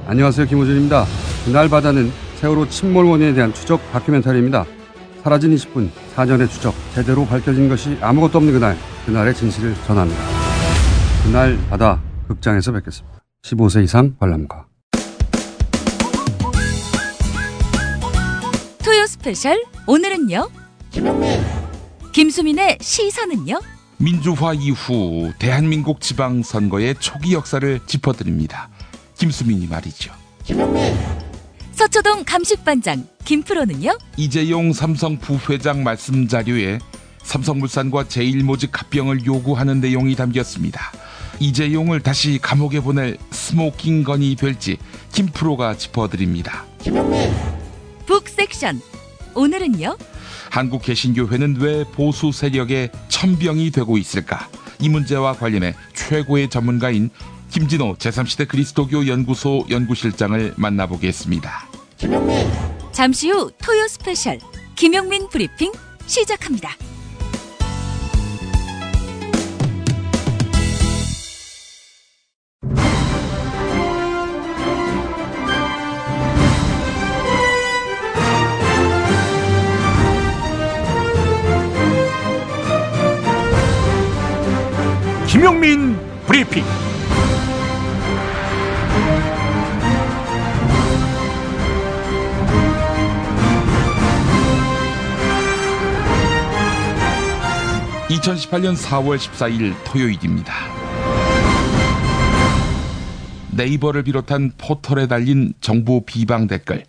안녕하세요. 김호준입니다. 그날 바다는 세월호 침몰 원인에 대한 추적 다큐멘터리입니다. 사라진 20분, 사전의 추적, 제대로 밝혀진 것이 아무것도 없는 그날, 그날의 진실을 전합니다. 그날 바다 극장에서 뵙겠습니다. 15세 이상 관람가. 토요 스페셜 오늘은요. 김수민의 시선은요. 민주화 이후 대한민국 지방선거의 초기 역사를 짚어드립니다. 김수민이 말이죠. 서초동 감식반장 김프로는요. 이재용 삼성 부회장 말씀 자료에 삼성물산과 제일모직 합병을 요구하는 내용이 담겼습니다. 이재용을 다시 감옥에 보낼 스모킹 건이 될지 김프로가 짚어드립니다. 북섹션 오늘은요. 한국 개신교회는 왜 보수 세력의 천병이 되고 있을까? 이 문제와 관련해 최고의 전문가인 김진호 제3시대 그리스도교 연구소 연구실장을 만나보겠습니다. 잠시 후 토요 스페셜 김용민 브리핑 시작합니다. 김용민 브리핑. (2018년 4월 14일) 토요일입니다. 네이버를 비롯한 포털에 달린 정부 비방 댓글,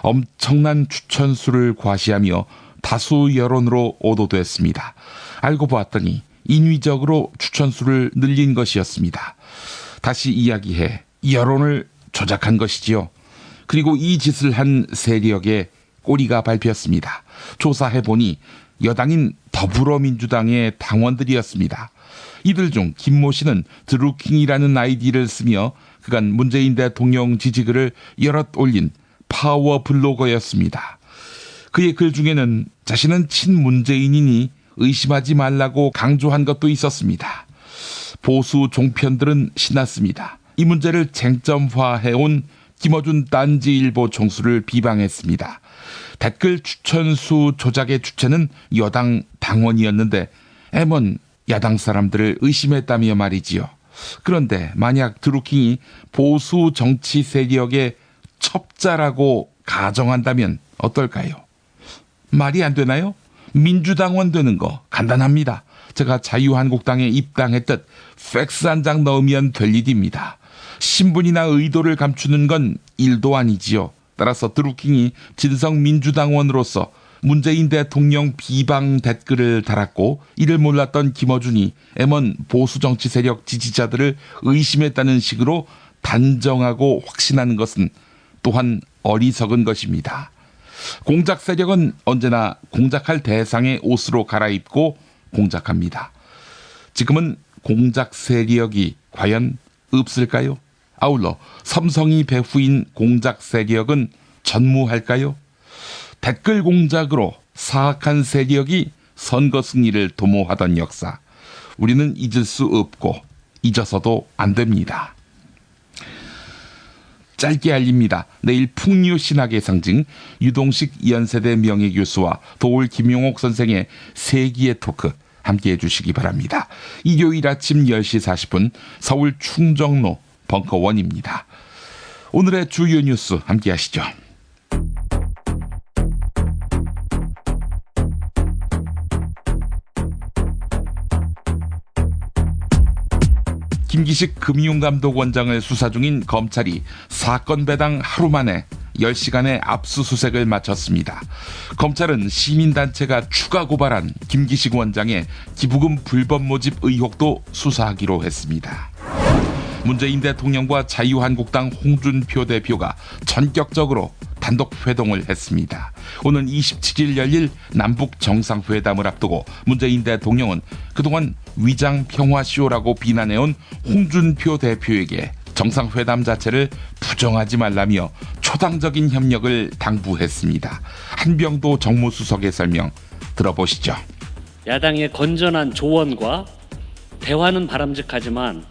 엄청난 추천수를 과시하며 다수 여론으로 오도됐습니다. 알고 보았더니 인위적으로 추천수를 늘린 것이었습니다. 다시 이야기해 여론을 조작한 것이지요. 그리고 이 짓을 한 세력의 꼬리가 밟혔습니다. 조사해보니 여당인 더불어민주당의 당원들이었습니다. 이들 중 김모 씨는 드루킹이라는 아이디를 쓰며 그간 문재인 대통령 지지글을 여럿 올린 파워 블로거였습니다. 그의 글 중에는 자신은 친문재인이니 의심하지 말라고 강조한 것도 있었습니다. 보수 종편들은 신났습니다. 이 문제를 쟁점화해온 김어준 딴지일보 총수를 비방했습니다. 댓글 추천수 조작의 주체는 여당 당원이었는데 M1 야당 사람들을 의심했다며 말이지요. 그런데 만약 드루킹이 보수 정치 세력의 첩자라고 가정한다면 어떨까요? 말이 안 되나요? 민주당원 되는 거 간단합니다. 제가 자유한국당에 입당했듯 팩스 한 장 넣으면 될 일입니다. 신분이나 의도를 감추는 건 일도 아니지요. 따라서 드루킹이 진성민주당원으로서 문재인 대통령 비방 댓글을 달았고 이를 몰랐던 김어준이 M1 보수정치 세력 지지자들을 의심했다는 식으로 단정하고 확신하는 것은 또한 어리석은 것입니다. 공작 세력은 언제나 공작할 대상의 옷으로 갈아입고 공작합니다. 지금은 공작 세력이 과연 없을까요? 아울러 삼성이 배후인 공작 세력은 전무할까요? 댓글 공작으로 사악한 세력이 선거 승리를 도모하던 역사, 우리는 잊을 수 없고 잊어서도 안 됩니다. 짧게 알립니다. 내일 풍류 신학의 상징 유동식 연세대 명예교수와 도올 김용옥 선생의 세기의 토크 함께해 주시기 바랍니다. 일요일 아침 10시 40분 서울 충정로 벙커원입니다. 오늘의 주요 뉴스 함께 하시죠. 김기식 금융감독원장을 수사 중인 검찰이 사건 배당 하루 만에 10시간의 압수수색을 마쳤습니다. 검찰은 시민단체가 추가 고발한 김기식 원장의 기부금 불법 모집 의혹도 수사하기로 했습니다. 문재인 대통령과 자유한국당 홍준표 대표가 전격적으로 단독 회동을 했습니다. 오는 27일 열릴 남북 정상회담을 앞두고 문재인 대통령은 그동안 위장 평화쇼라고 비난해온 홍준표 대표에게 정상회담 자체를 부정하지 말라며 초당적인 협력을 당부했습니다. 한병도 정무수석의 설명 들어보시죠. 야당의 건전한 조언과 대화는 바람직하지만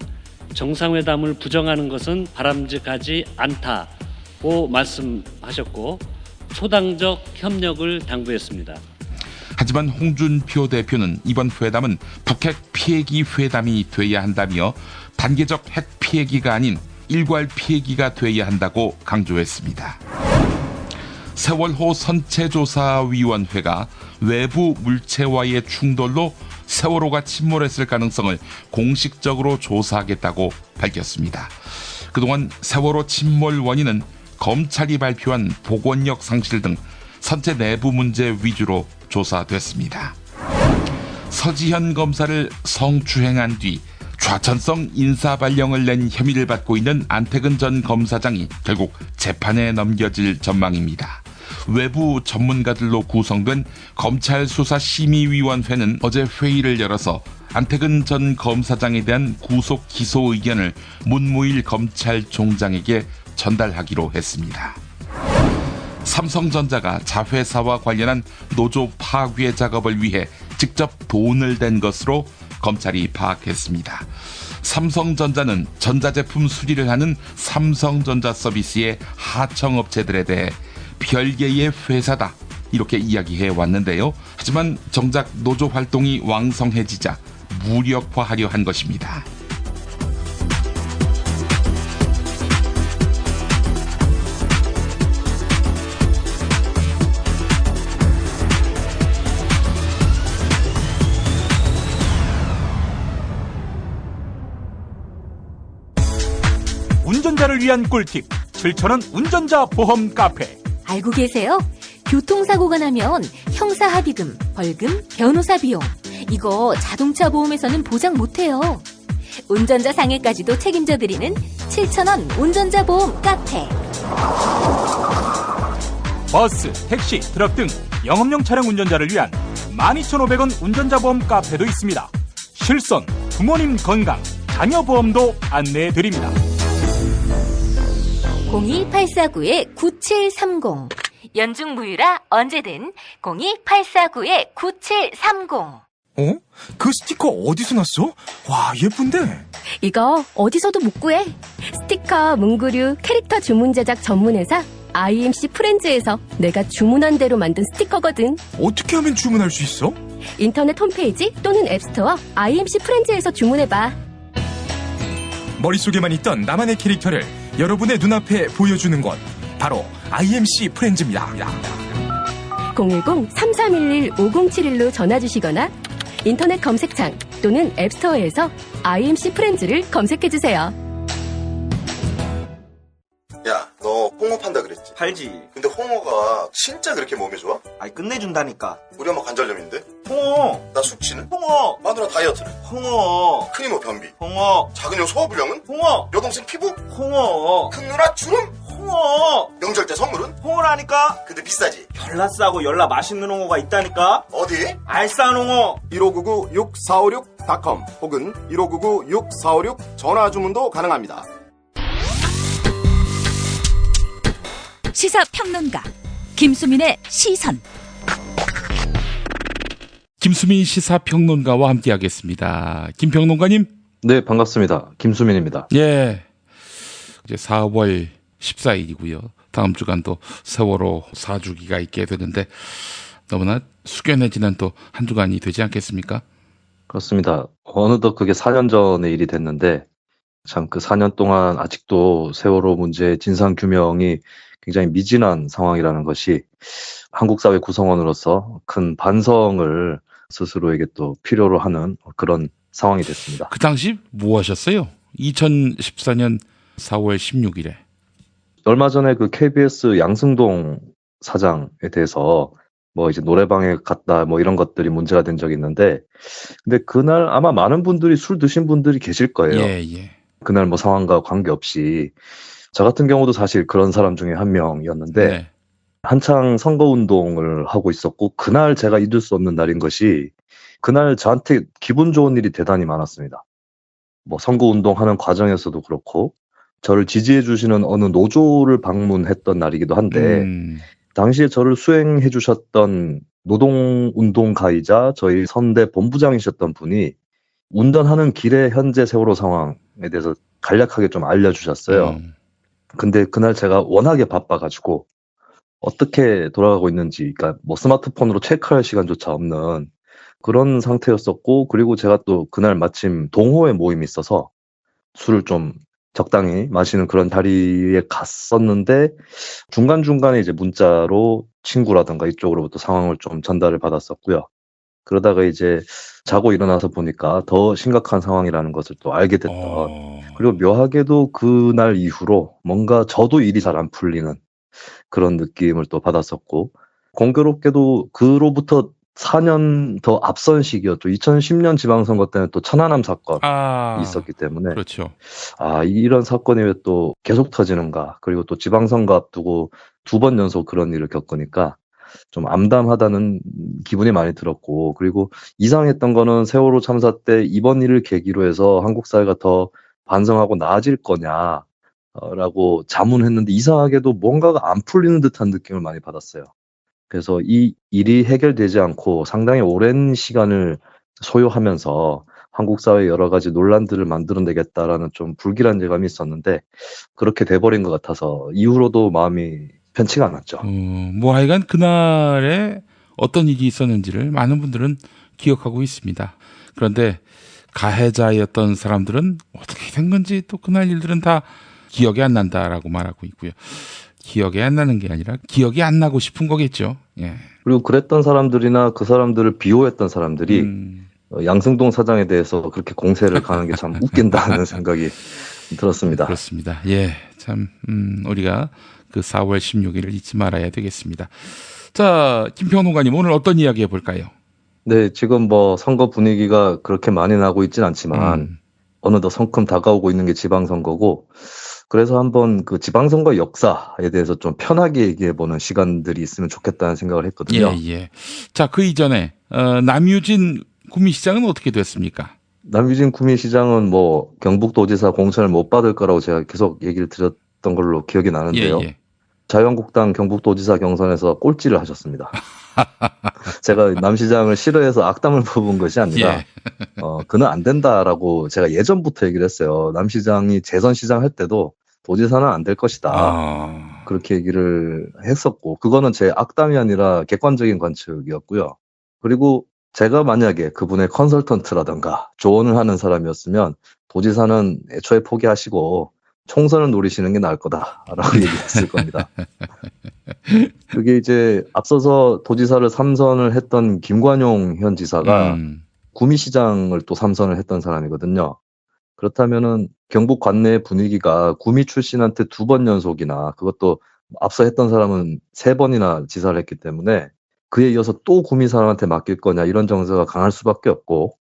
정상회담을 부정하는 것은 바람직하지 않다고 말씀하셨고 초당적 협력을 당부했습니다. 하지만 홍준표 대표는 이번 회담은 북핵 피해기 회담이 돼야 한다며 단계적 핵 피해기가 아닌 일괄 피해기가 돼야 한다고 강조했습니다. 세월호 선체조사위원회가 외부 물체와의 충돌로 세월호가 침몰했을 가능성을 공식적으로 조사하겠다고 밝혔습니다. 그동안 세월호 침몰 원인은 검찰이 발표한 복원력 상실 등 선체 내부 문제 위주로 조사됐습니다. 서지현 검사를 성추행한 뒤 좌천성 인사발령을 낸 혐의를 받고 있는 안태근 전 검사장이 결국 재판에 넘겨질 전망입니다. 외부 전문가들로 구성된 검찰수사심의위원회는 어제 회의를 열어서 안태근 전 검사장에 대한 구속 기소 의견을 문무일 검찰총장에게 전달하기로 했습니다. 삼성전자가 자회사와 관련한 노조 파괴 작업을 위해 직접 돈을 댄 것으로 검찰이 파악했습니다. 삼성전자는 전자제품 수리를 하는 삼성전자 서비스의 하청업체들에 대해 별개의 회사다 이렇게 이야기해 왔는데요. 하지만 정작 노조 활동이 왕성해지자 무력화하려 한 것입니다. 운전자를 위한 꿀팁 7,000원 운전자 보험 카페. 알고 계세요? 교통사고가 나면 형사합의금, 벌금, 변호사 비용 이거 자동차 보험에서는 보장 못해요. 운전자 상해까지도 책임져드리는 7,000원 운전자 보험 카페. 버스, 택시, 트럭 등 영업용 차량 운전자를 위한 12,500원 운전자 보험 카페도 있습니다. 실손, 부모님 건강, 자녀 보험도 안내해드립니다. 02849-9730 연중 무휴라 언제든 02849-9730. 어? 그 스티커 어디서 났어? 와, 예쁜데? 이거 어디서도 못 구해. 스티커, 문구류, 캐릭터 주문 제작 전문회사 IMC 프렌즈에서 내가 주문한 대로 만든 스티커거든. 어떻게 하면 주문할 수 있어? 인터넷 홈페이지 또는 앱스토어 IMC 프렌즈에서 주문해봐. 머릿속에만 있던 나만의 캐릭터를 여러분의 눈앞에 보여주는 것, 바로 IMC 프렌즈입니다. 010-3311-5071로 전화주시거나 인터넷 검색창 또는 앱스토어에서 IMC 프렌즈를 검색해주세요. 야, 너 홍어 판다 그랬지? 팔지. 근데 홍어가 진짜 그렇게 몸에 좋아? 아니 끝내준다니까. 우리 엄마 관절염인데? 홍어. 나 숙취는? 홍어. 마누라 다이어트는? 홍어. 큰이모 뭐 변비? 홍어. 작은 형 소화불량은? 홍어. 여동생 피부? 홍어. 큰 누나 주름? 홍어. 명절 때 선물은? 홍어라니까. 근데 비싸지? 열라 싸고 열라 맛있는 홍어가 있다니까. 어디? 알싸한 홍어. 1599-6456.com 혹은 1599-6456 전화 주문도 가능합니다. 시사평론가 김수민의 시선. 김수민 시사평론가와 함께하겠습니다. 김평론가님. 네, 반갑습니다. 김수민입니다. 예, 이제 4월 14일이고요. 다음 주간도 세월호 4주기가 있게 되는데 너무나 숙연해지는 또 한 주간이 되지 않겠습니까? 그렇습니다. 어느덧 그게 4년 전의 일이 됐는데 참 그 4년 동안 아직도 세월호 문제의 진상규명이 굉장히 미진한 상황이라는 것이 한국 사회 구성원으로서 큰 반성을 스스로에게 또 필요로 하는 그런 상황이 됐습니다. 그 당시 뭐 하셨어요? 2014년 4월 16일에. 얼마 전에 그 KBS 양승동 사장에 대해서 뭐 이제 노래방에 갔다 뭐 이런 것들이 문제가 된 적이 있는데, 근데 그날 아마 많은 분들이 술 드신 분들이 계실 거예요. 예. 그날 뭐 상황과 관계없이. 저 같은 경우도 사실 그런 사람 중에 한 명이었는데, 네. 한창 선거운동을 하고 있었고, 그날 제가 잊을 수 없는 날인 것이, 그날 저한테 기분 좋은 일이 대단히 많았습니다. 뭐 선거운동하는 과정에서도 그렇고, 저를 지지해 주시는 어느 노조를 방문했던 날이기도 한데, 당시에 저를 수행해 주셨던 노동운동가이자 저희 선대 본부장이셨던 분이 운전하는 길에 현재 세월호 상황에 대해서 간략하게 좀 알려주셨어요. 근데 그날 제가 워낙에 바빠가지고 어떻게 돌아가고 있는지, 그러니까 뭐 스마트폰으로 체크할 시간조차 없는 그런 상태였었고, 그리고 제가 또 그날 마침 동호회 모임이 있어서 술을 좀 적당히 마시는 그런 자리에 갔었는데, 중간중간에 이제 문자로 친구라든가 이쪽으로부터 상황을 좀 전달을 받았었고요. 그러다가 이제 자고 일어나서 보니까 더 심각한 상황이라는 것을 또 알게 됐던, 그리고 묘하게도 그날 이후로 뭔가 저도 일이 잘 안 풀리는 그런 느낌을 또 받았었고, 공교롭게도 그로부터 4년 더 앞선 시기였죠. 2010년 지방선거 때는 또 천안함 사건이 있었기 때문에, 그렇죠. 이런 사건이 왜 또 계속 터지는가. 그리고 또 지방선거 앞두고 2번 연속 그런 일을 겪으니까 좀 암담하다는 기분이 많이 들었고, 그리고 이상했던 거는 세월호 참사 때 이번 일을 계기로 해서 한국 사회가 더 반성하고 나아질 거냐라고 자문했는데, 이상하게도 뭔가가 안 풀리는 듯한 느낌을 많이 받았어요. 그래서 이 일이 해결되지 않고 상당히 오랜 시간을 소요하면서 한국 사회의 여러 가지 논란들을 만들어내겠다라는 좀 불길한 예감이 있었는데, 그렇게 돼버린 것 같아서 이후로도 마음이 편치가 않았죠. 뭐 하여간 그날에 어떤 일이 있었는지를 많은 분들은 기억하고 있습니다. 그런데 가해자였던 사람들은 어떻게 된 건지, 또 그날 일들은 다 기억이 안 난다라고 말하고 있고요. 기억이 안 나는 게 아니라 기억이 안 나고 싶은 거겠죠. 예. 그리고 그랬던 사람들이나 그 사람들을 비호했던 사람들이 양승동 사장에 대해서 그렇게 공세를 가는 게 참 웃긴다는 생각이 들었습니다. 그렇습니다. 예, 참 우리가 그 4월 16일을 잊지 말아야 되겠습니다. 자, 김평론가님, 오늘 어떤 이야기 해볼까요? 네, 지금 뭐 선거 분위기가 그렇게 많이 나고 있진 않지만 어느덧 성큼 다가오고 있는 게 지방선거고, 그래서 한번 그 지방선거 역사에 대해서 좀 편하게 얘기해보는 시간들이 있으면 좋겠다는 생각을 했거든요. 예. 자, 그 이전에 남유진 구미시장은 어떻게 됐습니까? 남유진 구미시장은 뭐 경북도지사 공천을 못 받을 거라고 제가 계속 얘기를 드렸던 걸로 기억이 나는데요. 예. 자유한국당 경북도지사 경선에서 꼴찌를 하셨습니다. 제가 남 시장을 싫어해서 악담을 뽑은 것이 아니라 그는 안 된다라고 제가 예전부터 얘기를 했어요. 남 시장이 재선 시장 할 때도 도지사는 안 될 것이다. 그렇게 얘기를 했었고, 그거는 제 악담이 아니라 객관적인 관측이었고요. 그리고 제가 만약에 그분의 컨설턴트라든가 조언을 하는 사람이었으면 도지사는 애초에 포기하시고 총선을 노리시는 게 나을 거다라고 얘기했을 겁니다. 그게 이제 앞서서 도지사를 3선을 했던 김관용 현 지사가 구미시장을 또 3선을 했던 사람이거든요. 그렇다면은 경북 관내의 분위기가 구미 출신한테 2번 연속이나, 그것도 앞서 했던 사람은 3번이나 지사를 했기 때문에 그에 이어서 또 구미 사람한테 맡길 거냐, 이런 정서가 강할 수밖에 없고,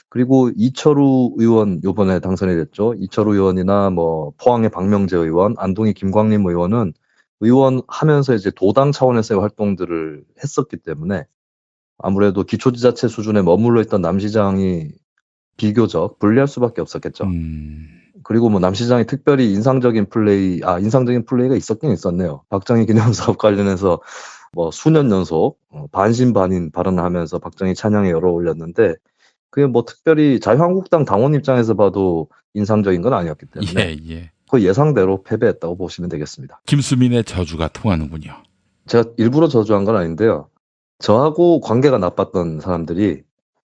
그리고 이철우 의원 요번에 당선이 됐죠. 이철우 의원이나 뭐 포항의 박명재 의원, 안동의 김광림 의원은 의원 하면서 이제 도당 차원에서의 활동들을 했었기 때문에 아무래도 기초지자체 수준에 머물러 있던 남 시장이 비교적 불리할 수밖에 없었겠죠. 그리고 뭐 남 시장이 특별히 인상적인 플레이가 있었긴 있었네요. 박정희 기념사업 관련해서 뭐 수년 연속 반신반인 발언을 하면서 박정희 찬양에 열어 올렸는데, 그게 뭐 특별히 자유한국당 당원 입장에서 봐도 인상적인 건 아니었기 때문에 그 예상대로 패배했다고 보시면 되겠습니다. 김수민의 저주가 통하는군요. 제가 일부러 저주한 건 아닌데요. 저하고 관계가 나빴던 사람들이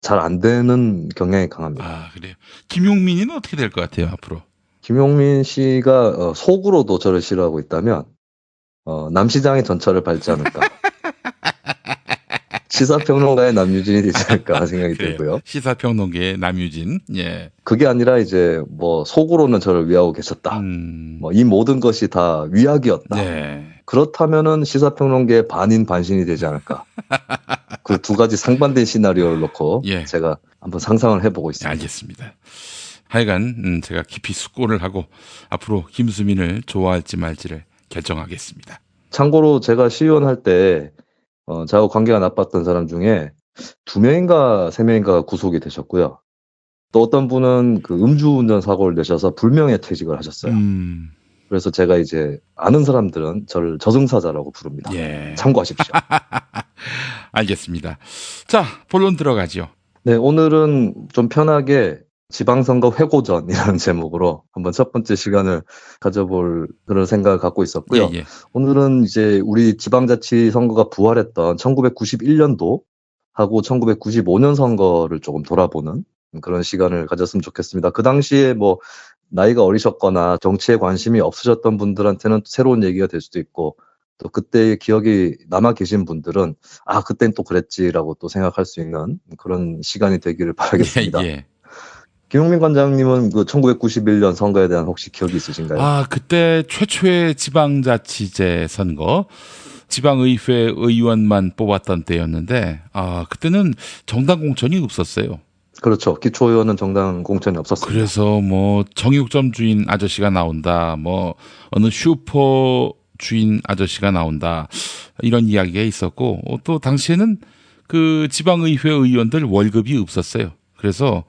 잘 안 되는 경향이 강합니다. 그래요. 김용민이는 어떻게 될 것 같아요, 앞으로? 김용민 씨가 속으로도 저를 싫어하고 있다면 남 시장의 전철을 밟지 않을까. 시사평론가의 남유진이 되지 않을까 생각이 들고요. 시사평론가의 남유진. 예. 그게 아니라 이제 뭐 속으로는 저를 위하고 계셨다. 뭐 이 모든 것이 다 위약이었다. 그렇다면은 시사평론계의 반인 반신이 되지 않을까. 그 두 가지 상반된 시나리오를 놓고 제가 한번 상상을 해보고 있습니다. 알겠습니다. 하여간 제가 깊이 숙고를 하고 앞으로 김수민을 좋아할지 말지를 결정하겠습니다. 참고로 제가 시의원 할 때 저하고 관계가 나빴던 사람 중에 2명인가 3명인가 구속이 되셨고요. 또 어떤 분은 그 음주운전 사고를 내셔서 불명예 퇴직을 하셨어요. 그래서 제가 이제 아는 사람들은 저를 저승사자라고 부릅니다. 참고하십시오. 알겠습니다. 자, 본론 들어가죠. 네, 오늘은 좀 편하게 지방선거 회고전이라는 제목으로 한번 첫 번째 시간을 가져볼 그런 생각을 갖고 있었고요. 예, 예. 오늘은 이제 우리 지방자치 선거가 부활했던 1991년도 하고 1995년 선거를 조금 돌아보는 그런 시간을 가졌으면 좋겠습니다. 그 당시에 뭐 나이가 어리셨거나 정치에 관심이 없으셨던 분들한테는 새로운 얘기가 될 수도 있고, 또 그때의 기억이 남아 계신 분들은 아, 그땐 또 그랬지라고 또 생각할 수 있는 그런 시간이 되기를 바라겠습니다. 예. 김용민 관장님은 그 1991년 선거에 대한 혹시 기억이 있으신가요? 아, 그때 최초의 지방자치제 선거, 지방의회 의원만 뽑았던 때였는데, 아, 그때는 정당 공천이 없었어요. 그렇죠. 기초의원은 정당 공천이 없었습니다. 그래서 뭐 정육점 주인 아저씨가 나온다, 뭐 어느 슈퍼 주인 아저씨가 나온다, 이런 이야기가 있었고, 또 당시에는 그 지방의회 의원들 월급이 없었어요. 그래서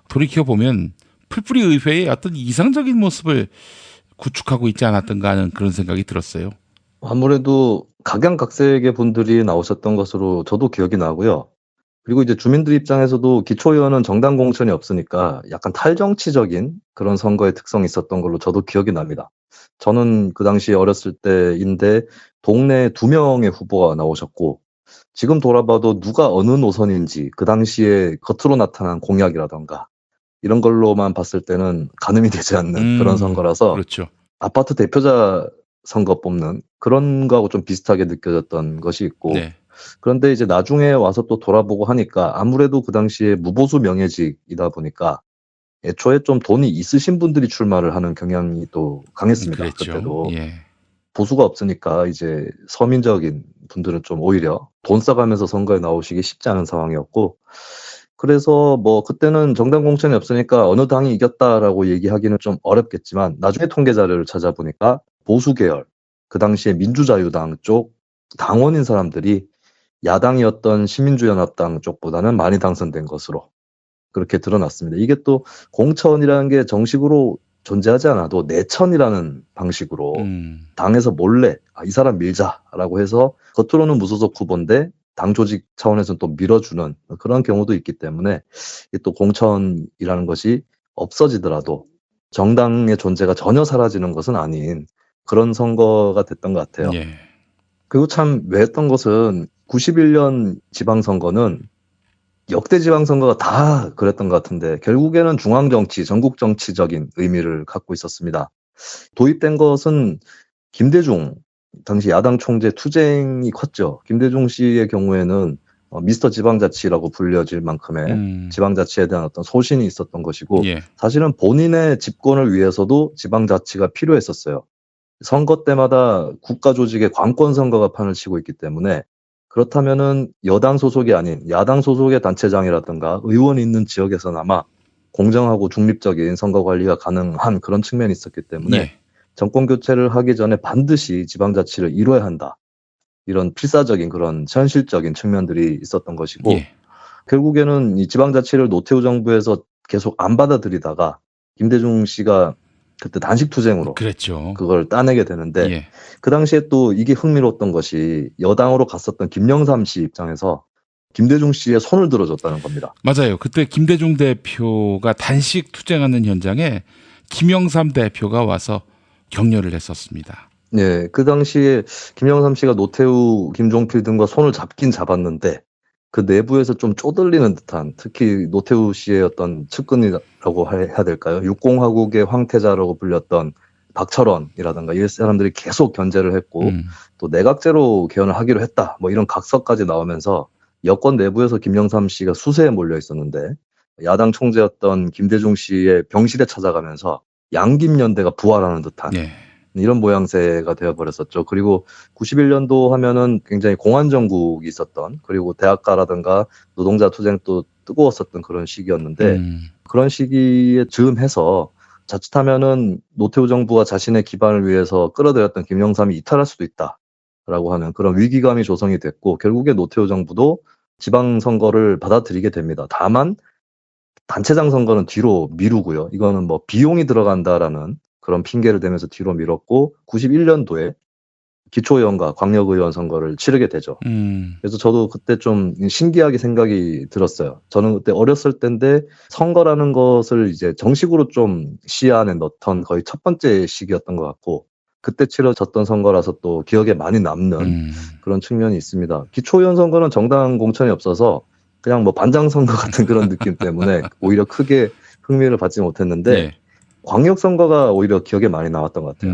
돌이켜보면 풀뿌리 의회의 어떤 이상적인 모습을 구축하고 있지 않았던가 하는 그런 생각이 들었어요. 아무래도 각양각색의 분들이 나오셨던 것으로 저도 기억이 나고요. 그리고 이제 주민들 입장에서도 기초의원은 정당 공천이 없으니까 약간 탈정치적인 그런 선거의 특성이 있었던 걸로 저도 기억이 납니다. 저는 그 당시 어렸을 때인데 동네에 2명의 후보가 나오셨고, 지금 돌아봐도 누가 어느 노선인지 그 당시에 겉으로 나타난 공약이라던가 이런 걸로만 봤을 때는 가늠이 되지 않는 그런 선거라서, 그렇죠. 아파트 대표자 선거 뽑는 그런 거하고 좀 비슷하게 느껴졌던 것이 있고, 네. 그런데 이제 나중에 와서 또 돌아보고 하니까 아무래도 그 당시에 무보수 명예직이다 보니까 애초에 좀 돈이 있으신 분들이 출마를 하는 경향이 또 강했습니다. 그랬죠. 그때도. 예. 보수가 없으니까 이제 서민적인 분들은 좀 오히려 돈 써가면서 선거에 나오시기 쉽지 않은 상황이었고, 그래서 뭐 그때는 정당 공천이 없으니까 어느 당이 이겼다라고 얘기하기는 좀 어렵겠지만, 나중에 통계 자료를 찾아보니까 보수 계열, 그 당시에 민주자유당 쪽 당원인 사람들이 야당이었던 시민주연합당 쪽보다는 많이 당선된 것으로 그렇게 드러났습니다. 이게 또 공천이라는 게 정식으로 존재하지 않아도 내천이라는 방식으로 당에서 몰래 이 사람 밀자라고 해서 겉으로는 무소속 후보인데 당 조직 차원에서는 또 밀어주는 그런 경우도 있기 때문에, 이게 또 공천이라는 것이 없어지더라도 정당의 존재가 전혀 사라지는 것은 아닌 그런 선거가 됐던 것 같아요. 예. 그리고 참 외했던 것은 91년 지방선거는 역대 지방선거가 다 그랬던 것 같은데 결국에는 중앙정치, 전국정치적인 의미를 갖고 있었습니다. 도입된 것은 김대중, 당시 야당 총재 투쟁이 컸죠. 김대중 씨의 경우에는 미스터 지방자치라고 불려질 만큼의 지방자치에 대한 어떤 소신이 있었던 것이고, 예. 사실은 본인의 집권을 위해서도 지방자치가 필요했었어요. 선거 때마다 국가 조직의 관권 선거가 판을 치고 있기 때문에, 그렇다면은 여당 소속이 아닌 야당 소속의 단체장이라든가 의원이 있는 지역에서나마 공정하고 중립적인 선거 관리가 가능한 그런 측면이 있었기 때문에 예. 정권 교체를 하기 전에 반드시 지방자치를 이뤄야 한다, 이런 필사적인 그런 현실적인 측면들이 있었던 것이고, 예. 결국에는 이 지방자치를 노태우 정부에서 계속 안 받아들이다가 김대중 씨가 그때 단식투쟁으로 그랬죠. 그걸 따내게 되는데, 예. 그 당시에 또 이게 흥미로웠던 것이 여당으로 갔었던 김영삼 씨 입장에서 김대중 씨의 손을 들어줬다는 겁니다. 맞아요. 그때 김대중 대표가 단식 투쟁하는 현장에 김영삼 대표가 와서 격려를 했었습니다. 네, 그 당시에 김영삼 씨가 노태우, 김종필 등과 손을 잡긴 잡았는데 그 내부에서 좀 쪼들리는 듯한, 특히 노태우 씨의 어떤 측근이라고 해야 될까요? 육공화국의 황태자라고 불렸던 박철원이라든가 이 사람들이 계속 견제를 했고, 또 내각제로 개헌을 하기로 했다, 뭐 이런 각서까지 나오면서 여권 내부에서 김영삼 씨가 수세에 몰려 있었는데, 야당 총재였던 김대중 씨의 병실에 찾아가면서 양김연대가 부활하는 듯한 이런 모양새가 되어버렸었죠. 그리고 91년도 하면은 굉장히 공안정국이 있었던, 그리고 대학가라든가 노동자 투쟁도 뜨거웠었던 그런 시기였는데, 그런 시기에 즈음해서 자칫하면은 노태우 정부가 자신의 기반을 위해서 끌어들였던 김영삼이 이탈할 수도 있다라고 하는 그런 위기감이 조성이 됐고, 결국에 노태우 정부도 지방선거를 받아들이게 됩니다. 다만 단체장 선거는 뒤로 미루고요. 이거는 뭐 비용이 들어간다라는 그런 핑계를 대면서 뒤로 미뤘고, 91년도에 기초의원과 광역의원 선거를 치르게 되죠. 그래서 저도 그때 좀 신기하게 생각이 들었어요. 저는 그때 어렸을 때인데 선거라는 것을 이제 정식으로 좀 시야 안에 넣던 거의 첫 번째 시기였던 것 같고, 그때 치러졌던 선거라서 또 기억에 많이 남는 그런 측면이 있습니다. 기초의원 선거는 정당 공천이 없어서 그냥 뭐 반장 선거 같은 그런 느낌 때문에 오히려 크게 흥미를 받지 못했는데 네. 광역 선거가 오히려 기억에 많이 남았던 것 같아요.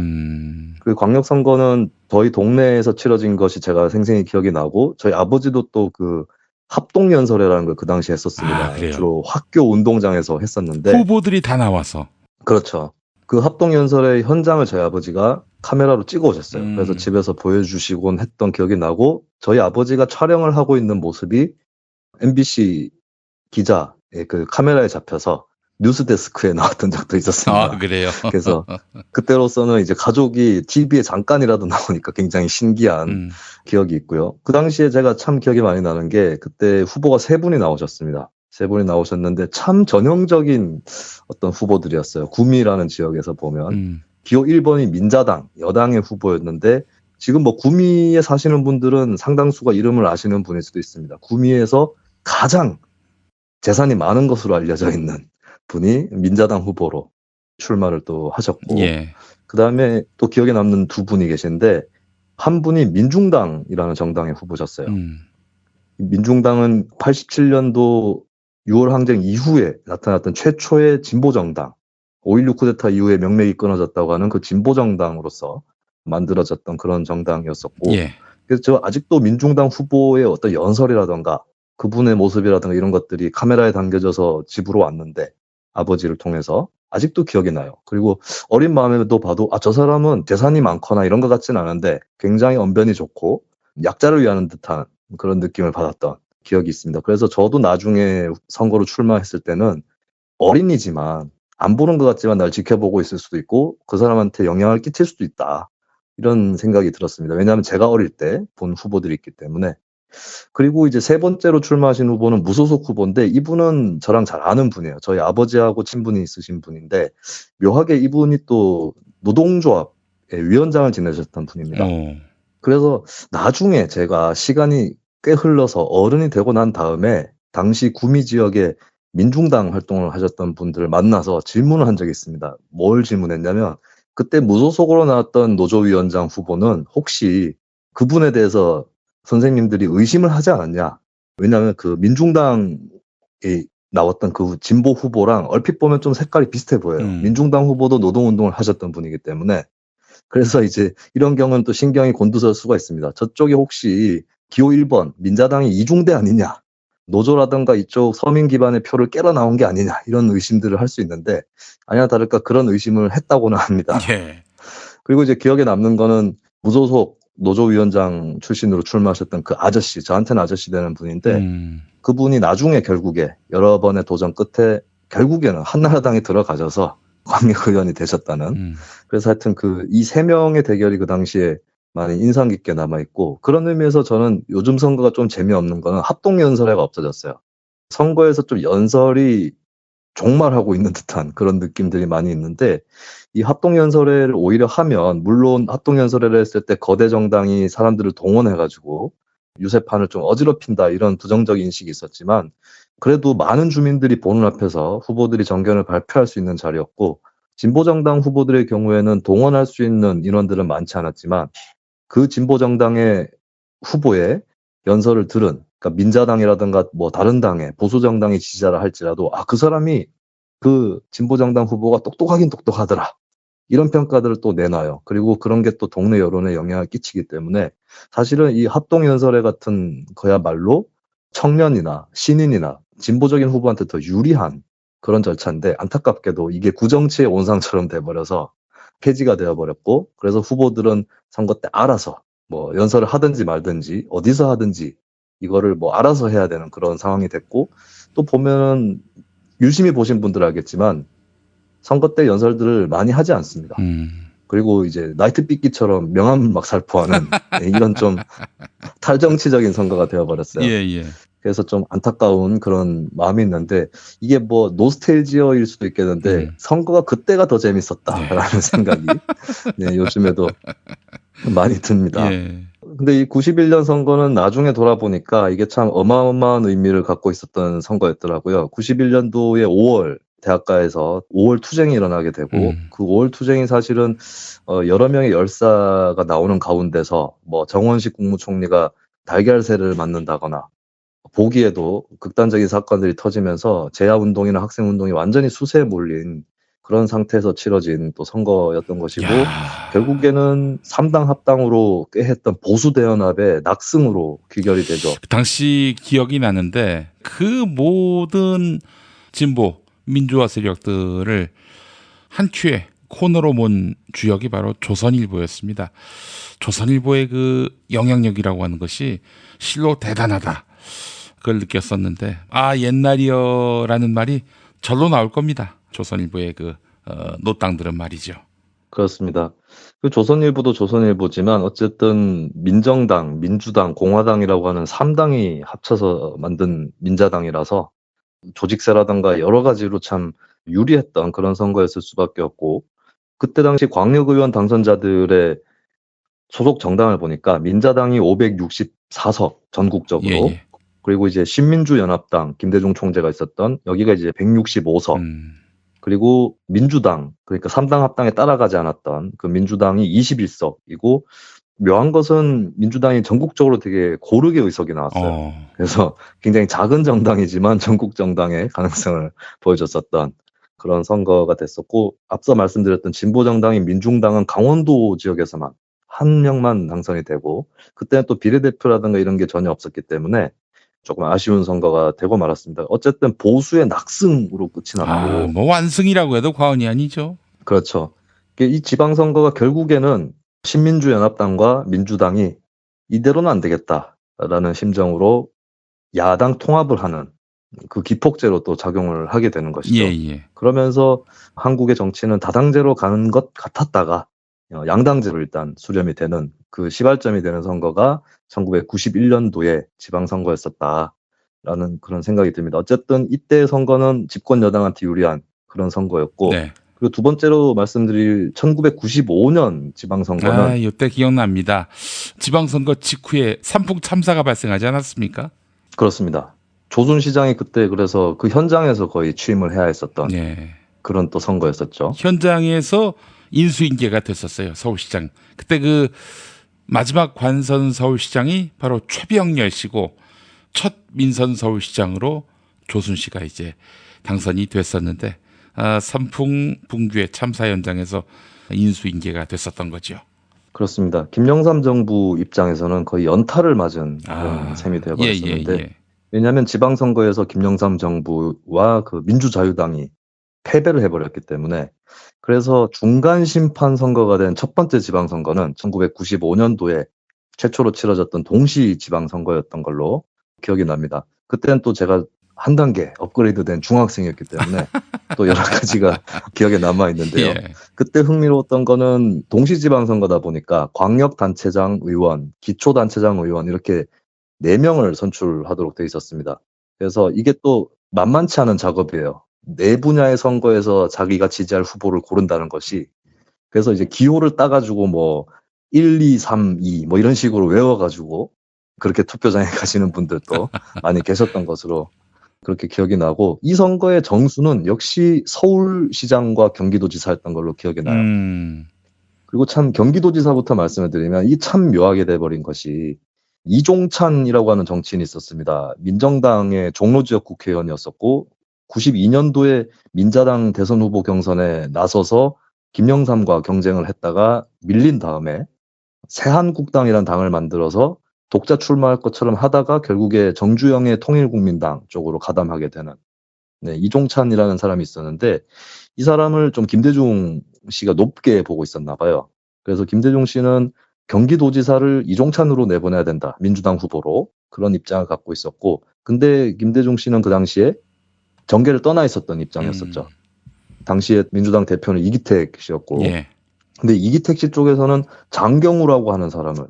그 광역 선거는 저희 동네에서 치러진 것이 제가 생생히 기억이 나고, 저희 아버지도 또 그 합동연설회라는 걸 그 당시에 했었습니다. 그래요? 주로 학교 운동장에서 했었는데 후보들이 다 나와서. 그렇죠. 그 합동연설회 현장을 저희 아버지가 카메라로 찍어 오셨어요. 그래서 집에서 보여주시곤 했던 기억이 나고, 저희 아버지가 촬영을 하고 있는 모습이 MBC 기자의 그 카메라에 잡혀서 뉴스데스크에 나왔던 적도 있었습니다. 아, 그래요? 그래서 그때로서는 이제 가족이 TV에 잠깐이라도 나오니까 굉장히 신기한 기억이 있고요. 그 당시에 제가 참 기억이 많이 나는 게, 그때 후보가 3분이 나오셨습니다. 3분이 나오셨는데 참 전형적인 어떤 후보들이었어요. 구미라는 지역에서 보면 기호 1번이 민자당, 여당의 후보였는데, 지금 뭐 구미에 사시는 분들은 상당수가 이름을 아시는 분일 수도 있습니다. 구미에서 가장 재산이 많은 것으로 알려져 있는 분이 민자당 후보로 출마를 또 하셨고, 예. 그 다음에 또 기억에 남는 2분이 계신데, 한 분이 민중당이라는 정당의 후보셨어요. 민중당은 87년도 6월 항쟁 이후에 나타났던 최초의 진보정당, 5.16 쿠데타 이후에 명맥이 끊어졌다고 하는 그 진보정당으로서 만들어졌던 그런 정당이었었고, 예. 그래서 저 아직도 민중당 후보의 어떤 연설이라던가 그분의 모습이라든가 이런 것들이 카메라에 담겨져서 집으로 왔는데, 아버지를 통해서 아직도 기억이 나요. 그리고 어린 마음에도 봐도 저 사람은 재산이 많거나 이런 것 같진 않은데 굉장히 언변이 좋고 약자를 위하는 듯한 그런 느낌을 받았던 기억이 있습니다. 그래서 저도 나중에 선거로 출마했을 때는 어린이지만 안 보는 것 같지만 날 지켜보고 있을 수도 있고 그 사람한테 영향을 끼칠 수도 있다, 이런 생각이 들었습니다. 왜냐하면 제가 어릴 때 본 후보들이 있기 때문에. 그리고 이제 3번째로 출마하신 후보는 무소속 후보인데, 이분은 저랑 잘 아는 분이에요. 저희 아버지하고 친분이 있으신 분인데, 묘하게 이분이 또 노동조합의 위원장을 지내셨던 분입니다. 그래서 나중에 제가 시간이 꽤 흘러서 어른이 되고 난 다음에 당시 구미 지역에 민중당 활동을 하셨던 분들을 만나서 질문을 한 적이 있습니다. 뭘 질문했냐면, 그때 무소속으로 나왔던 노조위원장 후보는 혹시 그분에 대해서 선생님들이 의심을 하지 않았냐. 왜냐하면 그 민중당에 나왔던 그 진보 후보랑 얼핏 보면 좀 색깔이 비슷해 보여요. 민중당 후보도 노동운동을 하셨던 분이기 때문에. 그래서 이제 이런 경우는 또 신경이 곤두설 수가 있습니다. 저쪽이 혹시 기호 1번 민자당이 이중대 아니냐, 노조라든가 이쪽 서민 기반의 표를 깨러 나온 게 아니냐, 이런 의심들을 할 수 있는데, 아니나 다를까 그런 의심을 했다고는 합니다. 예. 그리고 이제 기억에 남는 거는 무소속 노조위원장 출신으로 출마하셨던 그 아저씨, 저한테는 아저씨 되는 분인데, 그분이 나중에 결국에 여러 번의 도전 끝에 결국에는 한나라당에 들어가셔서 광역의원이 되셨다는. 그래서 하여튼 이 3명의 대결이 그 당시에 많이 인상 깊게 남아있고, 그런 의미에서 저는 요즘 선거가 좀 재미없는 거는 합동연설회가 없어졌어요. 선거에서 좀 연설이 종말하고 있는 듯한 그런 느낌들이 많이 있는데, 이 합동연설회를 오히려 하면, 물론 합동연설회를 했을 때 거대 정당이 사람들을 동원해가지고 유세판을 좀 어지럽힌다, 이런 부정적인 인식이 있었지만, 그래도 많은 주민들이 보는 앞에서 후보들이 정견을 발표할 수 있는 자리였고, 진보정당 후보들의 경우에는 동원할 수 있는 인원들은 많지 않았지만, 그 진보정당의 후보의 연설을 들은, 그러니까 민자당이라든가 뭐 다른 당의 보수정당의 지지자라 할지라도 그 사람이 그 진보정당 후보가 똑똑하긴 똑똑하더라, 이런 평가들을 또 내놔요. 그리고 그런 게 또 동네 여론에 영향을 끼치기 때문에 사실은 이 합동연설회 같은 거야말로 청년이나 신인이나 진보적인 후보한테 더 유리한 그런 절차인데, 안타깝게도 이게 구정치의 온상처럼 돼버려서 폐지가 되어버렸고, 그래서 후보들은 선거 때 알아서 뭐 연설을 하든지 말든지 어디서 하든지 이거를 뭐 알아서 해야 되는 그런 상황이 됐고, 또 보면은 유심히 보신 분들 알겠지만 선거 때 연설들을 많이 하지 않습니다. 그리고 이제 나이트 삐끼처럼 명함 막 살포하는 이런 좀 탈정치적인 선거가 되어버렸어요. 예. 그래서 좀 안타까운 그런 마음이 있는데, 이게 뭐 노스텔지어일 수도 있겠는데 선거가 그때가 더 재밌었다라는 생각이 요즘에도 많이 듭니다. 예. 근데 이 91년 선거는 나중에 돌아보니까 이게 참 어마어마한 의미를 갖고 있었던 선거였더라고요. 91년도에 5월 대학가에서 5월 투쟁이 일어나게 되고 그 5월 투쟁이 사실은 여러 명의 열사가 나오는 가운데서 뭐 정원식 국무총리가 달걀새를 맞는다거나 보기에도 극단적인 사건들이 터지면서 재야운동이나 학생운동이 완전히 수세에 몰린 그런 상태에서 치러진 또 선거였던 것이고 결국에는 3당 합당으로 꾀했던 보수 대연합의 낙승으로 귀결이 되죠. 당시 기억이 나는데 그 모든 진보 민주화 세력들을 한 큐에 코너로 몬 주역이 바로 조선일보였습니다. 조선일보의 그 영향력이라고 하는 것이 실로 대단하다. 그걸 느꼈었는데 옛날이여라는 말이 절로 나올 겁니다. 조선일보의 그 노땅들은 말이죠. 그렇습니다. 그 조선일보도 조선일보지만 어쨌든 민정당, 민주당, 공화당이라고 하는 3당이 합쳐서 만든 민자당이라서 조직세라든가 여러 가지로 참 유리했던 그런 선거였을 수밖에 없고 그때 당시 광역의원 당선자들의 소속 정당을 보니까 민자당이 564석 전국적으로 그리고 이제 신민주연합당 김대중 총재가 있었던 여기가 이제 165석 그리고 민주당 그러니까 3당 합당에 따라가지 않았던 그 민주당이 21석이고 묘한 것은 민주당이 전국적으로 되게 고르게 의석이 나왔어요. 그래서 굉장히 작은 정당이지만 전국 정당의 가능성을 보여줬었던 그런 선거가 됐었고 앞서 말씀드렸던 진보 정당인 민중당은 강원도 지역에서만 한 명만 당선이 되고 그때는 또 비례대표라든가 이런 게 전혀 없었기 때문에 조금 아쉬운 선거가 되고 말았습니다. 어쨌든 보수의 낙승으로 끝이 났고 뭐 완승이라고 해도 과언이 아니죠. 그렇죠. 이 지방선거가 결국에는 신민주연합당과 민주당이 이대로는 안 되겠다라는 심정으로 야당 통합을 하는 그 기폭제로 또 작용을 하게 되는 것이죠. 그러면서 한국의 정치는 다당제로 가는 것 같았다가 양당제로 일단 수렴이 되는 그 시발점이 되는 선거가 1991년도에 지방선거였었다라는 그런 생각이 듭니다. 어쨌든 이때의 선거는 집권 여당한테 유리한 그런 선거였고 그리고 두 번째로 말씀드릴 1995년 지방선거는 이때 기억납니다. 지방선거 직후에 산풍 참사가 발생하지 않았습니까? 그렇습니다. 조순시장이 그때 그래서 그 현장에서 거의 취임을 해야 했었던 그런 또 선거였었죠. 현장에서 인수인계가 됐었어요. 서울시장. 그때 그 마지막 관선 서울시장이 바로 최병렬 씨고 첫 민선 서울시장으로 조순 씨가 이제 당선이 됐었는데 산풍 붕괴 참사 현장에서 인수인계가 됐었던 거죠. 그렇습니다. 김영삼 정부 입장에서는 거의 연타를 맞은 그런 셈이 되어버렸었는데 왜냐하면 지방선거에서 김영삼 정부와 그 민주자유당이 패배를 해버렸기 때문에 그래서 중간 심판 선거가 된 첫 번째 지방선거는 1995년도에 최초로 치러졌던 동시 지방선거였던 걸로 기억이 납니다. 그때는 또 제가 한 단계 업그레이드된 중학생이었기 때문에 또 여러 가지가 기억에 남아있는데요. 그때 흥미로웠던 거는 동시 지방선거다 보니까 광역단체장 의원, 기초단체장 의원 이렇게 4명을 선출하도록 돼 있었습니다. 그래서 이게 또 만만치 않은 작업이에요. 네 분야의 선거에서 자기가 지지할 후보를 고른다는 것이 그래서 이제 기호를 따가지고 뭐 1, 2, 3, 2 뭐 이런 식으로 외워가지고 그렇게 투표장에 가시는 분들도 많이 계셨던 것으로 그렇게 기억이 나고 이 선거의 정수는 역시 서울시장과 경기도지사였던 걸로 기억이 나요. 그리고 참 경기도지사부터 말씀을 드리면 이 참 묘하게 돼버린 것이 이종찬이라고 하는 정치인이 있었습니다. 민정당의 종로지역 국회의원이었었고 92년도에 민자당 대선 후보 경선에 나서서 김영삼과 경쟁을 했다가 밀린 다음에 새한국당이라는 당을 만들어서 독자 출마할 것처럼 하다가 결국에 정주영의 통일국민당 쪽으로 가담하게 되는 이종찬이라는 사람이 있었는데 이 사람을 좀 김대중 씨가 높게 보고 있었나 봐요. 그래서 김대중 씨는 경기도지사를 이종찬으로 내보내야 된다. 민주당 후보로. 그런 입장을 갖고 있었고 근데 김대중 씨는 그 당시에 정계를 떠나 있었던 입장이었었죠. 당시에 민주당 대표는 이기택 씨였고 근데 이기택 씨 쪽에서는 장경우라고 하는 사람을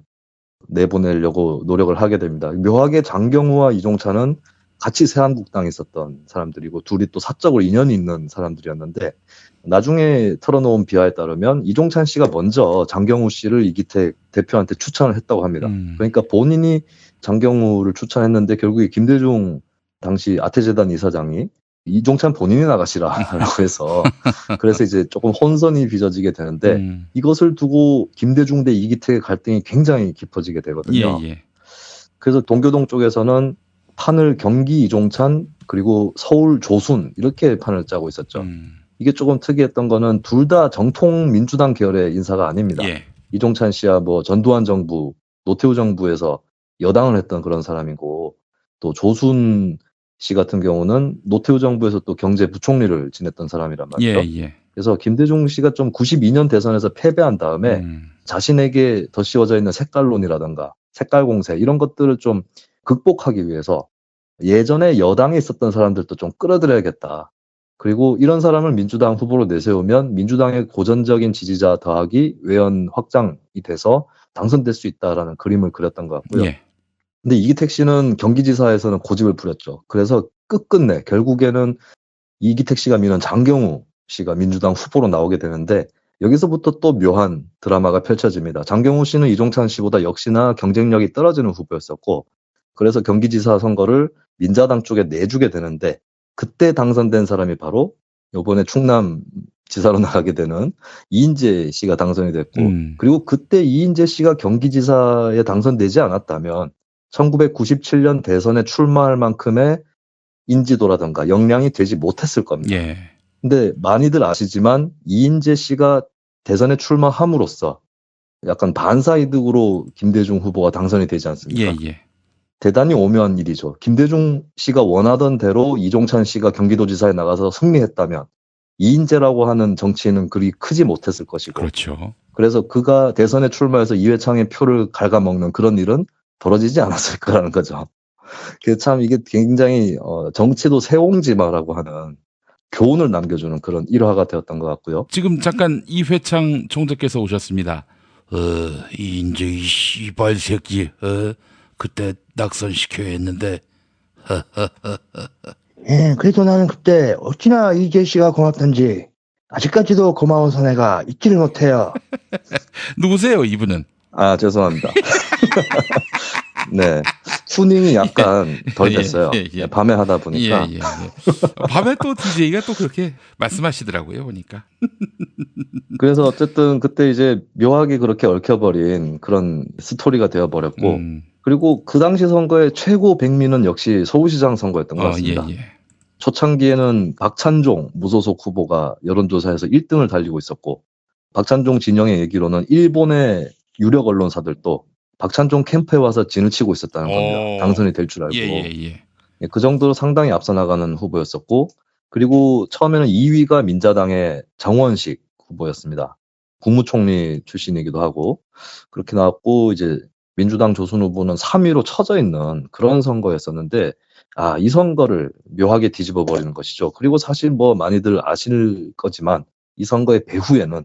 내보내려고 노력을 하게 됩니다. 묘하게 장경우와 이종찬은 같이 새한국당에 있었던 사람들이고 둘이 또 사적으로 인연이 있는 사람들이었는데 나중에 털어놓은 비하에 따르면 이종찬 씨가 먼저 장경우 씨를 이기택 대표한테 추천을 했다고 합니다. 그러니까 본인이 장경우를 추천했는데 결국에 김대중 당시 아태재단 이사장이 이종찬 본인이 나가시라라고 해서 그래서 이제 조금 혼선이 빚어지게 되는데 이것을 두고 김대중 대 이기택의 갈등이 굉장히 깊어지게 되거든요. 그래서 동교동 쪽에서는 판을 경기 이종찬 그리고 서울 조순 이렇게 판을 짜고 있었죠. 이게 조금 특이했던 거는 둘 다 정통 민주당 계열의 인사가 아닙니다. 이종찬 씨야 뭐 전두환 정부, 노태우 정부에서 여당을 했던 그런 사람이고 또 조순 씨 같은 경우는 노태우 정부에서 또 경제부총리를 지냈던 사람이란 말이죠. 그래서 김대중 씨가 좀 92년 대선에서 패배한 다음에 자신에게 더 씌워져 있는 색깔론이라든가 색깔 공세 이런 것들을 좀 극복하기 위해서 예전에 여당에 있었던 사람들도 좀 끌어들여야겠다. 그리고 이런 사람을 민주당 후보로 내세우면 민주당의 고전적인 지지자 더하기 외연 확장이 돼서 당선될 수 있다라는 그림을 그렸던 것 같고요. 근데 이기택 씨는 경기지사에서는 고집을 부렸죠. 그래서 끝끝내 결국에는 이기택 씨가 미는 장경우 씨가 민주당 후보로 나오게 되는데 여기서부터 또 묘한 드라마가 펼쳐집니다. 장경우 씨는 이종찬 씨보다 역시나 경쟁력이 떨어지는 후보였었고 그래서 경기지사 선거를 민자당 쪽에 내주게 되는데 그때 당선된 사람이 바로 이번에 충남 지사로 나가게 되는 이인재 씨가 당선이 됐고 그리고 그때 이인재 씨가 경기지사에 당선되지 않았다면 1997년 대선에 출마할 만큼의 인지도라든가 역량이 되지 못했을 겁니다. 근데 많이들 아시지만 이인재 씨가 대선에 출마함으로써 약간 반사이득으로 김대중 후보가 당선이 되지 않습니까? 대단히 오묘한 일이죠. 김대중 씨가 원하던 대로 이종찬 씨가 경기도지사에 나가서 승리했다면 이인재라고 하는 정치인은 그리 크지 못했을 것이고 그래서 그가 대선에 출마해서 이회창의 표를 갉아먹는 그런 일은 벌어지지 않았을 거라는 거죠. 그래서 참 이게 굉장히 정치도 세옹지마라고 하는 교훈을 남겨주는 그런 일화가 되었던 것 같고요. 지금 잠깐 이회창 총재께서 오셨습니다. 이인재 이 씨발 새끼 그때 낙선시켜야 했는데 그래도 나는 그때 어찌나 이재 씨가 고맙던지 아직까지도 고마워서 내가 잊지를 못해요. 누구세요 이분은? 아 죄송합니다. 네, 튜닝이 약간 덜 됐어요. 밤에 하다 보니까. 밤에 또 DJ가 또 그렇게 말씀하시더라고요 보니까. 그래서 어쨌든 그때 이제 묘하게 그렇게 얽혀버린 그런 스토리가 되어버렸고 그리고 그 당시 선거의 최고 백미는 역시 서울시장 선거였던 것 같습니다. 초창기에는 박찬종 무소속 후보가 여론조사에서 1등을 달리고 있었고 박찬종 진영의 얘기로는 일본의 유력 언론사들도 박찬종 캠프에 와서 진을 치고 있었다는 겁니다. 당선이 될 줄 알고. 그 정도로 상당히 앞서 나가는 후보였었고 그리고 처음에는 2위가 민자당의 정원식 후보였습니다. 국무총리 출신이기도 하고 그렇게 나왔고 이제 민주당 조순 후보는 3위로 처져 있는 그런 선거였었는데 이 선거를 묘하게 뒤집어 버리는 것이죠. 그리고 사실 뭐 많이들 아실 거지만 이 선거의 배후에는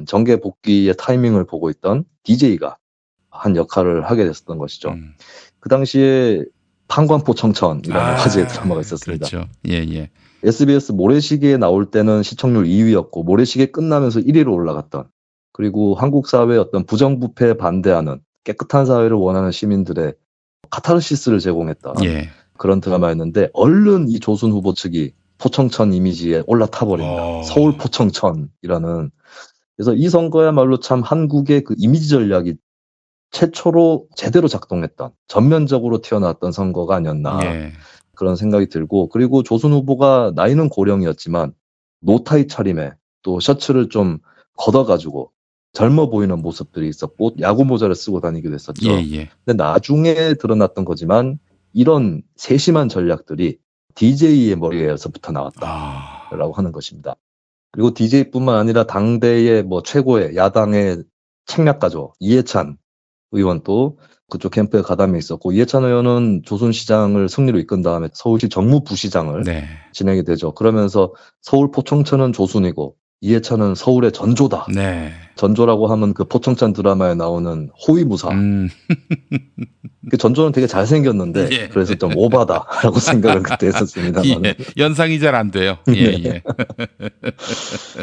정계 복귀의 타이밍을 보고 있던 DJ가 한 역할을 하게 됐었던 것이죠. 그 당시에 판관포 청천이라는 화제의 드라마가 있었습니다. SBS 모래시계에 나올 때는 시청률 2위였고 모래시계 끝나면서 1위로 올라갔던 그리고 한국 사회의 어떤 부정부패에 반대하는 깨끗한 사회를 원하는 시민들의 카타르시스를 제공했던 그런 드라마였는데 얼른 이 조순 후보 측이 포청천 이미지에 올라타 버립니다. 서울 포청천이라는. 그래서 이 선거야말로 참 한국의 그 이미지 전략이 최초로 제대로 작동했던 전면적으로 튀어나왔던 선거가 아니었나 그런 생각이 들고 그리고 조순 후보가 나이는 고령이었지만 노타이 차림에 또 셔츠를 좀 걷어가지고 젊어 보이는 모습들이 있었고 야구 모자를 쓰고 다니기도 했었죠. 근데 나중에 드러났던 거지만 이런 세심한 전략들이 DJ의 머리에서부터 나왔다라고 하는 것입니다. 그리고 DJ뿐만 아니라 당대의 뭐 최고의 야당의 책략가죠. 이해찬 의원도 그쪽 캠프에 가담해 있었고 이해찬 의원은 조순시장을 승리로 이끈 다음에 서울시 정무부시장을 진행이 되죠. 그러면서 서울 포청천은 조순이고 이해찬은 서울의 전조다. 네. 전조라고 하면 그 포청찬 드라마에 나오는 호위무사. 그 전조는 되게 잘생겼는데 예. 그래서 좀 오바다라고 생각을 그때 했었습니다만. 예. 연상이 잘 안 돼요. 예, 예.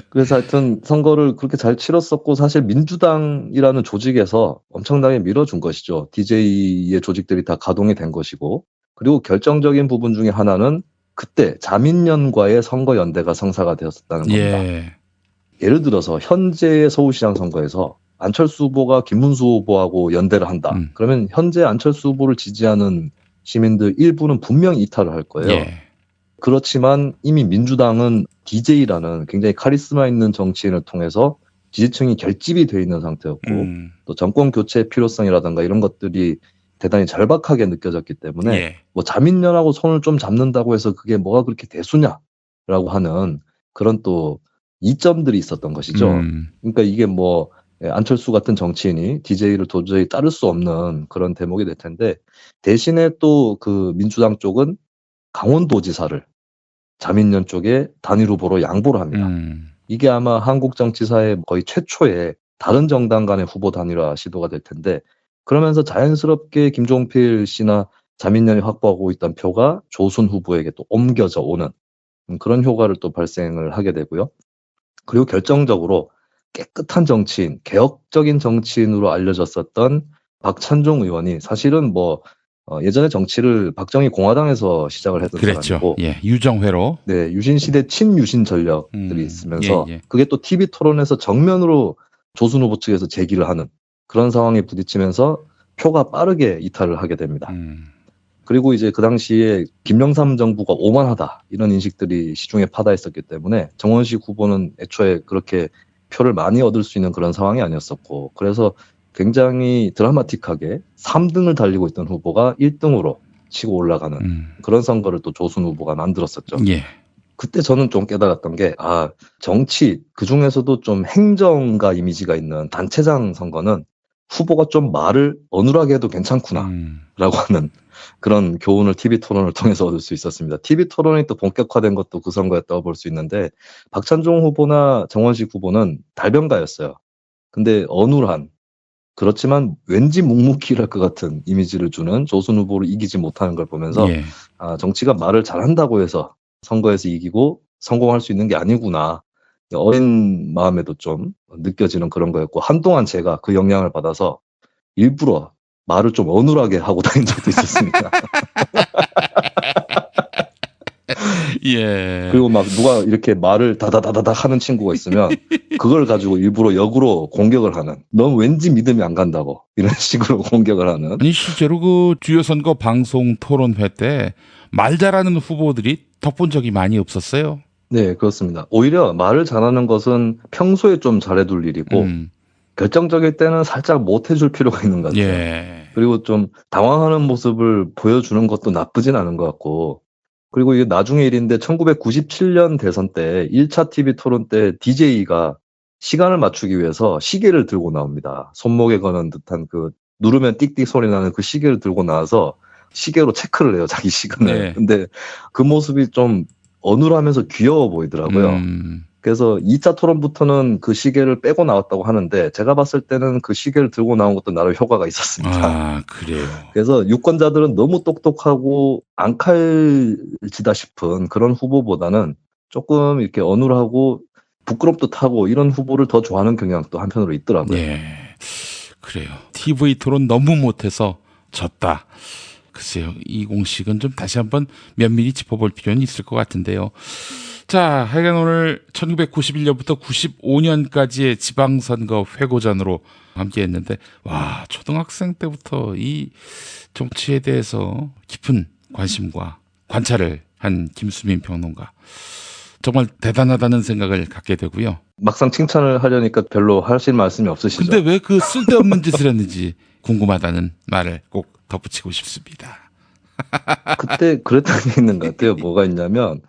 그래서 하여튼 선거를 그렇게 잘 치렀었고 사실 민주당이라는 조직에서 엄청나게 밀어준 것이죠. DJ의 조직들이 다 가동이 된 것이고 그리고 결정적인 부분 중에 하나는 그때 자민련과의 선거연대가 성사가 되었었다는 겁니다. 예. 예를 들어서 현재의 서울시장 선거에서 안철수 후보가 김문수 후보하고 연대를 한다. 그러면 현재 안철수 후보를 지지하는 시민들 일부는 분명히 이탈을 할 거예요. 예. 그렇지만 이미 민주당은 DJ라는 굉장히 카리스마 있는 정치인을 통해서 지지층이 결집이 돼 있는 상태였고 또 정권 교체의 필요성이라든가 이런 것들이 대단히 절박하게 느껴졌기 때문에 예. 뭐 자민련하고 손을 좀 잡는다고 해서 그게 뭐가 그렇게 대수냐라고 하는 그런 또 이점들이 있었던 것이죠. 그러니까 이게 뭐 안철수 같은 정치인이 DJ를 도저히 따를 수 없는 그런 대목이 될 텐데 대신에 또 그 민주당 쪽은 강원도지사를 자민련 쪽에 단일 후보로 양보를 합니다. 이게 아마 한국 정치사의 거의 최초의 다른 정당 간의 후보 단일화 시도가 될 텐데 그러면서 자연스럽게 김종필 씨나 자민련이 확보하고 있던 표가 조순 후보에게 또 옮겨져 오는 그런 효과를 또 발생을 하게 되고요. 그리고 결정적으로 깨끗한 정치인, 개혁적인 정치인으로 알려졌었던 박찬종 의원이 사실은 뭐 예전에 정치를 박정희 공화당에서 시작을 했던 그랬죠. 사람이고 예, 유정회로. 네, 유신시대 친유신 전력들이 있으면서 예, 예. 그게 또 TV 토론에서 정면으로 조순 후보 측에서 제기를 하는 그런 상황에 부딪히면서 표가 빠르게 이탈을 하게 됩니다. 그리고 이제 그 당시에 김영삼 정부가 오만하다 이런 인식들이 시중에 파다했었기 때문에 정원식 후보는 애초에 그렇게 표를 많이 얻을 수 있는 그런 상황이 아니었었고 그래서 굉장히 드라마틱하게 3등을 달리고 있던 후보가 1등으로 치고 올라가는 그런 선거를 또 조순 후보가 만들었었죠. 예. 그때 저는 좀 깨달았던 게 정치 그중에서도 좀 행정가 이미지가 있는 단체장 선거는 후보가 좀 말을 어눌하게 해도 괜찮구나 라고 하는 그런 교훈을 TV 토론을 통해서 얻을 수 있었습니다. TV 토론이 또 본격화된 것도 그 선거였다고 볼 수 있는데 박찬종 후보나 정원식 후보는 달변가였어요. 근데 어눌한 그렇지만 왠지 묵묵히랄 것 같은 이미지를 주는 조순 후보를 이기지 못하는 걸 보면서 예. 정치가 말을 잘한다고 해서 선거에서 이기고 성공할 수 있는 게 아니구나. 어린 마음에도 좀 느껴지는 그런 거였고 한동안 제가 그 영향을 받아서 일부러 말을 좀 어눌하게 하고 다닌 적도 있었습니다. 예. 그리고 막 누가 이렇게 말을 다다다다닥 하는 친구가 있으면 그걸 가지고 일부러 역으로 공격을 하는 넌 왠지 믿음이 안 간다고 이런 식으로 공격을 하는 아니 실제로 그 주요 선거 방송 토론회 때 말 잘하는 후보들이 덕본 적이 많이 없었어요. 네, 그렇습니다. 오히려 말을 잘하는 것은 평소에 좀 잘해둘 일이고 결정적일 때는 살짝 못해줄 필요가 있는 것 같아요. 예. 그리고 좀 당황하는 모습을 보여주는 것도 나쁘진 않은 것 같고 그리고 이게 나중에 일인데 1997년 대선 때 1차 TV 토론 때 DJ가 시간을 맞추기 위해서 시계를 들고 나옵니다. 손목에 거는 듯한 그 누르면 띡띡 소리 나는 그 시계를 들고 나와서 시계로 체크를 해요. 자기 시간을. 네. 근데 그 모습이 좀 어눌하면서 귀여워 보이더라고요. 그래서 2차 토론부터는 그 시계를 빼고 나왔다고 하는데 제가 봤을 때는 그 시계를 들고 나온 것도 나름 효과가 있었습니다. 아, 그래요. 그래서 유권자들은 너무 똑똑하고 앙칼지다 싶은 그런 후보보다는 조금 이렇게 어눌하고 부끄럽듯 하고 이런 후보를 더 좋아하는 경향도 한편으로 있더라고요. 예. 그래요. TV 토론 너무 못해서 졌다. 글쎄요. 이 공식은 좀 다시 한번 면밀히 짚어볼 필요는 있을 것 같은데요. 자, 하여간 오늘 1991년부터 95년까지의 지방선거 회고전으로 함께 했는데, 와, 초등학생 때부터 이 정치에 대해서 깊은 관심과 관찰을 한 김수민 평론가. 정말 대단하다는 생각을 갖게 되고요. 막상 칭찬을 하려니까 별로 하실 말씀이 없으시죠? 근데 왜 그 쓸데없는 짓을 했는지 궁금하다는 말을 꼭 덧붙이고 싶습니다. 그때 그랬던 게 있는 것 같아요. 뭐가 있냐면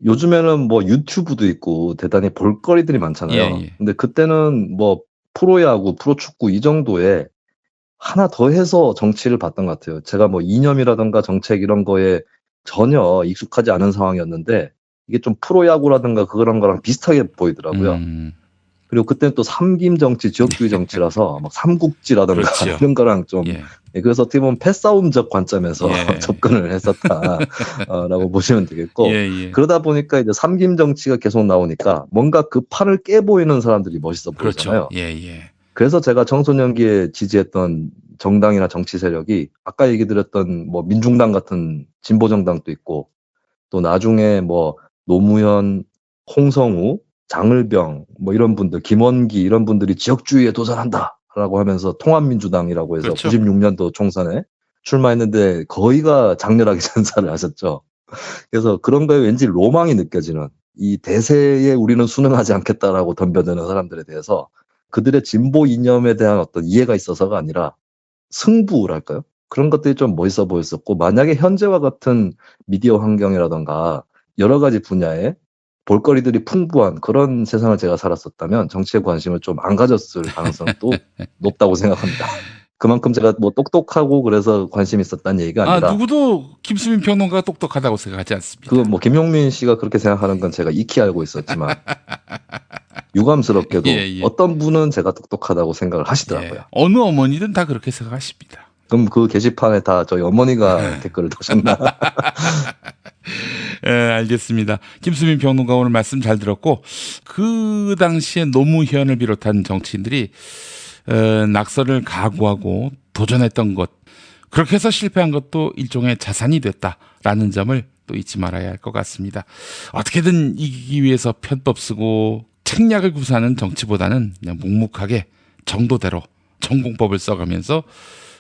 요즘에는 뭐 유튜브도 있고 대단히 볼거리들이 많잖아요. 예. 근데 그때는 뭐 프로야구, 프로축구 이 정도에 하나 더 해서 정치를 봤던 것 같아요. 제가 뭐 이념이라든가 정책 이런 거에 전혀 익숙하지 않은 상황이었는데 이게 좀 프로야구라든가 그런 거랑 비슷하게 보이더라고요. 그리고 그때는 또 삼김 정치, 지역주의 정치라서 막 삼국지라든가 그렇죠. 이런 거랑 좀 그래서 어떻게 보면 패싸움적 관점에서 접근을 했었다라고 보시면 되겠고 그러다 보니까 이제 삼김 정치가 계속 나오니까 뭔가 그 판을 깨 보이는 사람들이 멋있어 보이잖아요. 그래서 제가 청소년기에 지지했던 정당이나 정치 세력이 아까 얘기 드렸던 뭐 민중당 같은 진보 정당도 있고 또 나중에 뭐 노무현, 홍성우, 장을병 뭐 이런 분들, 김원기 이런 분들이 지역주의에 도전한다라고 하면서 통합민주당이라고 해서 96년도 총선에 출마했는데 거의가 장렬하게 전사를 하셨죠. 그래서 그런 거에 왠지 로망이 느껴지는 이 대세에 우리는 순응하지 않겠다라고 덤벼드는 사람들에 대해서 그들의 진보 이념에 대한 어떤 이해가 있어서가 아니라 승부랄까요? 그런 것들이 좀 멋있어 보였었고 만약에 현재와 같은 미디어 환경이라던가 여러 가지 분야에 볼거리들이 풍부한 그런 세상을 제가 살았었다면 정치에 관심을 좀 안 가졌을 가능성도 높다고 생각합니다. 그만큼 제가 뭐 똑똑하고 그래서 관심이 있었다는 얘기가 아니라 누구도 김수민 평론가가 똑똑하다고 생각하지 않습니다. 그 뭐 김용민 씨가 그렇게 생각하는 건 제가 익히 알고 있었지만 유감스럽게도 어떤 분은 제가 똑똑하다고 생각을 하시더라고요. 어느 어머니든 다 그렇게 생각하십니다. 그럼 그 게시판에 다 저희 어머니가 댓글을 다셨나? 알겠습니다. 김수민 평론가 오늘 말씀 잘 들었고 그 당시에 노무현을 비롯한 정치인들이 낙선을 각오하고 도전했던 것 그렇게 해서 실패한 것도 일종의 자산이 됐다라는 점을 또 잊지 말아야 할 것 같습니다. 어떻게든 이기기 위해서 편법 쓰고 책략을 구사하는 정치보다는 그냥 묵묵하게 정도대로 전공법을 써가면서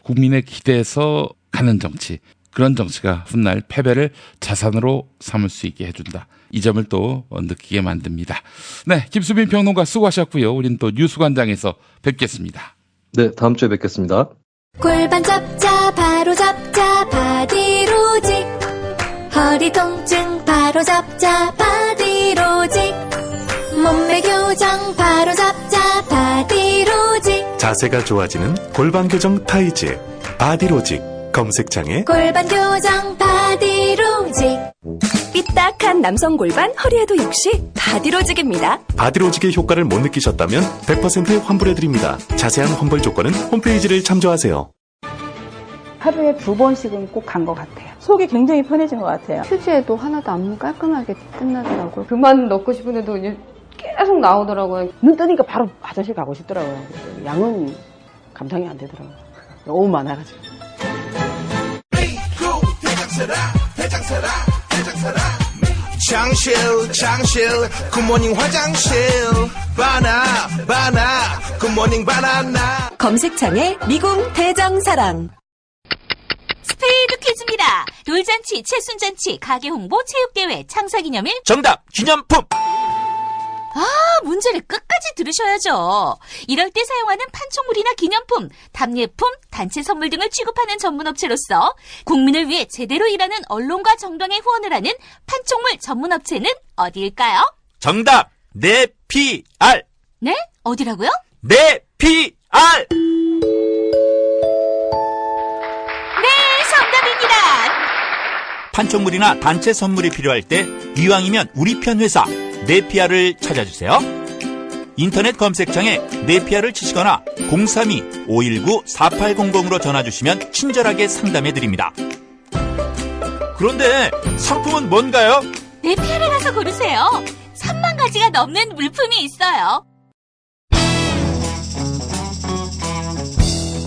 국민의 기대에서 가는 정치 그런 정치가 훗날 패배를 자산으로 삼을 수 있게 해준다. 이 점을 또 느끼게 만듭니다. 네, 김수빈 평론가 수고하셨고요. 우린 또 뉴스관장에서 뵙겠습니다. 네, 다음 주에 뵙겠습니다. 골반 잡자 바로 잡자 바디로직 허리 통증 바로 잡자 바디로직 몸매 교정 바로 잡자 바디로직 자세가 좋아지는 골반 교정 타이즈 바디로직 검색창에 골반 교정 바디로직 삐딱한 남성 골반 허리에도 역시 바디로직입니다. 바디로직의 효과를 못 느끼셨다면 100% 환불해드립니다. 자세한 환불 조건은 홈페이지를 참조하세요. 하루에 2번씩은 꼭 간 것 같아요. 속이 굉장히 편해진 것 같아요. 휴지에도 하나도 안 깔끔하게 끝나더라고요. 그만 넣고 싶은데도 계속 나오더라고요. 눈 뜨니까 바로 화장실 가고 싶더라고요. 양은 감당이 안 되더라고요. 너무 많아가지고. 장실 굿모닝 화장실 바나 굿모닝 바나나 검색창에 미궁 대장사랑 스페이드 퀴즈입니다. 돌잔치, 채순잔치, 가게 홍보, 체육대회, 창사기념일 정답 기념품. 문제를 끝까지 들으셔야죠. 이럴 때 사용하는 판촉물이나 기념품, 답례품, 단체 선물 등을 취급하는 전문업체로서 국민을 위해 제대로 일하는 언론과 정당에 후원을 하는 판촉물 전문업체는 어디일까요? 정답 네피알. 네? 어디라고요? 네피알. 네, 정답입니다. 판촉물이나 단체 선물이 필요할 때 이왕이면 우리 편 회사 네피아를 찾아주세요. 인터넷 검색창에 네피아를 치시거나 032-519-4800으로 전화주시면 친절하게 상담해드립니다. 그런데 상품은 뭔가요? 네피아를 가서 고르세요. 3만 가지가 넘는 물품이 있어요.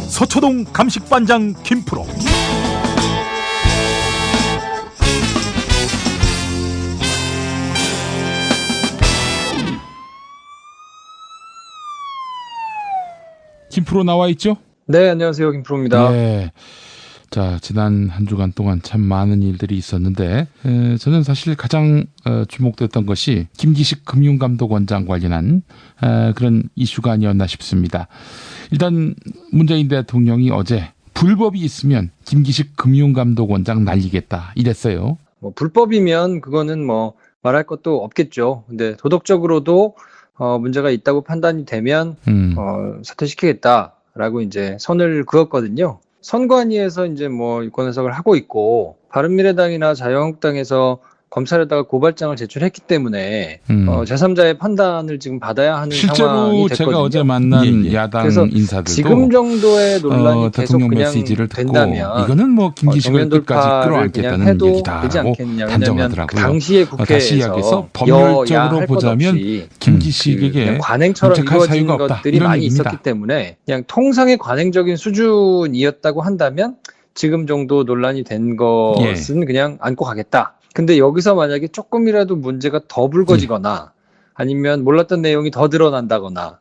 서초동 감식반장 김프로. 김프로 나와 있죠? 네, 안녕하세요. 김프로입니다. 네. 자, 지난 한 주간 동안 참 많은 일들이 있었는데 저는 사실 가장 주목됐던 것이 김기식 금융감독원장 관련한 그런 이슈가 아니었나 싶습니다. 일단 문재인 대통령이 어제 불법이 있으면 김기식 금융감독원장 날리겠다 이랬어요. 뭐 불법이면 그거는 뭐 말할 것도 없겠죠. 근데 도덕적으로도 문제가 있다고 판단이 되면 사퇴시키겠다라고 이제 선을 그었거든요. 선관위에서 이제 뭐 유권 해석을 하고 있고 바른미래당이나 자유한국당에서 검찰에다가 고발장을 제출했기 때문에 제3자의 판단을 지금 받아야 하는 상황이 실제로 됐거든요. 제가 어제 만난 야당 그래서 인사들도 지금 정도의 논란이 계속 대통령 그냥 메시지를 듣고 된다면 이거는 뭐 김기식을 끝까지 끌어안겠다는 해도 되지 얘기다라고 않겠느냐. 단정하더라고요. 그 당시에 다시 이야기해서 국회에서 법률적으로 보자면 김기식에게 관행처럼 문책할 이루어진 사유가 없다. 것들이 이런 많이 얘기입니다. 있었기 때문에 그냥 통상의 관행적인 수준이었다고 한다면 지금 정도 논란이 된 것은 그냥 안고 가겠다. 근데 여기서 만약에 조금이라도 문제가 더 불거지거나 아니면 몰랐던 내용이 더 드러난다거나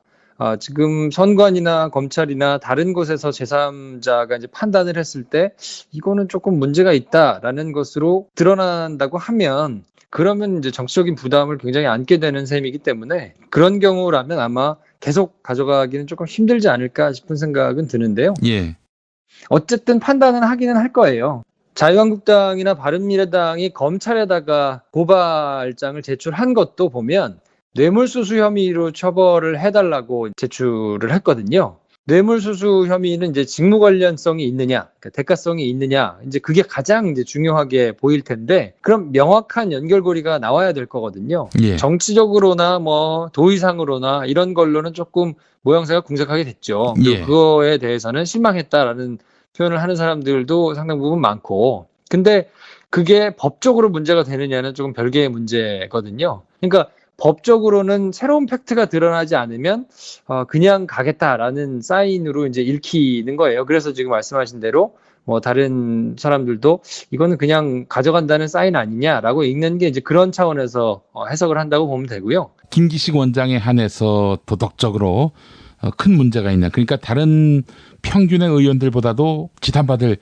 지금 선관이나 검찰이나 다른 곳에서 제3자가 이제 판단을 했을 때 이거는 조금 문제가 있다라는 것으로 드러난다고 하면 그러면 이제 정치적인 부담을 굉장히 안게 되는 셈이기 때문에 그런 경우라면 아마 계속 가져가기는 조금 힘들지 않을까 싶은 생각은 드는데요. 예. 어쨌든 판단은 하기는 할 거예요. 자유한국당이나 바른미래당이 검찰에다가 고발장을 제출한 것도 보면 뇌물수수 혐의로 처벌을 해달라고 제출을 했거든요. 뇌물수수 혐의는 이제 직무 관련성이 있느냐, 그러니까 대가성이 있느냐, 이제 그게 가장 이제 중요하게 보일 텐데, 그럼 명확한 연결고리가 나와야 될 거거든요. 예. 정치적으로나 뭐 도의상으로나 이런 걸로는 조금 모양새가 궁색하게 됐죠. 예. 그거에 대해서는 실망했다라는 표현을 하는 사람들도 상당 부분 많고, 근데 그게 법적으로 문제가 되느냐는 조금 별개의 문제거든요. 그러니까 법적으로는 새로운 팩트가 드러나지 않으면 그냥 가겠다라는 사인으로 이제 읽히는 거예요. 그래서 지금 말씀하신 대로 뭐 다른 사람들도 이거는 그냥 가져간다는 사인 아니냐라고 읽는 게 이제 그런 차원에서 해석을 한다고 보면 되고요. 김기식 원장에 한해서 도덕적으로 큰 문제가 있나. 그러니까 다른 평균의 의원들보다도 지탄받을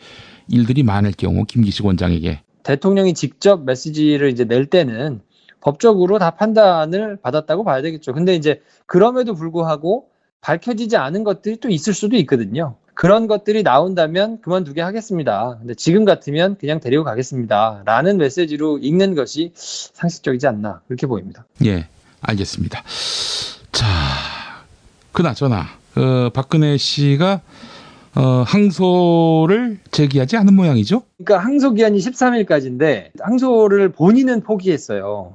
일들이 많을 경우 김기식 원장에게 대통령이 직접 메시지를 이제 낼 때는 법적으로 다 판단을 받았다고 봐야 되겠죠. 근데 이제 그럼에도 불구하고 밝혀지지 않은 것들이 또 있을 수도 있거든요. 그런 것들이 나온다면 그만두게 하겠습니다. 근데 지금 같으면 그냥 데리고 가겠습니다. 라는 메시지로 읽는 것이 상식적이지 않나 그렇게 보입니다. 예, 알겠습니다. 자, 그나저나 박근혜 씨가 항소를 제기하지 않은 모양이죠? 그러니까 항소 기한이 13일까지인데 항소를 본인은 포기했어요.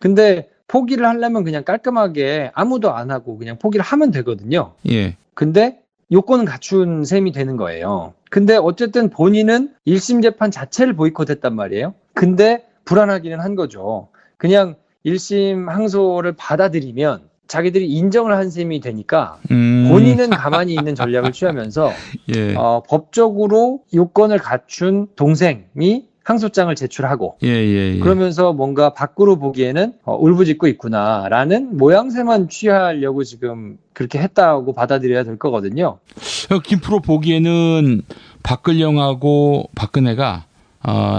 근데 포기를 하려면 그냥 깔끔하게 아무도 안 하고 그냥 포기를 하면 되거든요. 예. 근데 요건은 갖춘 셈이 되는 거예요. 근데 어쨌든 본인은 1심 재판 자체를 보이콧했단 말이에요. 근데 불안하기는 한 거죠. 그냥 1심 항소를 받아들이면 자기들이 인정을 한 셈이 되니까 본인은 가만히 있는 전략을 취하면서 예. 법적으로 요건을 갖춘 동생이 항소장을 제출하고 예. 그러면서 뭔가 밖으로 보기에는 울부짖고 있구나라는 모양새만 취하려고 지금 그렇게 했다고 받아들여야 될 거거든요. 김프로 보기에는 박근영하고 박근혜가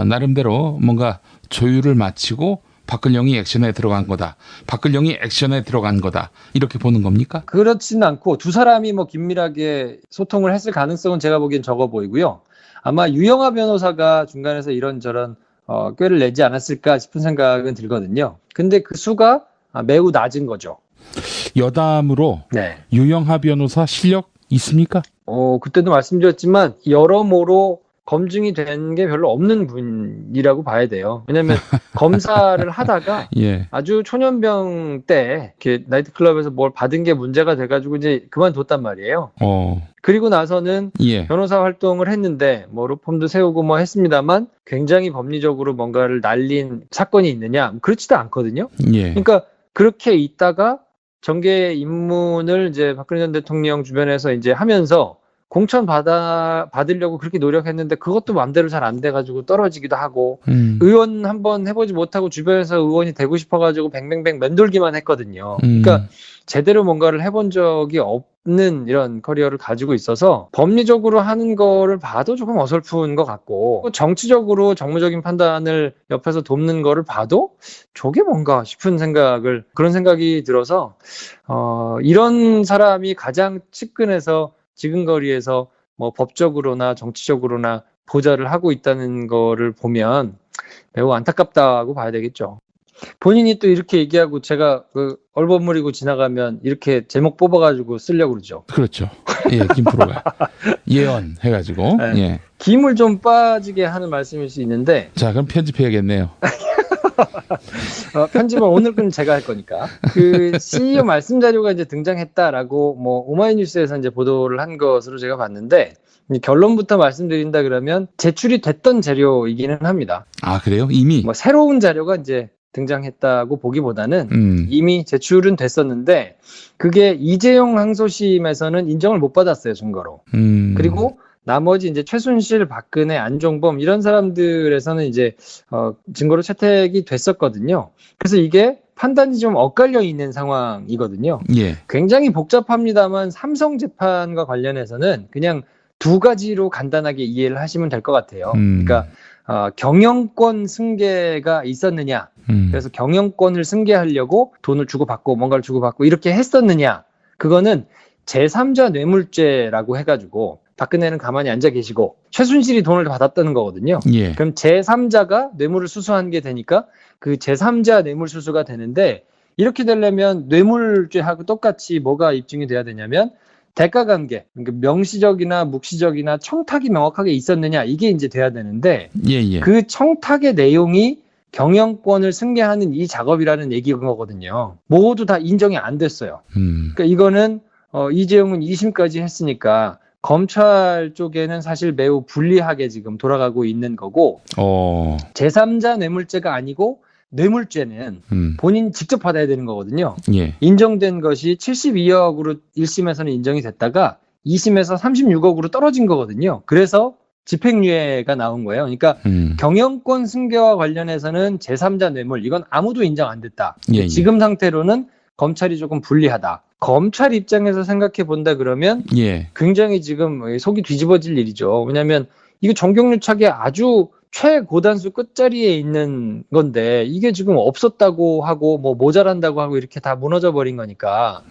나름대로 뭔가 조율을 마치고 박근영이 액션에 들어간 거다. 박근영이 액션에 들어간 거다. 이렇게 보는 겁니까? 그렇지는 않고 두 사람이 뭐 긴밀하게 소통을 했을 가능성은 제가 보기엔 적어 보이고요. 아마 유영하 변호사가 중간에서 이런저런 꾀를 내지 않았을까 싶은 생각은 들거든요. 근데 그 수가 매우 낮은 거죠. 여담으로 유영하 변호사 실력 있습니까? 그때도 말씀드렸지만 여러모로 검증이 된 게 별로 없는 분이라고 봐야 돼요. 왜냐하면 검사를 하다가 예. 아주 초년병 때 이렇게 나이트클럽에서 뭘 받은 게 문제가 돼가지고 이제 그만뒀단 말이에요. 그리고 나서는 예. 변호사 활동을 했는데 뭐 로펌도 세우고 뭐 했습니다만 굉장히 법리적으로 뭔가를 날린 사건이 있느냐? 그렇지도 않거든요. 예. 그러니까 그렇게 있다가 정계 입문을 이제 박근혜 전 대통령 주변에서 이제 하면서 공천 받으려고 그렇게 노력했는데 그것도 마음대로 잘 안 돼가지고 떨어지기도 하고 의원 한번 해보지 못하고 주변에서 의원이 되고 싶어가지고 뱅뱅뱅 맴돌기만 했거든요. 그러니까 제대로 뭔가를 해본 적이 없는 이런 커리어를 가지고 있어서 법리적으로 하는 거를 봐도 조금 어설픈 것 같고 정치적으로 정무적인 판단을 옆에서 돕는 거를 봐도 저게 뭔가 싶은 그런 생각이 들어서 이런 사람이 가장 측근에서 지근거리에서 뭐 법적으로나 정치적으로나 보좌를 하고 있다는 거를 보면 매우 안타깝다고 봐야 되겠죠. 본인이 또 이렇게 얘기하고 제가 얼버무리고 지나가면 이렇게 제목 뽑아가지고 쓰려고 그러죠. 그렇죠. 예, 김프로가 예언해가지고. 네. 예. 김을 좀 빠지게 하는 말씀일 수 있는데. 자, 그럼 편집해야겠네요. 편집은 오늘은 제가 할 거니까. 그 CEO 말씀 자료가 이제 등장했다라고 뭐 오마이뉴스에서 이제 보도를 한 것으로 제가 봤는데 결론부터 말씀드린다 그러면 제출이 됐던 자료이기는 합니다. 아, 그래요? 이미? 뭐 새로운 자료가 이제 등장했다고 보기보다는 이미 제출은 됐었는데 그게 이재용 항소심에서는 인정을 못 받았어요, 증거로. 그리고 나머지 이제 최순실, 박근혜, 안종범 이런 사람들에서는 이제 증거로 채택이 됐었거든요. 그래서 이게 판단이 좀 엇갈려 있는 상황이거든요. 예. 굉장히 복잡합니다만 삼성 재판과 관련해서는 그냥 두 가지로 간단하게 이해를 하시면 될 것 같아요. 그러니까 경영권 승계가 있었느냐, 그래서 경영권을 승계하려고 돈을 주고받고 뭔가를 주고받고 이렇게 했었느냐, 그거는 제3자 뇌물죄라고 해가지고 박근혜는 가만히 앉아 계시고 최순실이 돈을 받았다는 거거든요. 예. 그럼 제3자가 뇌물을 수수한 게 되니까 그 제3자 뇌물 수수가 되는데 이렇게 되려면 뇌물죄하고 똑같이 뭐가 입증이 돼야 되냐면 대가관계, 그러니까 명시적이나 묵시적이나 청탁이 명확하게 있었느냐 이게 이제 돼야 되는데 예. 그 청탁의 내용이 경영권을 승계하는 이 작업이라는 얘기인 거거든요. 모두 다 인정이 안 됐어요. 그러니까 이거는 이재용은 2심까지 했으니까 검찰 쪽에는 사실 매우 불리하게 지금 돌아가고 있는 거고 제3자 뇌물죄가 아니고 뇌물죄는 본인 직접 받아야 되는 거거든요. 예. 인정된 것이 72억으로 1심에서는 인정이 됐다가 2심에서 36억으로 떨어진 거거든요. 그래서 집행유예가 나온 거예요. 그러니까 경영권 승계와 관련해서는 제3자 뇌물 이건 아무도 인정 안 됐다. 예. 지금 상태로는 검찰이 조금 불리하다. 검찰 입장에서 생각해 본다 그러면 예. 굉장히 지금 속이 뒤집어질 일이죠. 왜냐하면 이거 정경유착의 아주 최고단수 끝자리에 있는 건데 이게 지금 없었다고 하고 뭐 모자란다고 하고 이렇게 다 무너져 버린 거니까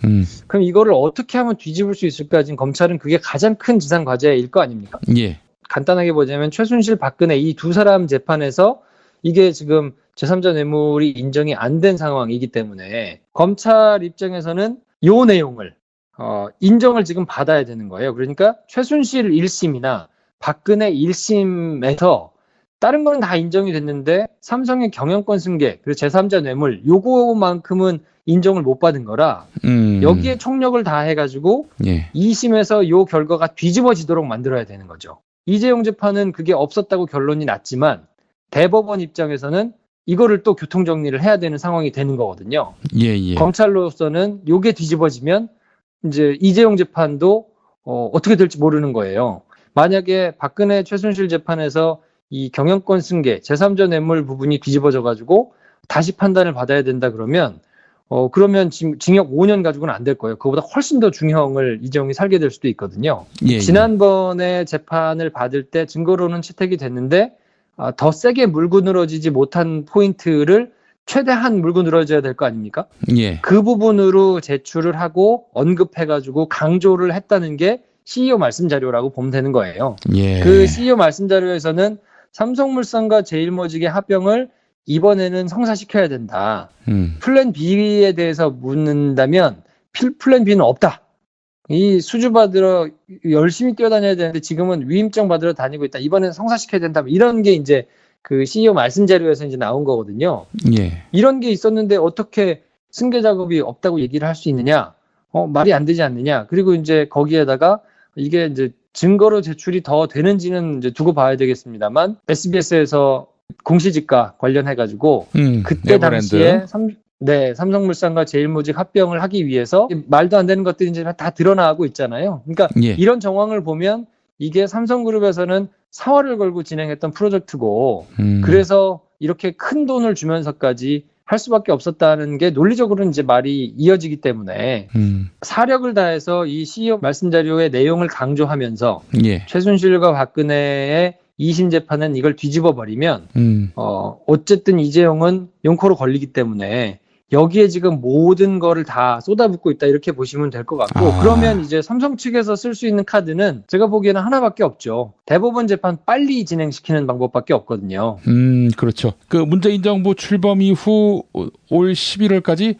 그럼 이거를 어떻게 하면 뒤집을 수 있을까? 지금 검찰은 그게 가장 큰 지상 과제일 거 아닙니까? 예. 간단하게 보자면 최순실, 박근혜 이 두 사람 재판에서 이게 지금 제3자 뇌물이 인정이 안 된 상황이기 때문에 검찰 입장에서는 요 내용을 인정을 지금 받아야 되는 거예요. 그러니까 최순실 1심이나 박근혜 1심에서 다른 거는 다 인정이 됐는데 삼성의 경영권 승계 그리고 제3자 뇌물 요거만큼은 인정을 못 받은 거라 여기에 총력을 다 해가지고 예. 2심에서 요 결과가 뒤집어지도록 만들어야 되는 거죠. 이재용 재판은 그게 없었다고 결론이 났지만 대법원 입장에서는 이거를 또 교통정리를 해야 되는 상황이 되는 거거든요. 예. 검찰로서는 요게 뒤집어지면 이제 이재용 재판도 어떻게 될지 모르는 거예요. 만약에 박근혜 최순실 재판에서 이 경영권 승계, 제3자 뇌물 부분이 뒤집어져가지고 다시 판단을 받아야 된다 그러면 그러면 징역 5년 가지고는 안 될 거예요. 그거보다 훨씬 더 중형을 이재용이 살게 될 수도 있거든요. 예. 지난번에 재판을 받을 때 증거로는 채택이 됐는데 더 세게 물고 늘어지지 못한 포인트를 최대한 물고 늘어져야 될 거 아닙니까? 예. 그 부분으로 제출을 하고 언급해가지고 강조를 했다는 게 CEO 말씀 자료라고 보면 되는 거예요. 예. 그 CEO 말씀 자료에서는 삼성물산과 제일모직의 합병을 이번에는 성사시켜야 된다. 플랜 B에 대해서 묻는다면 플랜 B는 없다. 이 수주 받으러 열심히 뛰어다녀야 되는데 지금은 위임장 받으러 다니고 있다. 이번에는 성사시켜야 된다. 이런 게 이제 그 CEO 말씀 자료에서 이제 나온 거거든요. 예. 이런 게 있었는데 어떻게 승계 작업이 없다고 얘기를 할 수 있느냐? 말이 안 되지 않느냐? 그리고 이제 거기에다가 이게 이제 증거로 제출이 더 되는지는 이제 두고 봐야 되겠습니다만 SBS에서 공시지가 관련해가지고 그때 당시에 삼성물산과 제일모직 합병을 하기 위해서 말도 안 되는 것들이 이제 다 드러나고 있잖아요. 그러니까 이런 정황을 보면 이게 삼성그룹에서는 사활을 걸고 진행했던 프로젝트고 그래서 이렇게 큰 돈을 주면서까지 할 수밖에 없었다는 게 논리적으로는 이제 말이 이어지기 때문에 사력을 다해서 이 CEO 말씀 자료의 내용을 강조하면서 예. 최순실과 박근혜의 2심 재판은 이걸 뒤집어 버리면 어쨌든 이재용은 용코로 걸리기 때문에 여기에 지금 모든 거를 다 쏟아붓고 있다 이렇게 보시면 될 것 같고 그러면 이제 삼성 측에서 쓸 수 있는 카드는 제가 보기에는 하나밖에 없죠. 대법원 재판 빨리 진행시키는 방법밖에 없거든요. 그렇죠. 그 문재인 정부 출범 이후 올 11월까지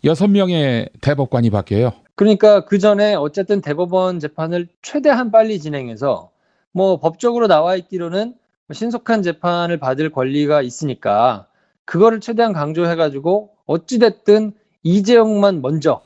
6명의 대법관이 바뀌어요. 그러니까 그 전에 어쨌든 대법원 재판을 최대한 빨리 진행해서 뭐 법적으로 나와 있기로는 신속한 재판을 받을 권리가 있으니까 그거를 최대한 강조해가지고 어찌됐든 이재용만 먼저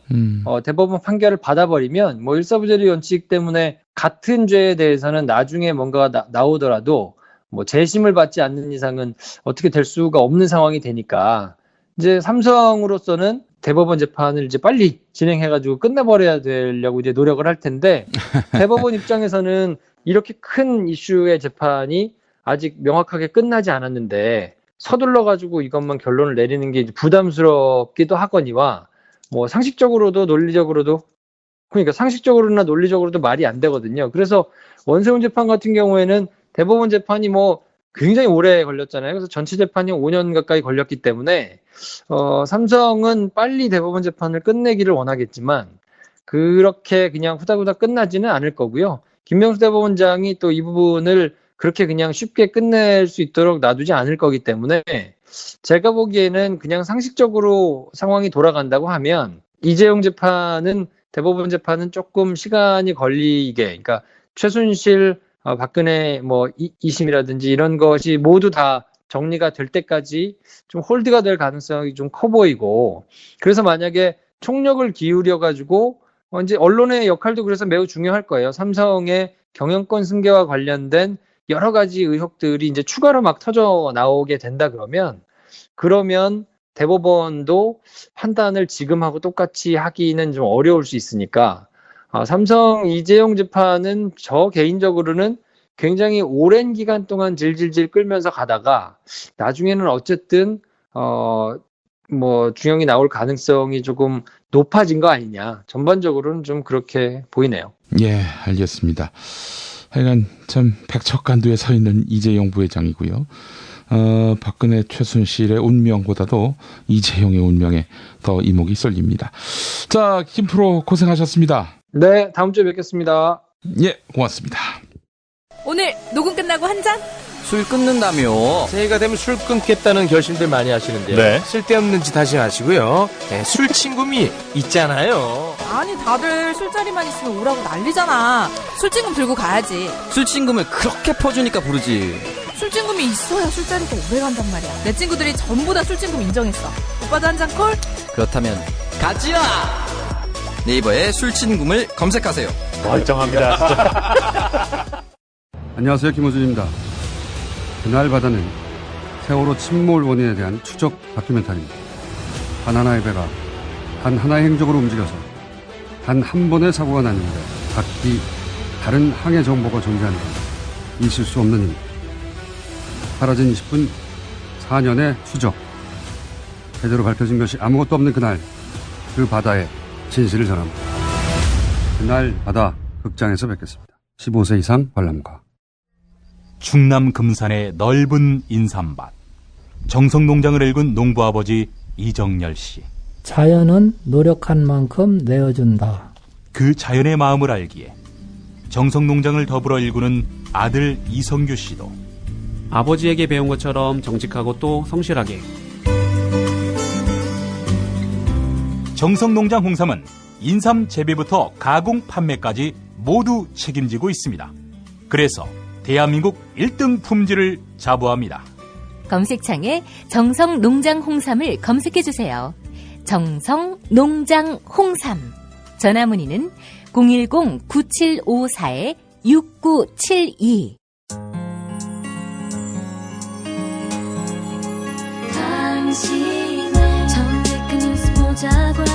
대법원 판결을 받아버리면 뭐 일사부재리 원칙 때문에 같은 죄에 대해서는 나중에 뭔가가 나오더라도 뭐 재심을 받지 않는 이상은 어떻게 될 수가 없는 상황이 되니까 이제 삼성으로서는 대법원 재판을 이제 빨리 진행해가지고 끝내버려야 되려고 이제 노력을 할 텐데 대법원 입장에서는 이렇게 큰 이슈의 재판이 아직 명확하게 끝나지 않았는데 서둘러가지고 이것만 결론을 내리는 게 이제 부담스럽기도 하거니와 뭐 상식적으로도 논리적으로도 그러니까 상식적으로나 논리적으로도 말이 안 되거든요. 그래서 원세훈 재판 같은 경우에는 대법원 재판이 뭐 굉장히 오래 걸렸잖아요. 그래서 전체 재판이 5년 가까이 걸렸기 때문에 삼성은 빨리 대법원 재판을 끝내기를 원하겠지만 그렇게 그냥 후다후다 끝나지는 않을 거고요. 김명수 대법원장이 또 이 부분을 그렇게 그냥 쉽게 끝낼 수 있도록 놔두지 않을 거기 때문에 제가 보기에는 그냥 상식적으로 상황이 돌아간다고 하면 이재용 재판은 대법원 재판은 조금 시간이 걸리게 그러니까 최순실 박근혜 뭐 2심이라든지 이런 것이 모두 다 정리가 될 때까지 좀 홀드가 될 가능성이 좀 커 보이고 그래서 만약에 총력을 기울여 가지고 이제 언론의 역할도 그래서 매우 중요할 거예요. 삼성의 경영권 승계와 관련된 여러 가지 의혹들이 이제 추가로 막 터져 나오게 된다 그러면 대법원도 판단을 지금하고 똑같이 하기는 좀 어려울 수 있으니까 삼성 이재용 재판은 저 개인적으로는 굉장히 오랜 기간 동안 질질질 끌면서 가다가 나중에는 어쨌든 뭐 중형이 나올 가능성이 조금 높아진 거 아니냐. 전반적으로는 좀 그렇게 보이네요. 예, 알겠습니다. 하여간 참 백척간두에 서 있는 이재용 부회장이고요. 박근혜 최순실의 운명보다도 이재용의 운명에 더 이목이 쏠립니다. 자, 김 프로 고생하셨습니다. 네, 다음 주에 뵙겠습니다. 예, 고맙습니다. 오늘 녹음 끝나고 한 잔? 술 끊는다며. 새해가 되면 술 끊겠다는 결심들 많이 하시는데요. 네. 쓸데없는 짓 하지 마시고요. 네, 술 친구미 있잖아요. 아니 다들 술자리만 있으면 오라고 난리잖아. 술친금 들고 가야지. 술친금을 그렇게 퍼주니까 부르지. 술친금이 있어야 술자리가 오래 간단 말이야. 내 친구들이 전부 다 술친금 인정했어. 오빠도 한 잔 콜? 그렇다면 가지야. 네이버에 술친금을 검색하세요. 멀쩡합니다 진짜. 안녕하세요. 김호준입니다. 그날 바다는 세월호 침몰 원인에 대한 추적 다큐멘터리입니다. 단 하나의 배가 단 하나의 행적으로 움직여서 단 한 번의 사고가 났는데 각기 다른 항해 정보가 존재하는 건 있을 수 없는 일입니다. 사라진 20분 4년의 추적. 제대로 밝혀진 것이 아무것도 없는 그날, 그 바다의 진실을 전합니다. 그날 바다 극장에서 뵙겠습니다. 15세 이상 관람가. 충남 금산의 넓은 인삼밭. 정성농장을 일군 농부아버지 이정열 씨. 자연은 노력한 만큼 내어준다. 그 자연의 마음을 알기에 정성농장을 더불어 일구는 아들 이성규 씨도 아버지에게 배운 것처럼 정직하고 또 성실하게. 정성농장 홍삼은 인삼 재배부터 가공 판매까지 모두 책임지고 있습니다. 그래서 대한민국 1등 품질을 자부합니다. 검색창에 정성농장 홍삼을 검색해주세요. 정성농장 홍삼. 전화문의는 010-9754-6972. 당신의 정직한 뉴스 보자고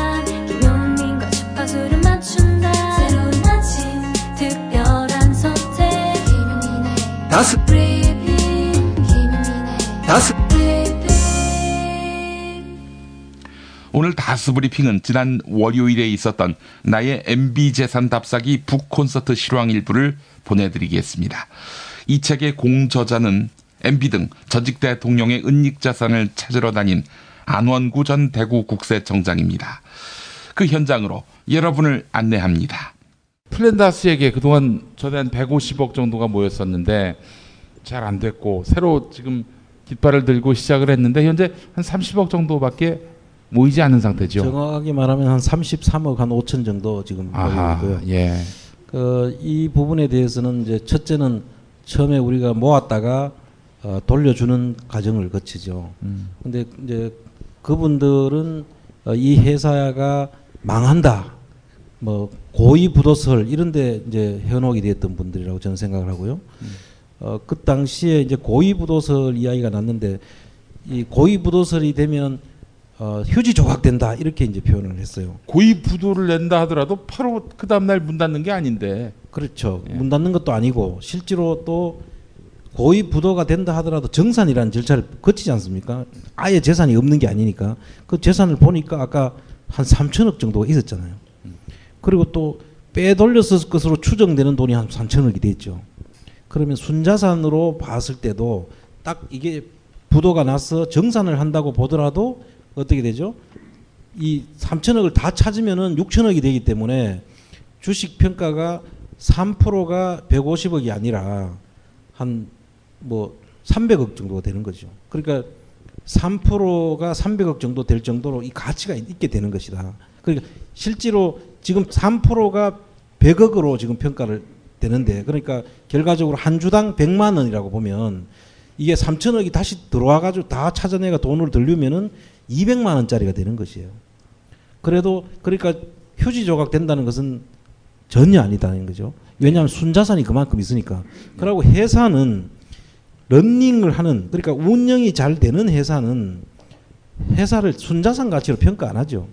김용민과 주파수를 맞춘다. 새로운 아침 특별한 선택 김용민의 다스 오늘 다스 브리핑은 지난 월요일에 있었던 나의 MB 재산 답사기 북 콘서트 실황 일부를 보내드리겠습니다. 이 책의 공저자는 MB 등 전직 대통령의 은닉 자산을 찾으러 다닌 안원구 전 대구국세청장입니다. 그 현장으로 여러분을 안내합니다. 플랜다스에게 그동안 전에 한 150억 정도가 모였었는데 잘 안 됐고 새로 지금 깃발을 들고 시작을 했는데 현재 한 30억 정도밖에 모이지 않은 상태죠. 정확하게 말하면 한 33억 한 5천 정도 지금 모이고요. 예. 이 부분에 대해서는 이제 첫째는 처음에 우리가 모았다가 돌려주는 과정을 거치죠. 근데 이제 그분들은 이 회사가 망한다. 뭐 고위부도설 이런데 이제 현혹이 되었던 분들이라고 저는 생각을 하고요. 그 당시에 이제 고위부도설 이야기가 났는데 이 고위부도설이 되면 휴지 조각된다 이렇게 이제 표현을 했어요. 고위부도를 낸다 하더라도 바로 그 다음날 문 닫는 게 아닌데. 그렇죠. 문 닫는 것도 아니고 실제로 또 고위부도가 된다 하더라도 정산이라는 절차를 거치지 않습니까? 아예 재산이 없는 게 아니니까. 그 재산을 보니까 아까 한 3천억 정도가 있었잖아요. 그리고 또 빼돌렸을 것으로 추정되는 돈이 한 3천억이 됐죠. 그러면 순자산으로 봤을 때도 딱 이게 부도가 나서 정산을 한다고 보더라도 어떻게 되죠? 이 3천억을 다 찾으면은 6천억이 되기 때문에 주식 평가가 3%가 150억이 아니라 한 뭐 300억 정도가 되는 거죠. 그러니까 3%가 300억 정도 될 정도로 이 가치가 있게 되는 것이다. 그러니까 실제로 지금 3%가 100억으로 지금 평가를 되는데 그러니까 결과적으로 한 주당 100만 원이라고 보면 이게 3천억이 다시 들어와가지고 다 찾아내가 돈을 들려면은 200만 원짜리가 되는 것이에요. 그래도 그러니까 휴지 조각 된다는 것은 전혀 아니다는 거죠. 왜냐하면 순자산이 그만큼 있으니까. 그리고 회사는 런닝을 하는 그러니까 운영이 잘 되는 회사는 회사를 순자산 가치로 평가 안 하죠.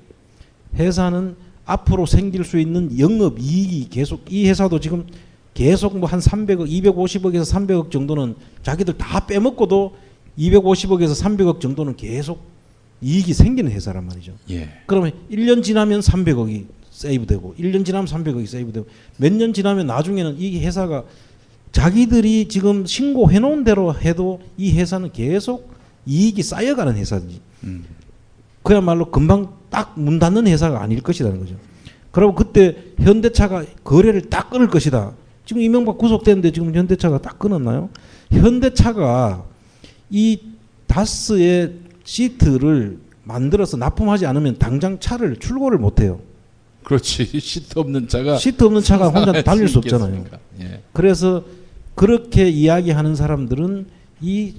회사는 앞으로 생길 수 있는 영업 이익이 계속 이 회사도 지금 계속 뭐 한 300억, 250억에서 300억 정도는 자기들 다 빼먹고도 250억에서 300억 정도는 계속 이익이 생기는 회사란 말이죠. 예. 그러면 1년 지나면 300억이 세이브되고 1년 지나면 300억이 세이브되고 몇 년 지나면 나중에는 이 회사가 자기들이 지금 신고해 놓은 대로 해도 이 회사는 계속 이익이 쌓여가는 회사지. 그야말로 금방 딱 문 닫는 회사가 아닐 것이라는 거죠. 그리고 그때 현대차가 거래를 딱 끊을 것이다. 지금 이명박 구속됐는데 지금 현대차가 딱 끊었나요? 현대차가 이 다스의 시트를 만들어서 납품하지 않으면 당장 차를 출고를 못해요. 그렇지. 시트 없는 차가 혼자 달릴 수 없잖아요. 예. 그래서 그렇게 이야기하는 사람들은 이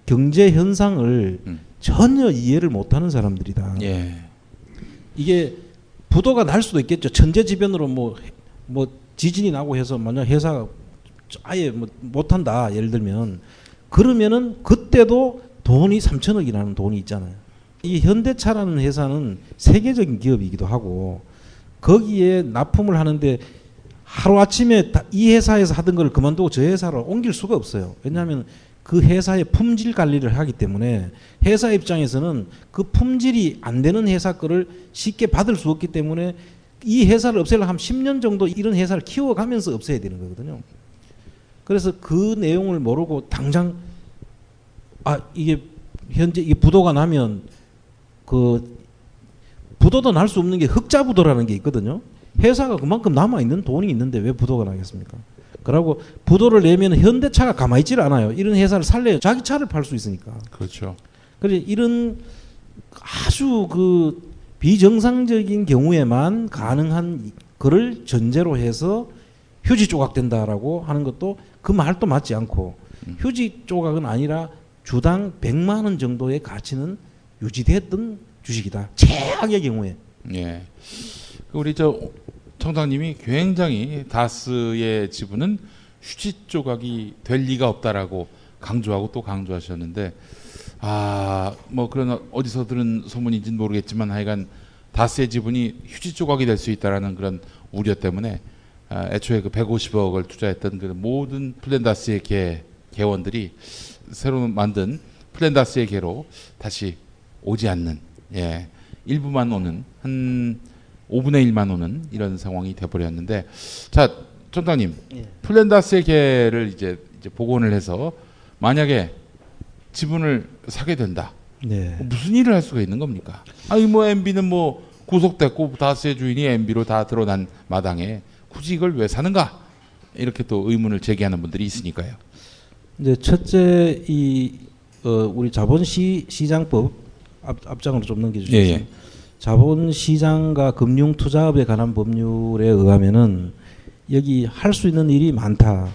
경제 현상을 전혀 이해를 못하는 사람들이다. 예. 이게 부도가 날 수도 있겠죠. 천재지변으로 뭐 지진이 나고 해서 만약 회사가 아예 뭐 못한다 예를 들면 그러면은 그때도 돈이 3천억이라는 돈이 있잖아요. 이 현대차라는 회사는 세계적인 기업이기도 하고 거기에 납품을 하는데 하루아침에 이 회사에서 하던 걸 그만두고 저 회사로 옮길 수가 없어요. 왜냐하면 그 회사의 품질 관리를 하기 때문에 회사 입장에서는 그 품질이 안 되는 회사 거를 쉽게 받을 수 없기 때문에 이 회사를 없애려면 한 10년 정도 이런 회사를 키워가면서 없애야 되는 거거든요. 그래서 그 내용을 모르고 당장 이게 현재 이게 부도가 나면 그 부도도 날 수 없는 게 흑자 부도라는 게 있거든요. 회사가 그만큼 남아 있는 돈이 있는데 왜 부도가 나겠습니까? 그러고 부도를 내면 현대차가 가만히 있질 않아요. 이런 회사를 살려야 자기 차를 팔 수 있으니까. 그렇죠. 그래서 이런 아주 그 비정상적인 경우에만 가능한 그를 전제로 해서 휴지 조각 된다라고 하는 것도 그 말도 맞지 않고 휴지 조각은 아니라 주당 100만 원 정도의 가치는 유지됐던 주식이다. 최악의 경우에. 예. 우리 청장님이 굉장히 다스의 지분은 휴지 조각이 될 리가 없다라고 강조하고 또 강조하셨는데 뭐 그런 어디서 들은 소문인지는 모르겠지만 하여간 다스의 지분이 휴지 조각이 될 수 있다라는 그런 우려 때문에 애초에 그 150억을 투자했던 그 모든 플랜다스의 개원들이 새로 만든 플랜다스의 개로 다시 오지 않는 일부만 오는 한 5분의 1만 오는 이런 상황이 돼버렸는데 자 청장님 플랜다스의 개를 이제 복원을 해서 만약에 지분을 사게 된다. 네. 무슨 일을 할 수가 있는 겁니까? 아니 뭐 MB는 뭐 구속됐고 다스의 주인이 MB로 다 드러난 마당에 굳이 이걸 왜 사는가? 이렇게 또 의문을 제기하는 분들이 있으니까요. 이제 첫째 우리 자본시장법 앞장으로 좀 넘겨주시죠. 예. 자본시장과 금융투자업에 관한 법률에 의하면은 여기 할 수 있는 일이 많다.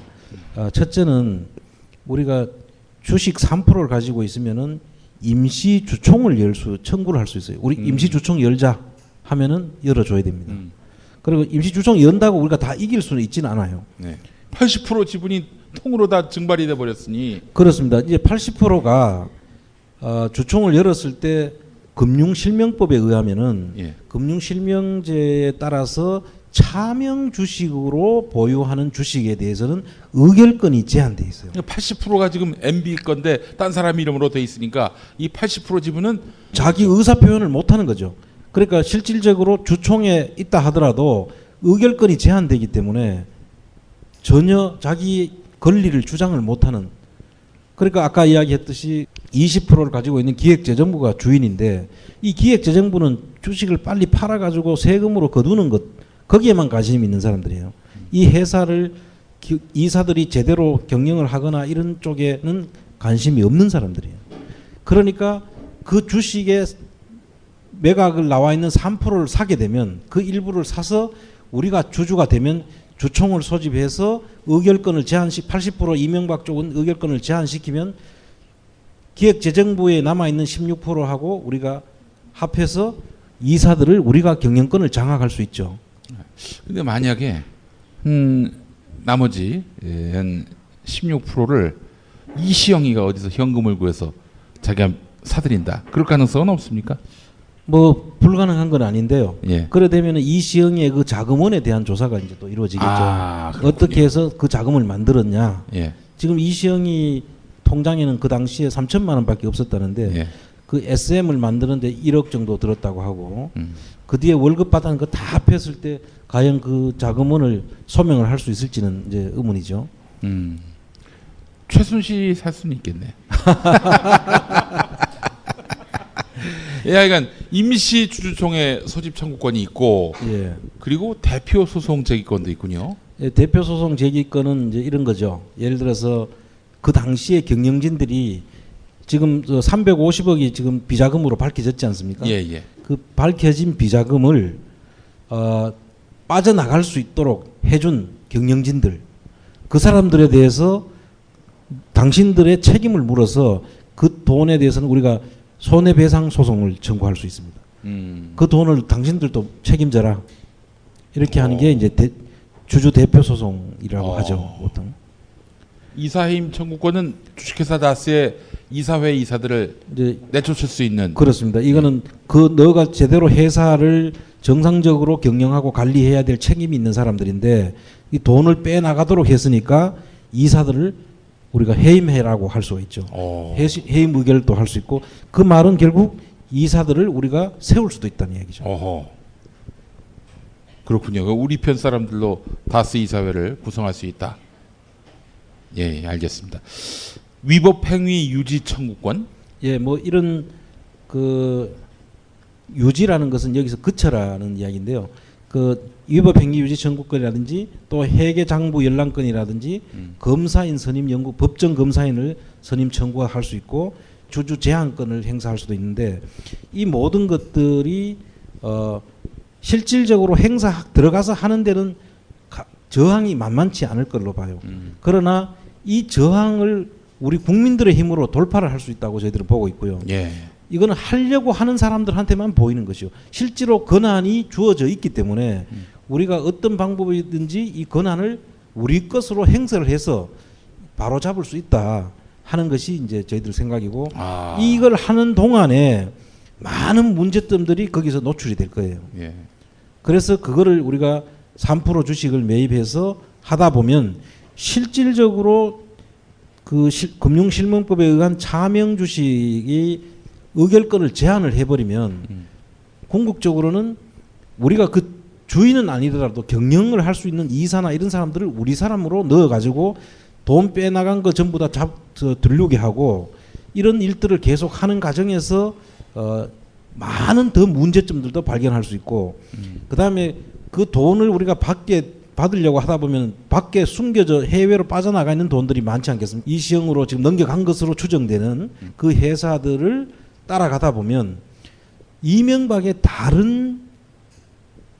첫째는 우리가 주식 3%를 가지고 있으면은 임시 주총을 청구를 할 수 있어요. 우리 임시 주총 열자 하면은 열어줘야 됩니다. 그리고 임시 주총 연다고 우리가 다 이길 수는 있지는 않아요. 네. 80% 지분이 통으로 다 증발이 돼 버렸으니 그렇습니다. 이제 80%가 주총을 열었을 때 금융실명법에 의하면은 예. 금융실명제에 따라서 차명 주식으로 보유하는 주식에 대해서는 의결권이 제한돼 있어요. 80%가 지금 MB 건데 딴 사람 이름으로 돼 있으니까 이 80% 지분은 자기 의사 표현을 못 하는 거죠. 그러니까 실질적으로 주총에 있다 하더라도 의결권이 제한되기 때문에 전혀 자기 권리를 주장을 못 하는, 그러니까 아까 이야기했듯이 20%를 가지고 있는 기획재정부가 주인인데 이 기획재정부는 주식을 빨리 팔아가지고 세금으로 거두는 것, 거기에만 관심이 있는 사람들이에요. 이 회사를 이사들이 제대로 경영을 하거나 이런 쪽에는 관심이 없는 사람들이에요. 그러니까 그 주식에 매각을 나와 있는 3%를 사게 되면 그 일부를 사서 우리가 주주가 되면 주총을 소집해서 의결권을 80% 이명박 쪽은 의결권을 제한시키면 기획재정부에 남아있는 16%하고 우리가 합해서 이사들을 우리가 경영권을 장악할 수 있죠. 근데 만약에 나머지 한 16%를 이시영이가 어디서 현금을 구해서 자기가 사들인다. 그럴 가능성은 없습니까? 뭐 불가능한 건 아닌데요. 예. 그래 되면 이시영의 그 자금원에 대한 조사가 이제 또 이루어지겠죠. 어떻게 해서 그 자금을 만들었냐. 예. 지금 이시영이 통장에는 그 당시에 3천만 원밖에 없었다는데 예. 그 SM을 만드는데 1억 정도 들었다고 하고 그 뒤에 월급 받은 거 다 합했을 때 과연 그 자금원을 소명을 할 수 있을지는 이제 의문이죠. 최순실이 살 수는 있겠네. 그러니까 임시 주주총회 소집 청구권이 있고, 예. 그리고 대표 소송 제기권도 있군요. 예, 대표 소송 제기권은 이제 이런 거죠. 예를 들어서 그 당시에 경영진들이 지금 350억이 지금 비자금으로 밝혀졌지 않습니까? 예, 예. 그 밝혀진 비자금을 빠져나갈 수 있도록 해준 경영진들, 그 사람들에 대해서 당신들의 책임을 물어서 그 돈에 대해서는 우리가 손해배상 소송을 청구할 수 있습니다. 그 돈을 당신들도 책임져라. 이렇게 하는 게 이제 주주 대표 소송이라고 하죠, 보통. 이사해임 청구권은 주식회사 다스의 이사회 이사들을 이제 내쫓을 수 있는. 그렇습니다. 이거는 그 너가 제대로 회사를 정상적으로 경영하고 관리해야 될 책임이 있는 사람들인데 이 돈을 빼나가도록 했으니까 이사들을 우리가 해임해라고 할 수가 있죠. 해임 의결도 할 수 있고, 그 말은 결국 이사들을 우리가 세울 수도 있다는 얘기죠. 그렇군요. 우리 편 사람들로 다스 이사회를 구성할 수 있다. 예, 알겠습니다. 위법 행위 유지 청구권? 예, 뭐 이런 그 유지라는 것은 여기서 그쳐라는 이야기인데요. 그 위법 행위 유지 청구권이라든지 또 회계 장부 열람권이라든지 검사인 선임 연구 법정 검사인을 선임 청구할 수 있고 주주 제한권을 행사할 수도 있는데 이 모든 것들이 실질적으로 들어가서 하는 데는 저항이 만만치 않을 걸로 봐요. 그러나 이 저항을 우리 국민들의 힘으로 돌파를 할 수 있다고 저희들은 보고 있고요. 예. 이거는 하려고 하는 사람들한테만 보이는 것이요. 실제로 권한이 주어져 있기 때문에 우리가 어떤 방법이든지 이 권한을 우리 것으로 행사를 해서 바로 잡을 수 있다 하는 것이 이제 저희들 생각이고 이걸 하는 동안에 많은 문제점들이 거기서 노출이 될 거예요. 예. 그래서 그거를 우리가 3% 주식을 매입해서 하다 보면 실질적으로 그 금융실명법에 의한 차명 주식이 의결권을 제한을 해버리면 궁극적으로는 우리가 그 주인은 아니더라도 경영을 할 수 있는 이사나 이런 사람들을 우리 사람으로 넣어가지고 돈 빼나간 거 전부 다 들르게 하고 이런 일들을 계속 하는 과정에서 많은 더 문제점들도 발견할 수 있고 그 다음에 그 돈을 우리가 받으려고 하다 보면 밖에 숨겨져 해외로 빠져나가 있는 돈들이 많지 않겠습니까? 이시영으로 지금 넘겨간 것으로 추정되는 그 회사들을 따라가다 보면 이명박의 다른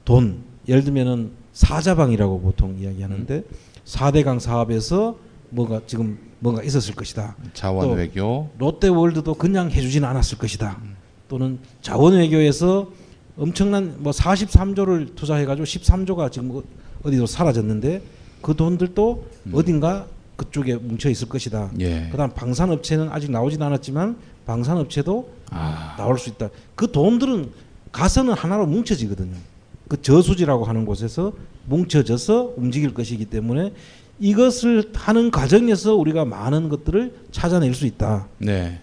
돈, 예를 들면은 사자방이라고 보통 이야기하는데 4대강 사업에서 뭐가 지금 뭔가 있었을 것이다. 자원 또 외교. 롯데월드도 그냥 해주지는 않았을 것이다. 또는 자원 외교에서 엄청난 뭐 43조를 투자해가지고 13조가 지금 어디로 사라졌는데 그 돈들도 어딘가 그쪽에 뭉쳐 있을 것이다. 예. 그다음 방산업체는 아직 나오진 않았지만 방산업체도 나올 수 있다. 그 돈들은 가서는 하나로 뭉쳐지거든요. 그 저수지라고 하는 곳에서 뭉쳐져서 움직일 것이기 때문에 이것을 하는 과정에서 우리가 많은 것들을 찾아낼 수 있다. 네.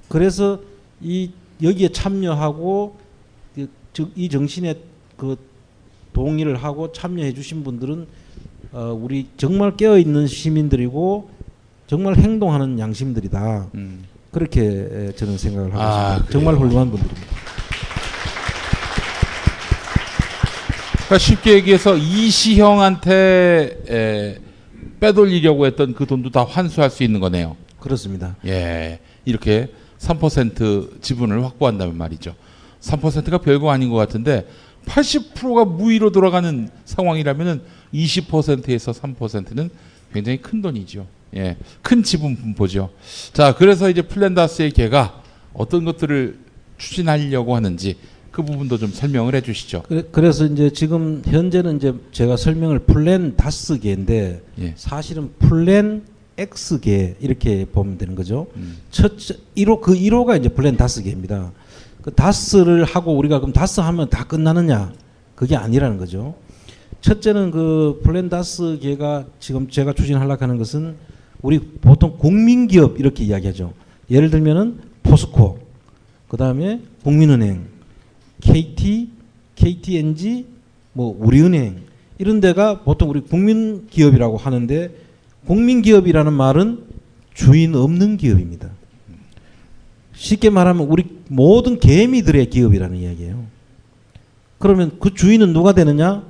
그래서 여기에 참여하고 이 정신에 그 동의를 하고 참여해 주신 분들은 우리 정말 깨어 있는 시민들이고 정말 행동하는 양심들이다. 그렇게 저는 생각을 하고 있습니다. 정말 훌륭한 분들입니다. 그러니까 쉽게 얘기해서 이시형한테 빼돌리려고 했던 그 돈도 다 환수할 수 있는 거네요. 그렇습니다. 예, 이렇게 3% 지분을 확보한다면 말이죠. 3%가 별거 아닌 것 같은데 80%가 무위로 돌아가는 상황이라면은 20%에서 3%는 굉장히 큰 돈이죠. 예, 큰 지분 분포죠. 자, 그래서 이제 플랜다스의 개가 어떤 것들을 추진하려고 하는지 그 부분도 좀 설명을 해주시죠. 그래서 이제 지금 현재는 이제 제가 설명을 플랜 다스계인데 사실은 플랜 X계 이렇게 보면 되는 거죠. 첫째 1호 그 1호가 이제 플랜 다스계입니다. 그 다스를 하고 우리가 그럼 다스 하면 다 끝나느냐? 그게 아니라는 거죠. 첫째는 그 플랜 다스계가 지금 제가 추진하려고 하는 것은 우리 보통 국민기업 이렇게 이야기하죠. 예를 들면은 포스코, 그 다음에 국민은행, KT, KTNG, 뭐 우리은행 이런 데가 보통 우리 국민기업이라고 하는데 국민기업이라는 말은 주인 없는 기업입니다. 쉽게 말하면 우리 모든 개미들의 기업이라는 이야기예요. 그러면 그 주인은 누가 되느냐?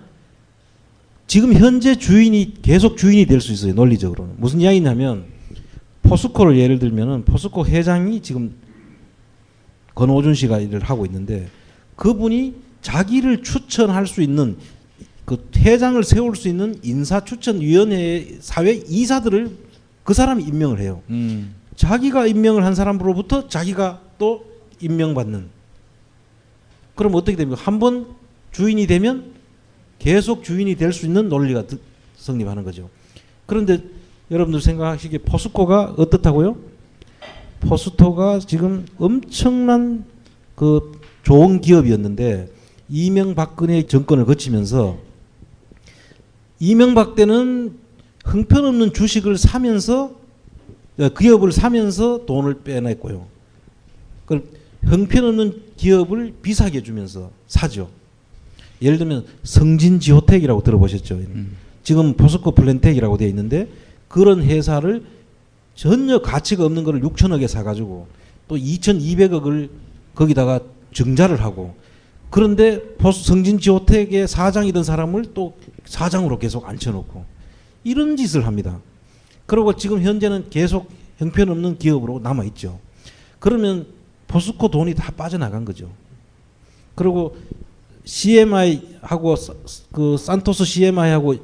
지금 현재 주인이 계속 주인이 될 수 있어요. 논리적으로는. 무슨 이야기냐면 포스코를 예를 들면은 포스코 회장이 지금 권오준 씨가 일을 하고 있는데 그분이 자기를 추천할 수 있는 그 회장을 세울 수 있는 인사추천위원회 사회 이사들을 그 사람이 임명을 해요. 자기가 임명을 한 사람으로부터 자기가 또 임명받는. 그럼 어떻게 됩니까? 한번 주인이 되면 계속 주인이 될 수 있는 논리가 성립하는 거죠. 그런데 여러분들 생각하시기에 포스코가 어떻다고요? 포스코가 지금 엄청난 그 좋은 기업이었는데 이명박근혜 정권을 거치면서 이명박 때는 형편없는 주식을 사면서 기업을 사면서 돈을 빼냈고요. 그 형편없는 기업을 비싸게 주면서 사죠. 예를 들면 성진지호텍이라고 들어보셨죠? 지금 포스코 플랜텍이라고 되어 있는데 그런 회사를 전혀 가치가 없는 거를 6천억에 사가지고 또 2,200억을 거기다가 증자를 하고 그런데 성진지호텍의 사장이던 사람을 또 사장으로 계속 앉혀놓고 이런 짓을 합니다. 그리고 지금 현재는 계속 형편없는 기업으로 남아있죠. 그러면 포스코 돈이 다 빠져나간 거죠. 그리고 CMI하고 그 산토스 CMI하고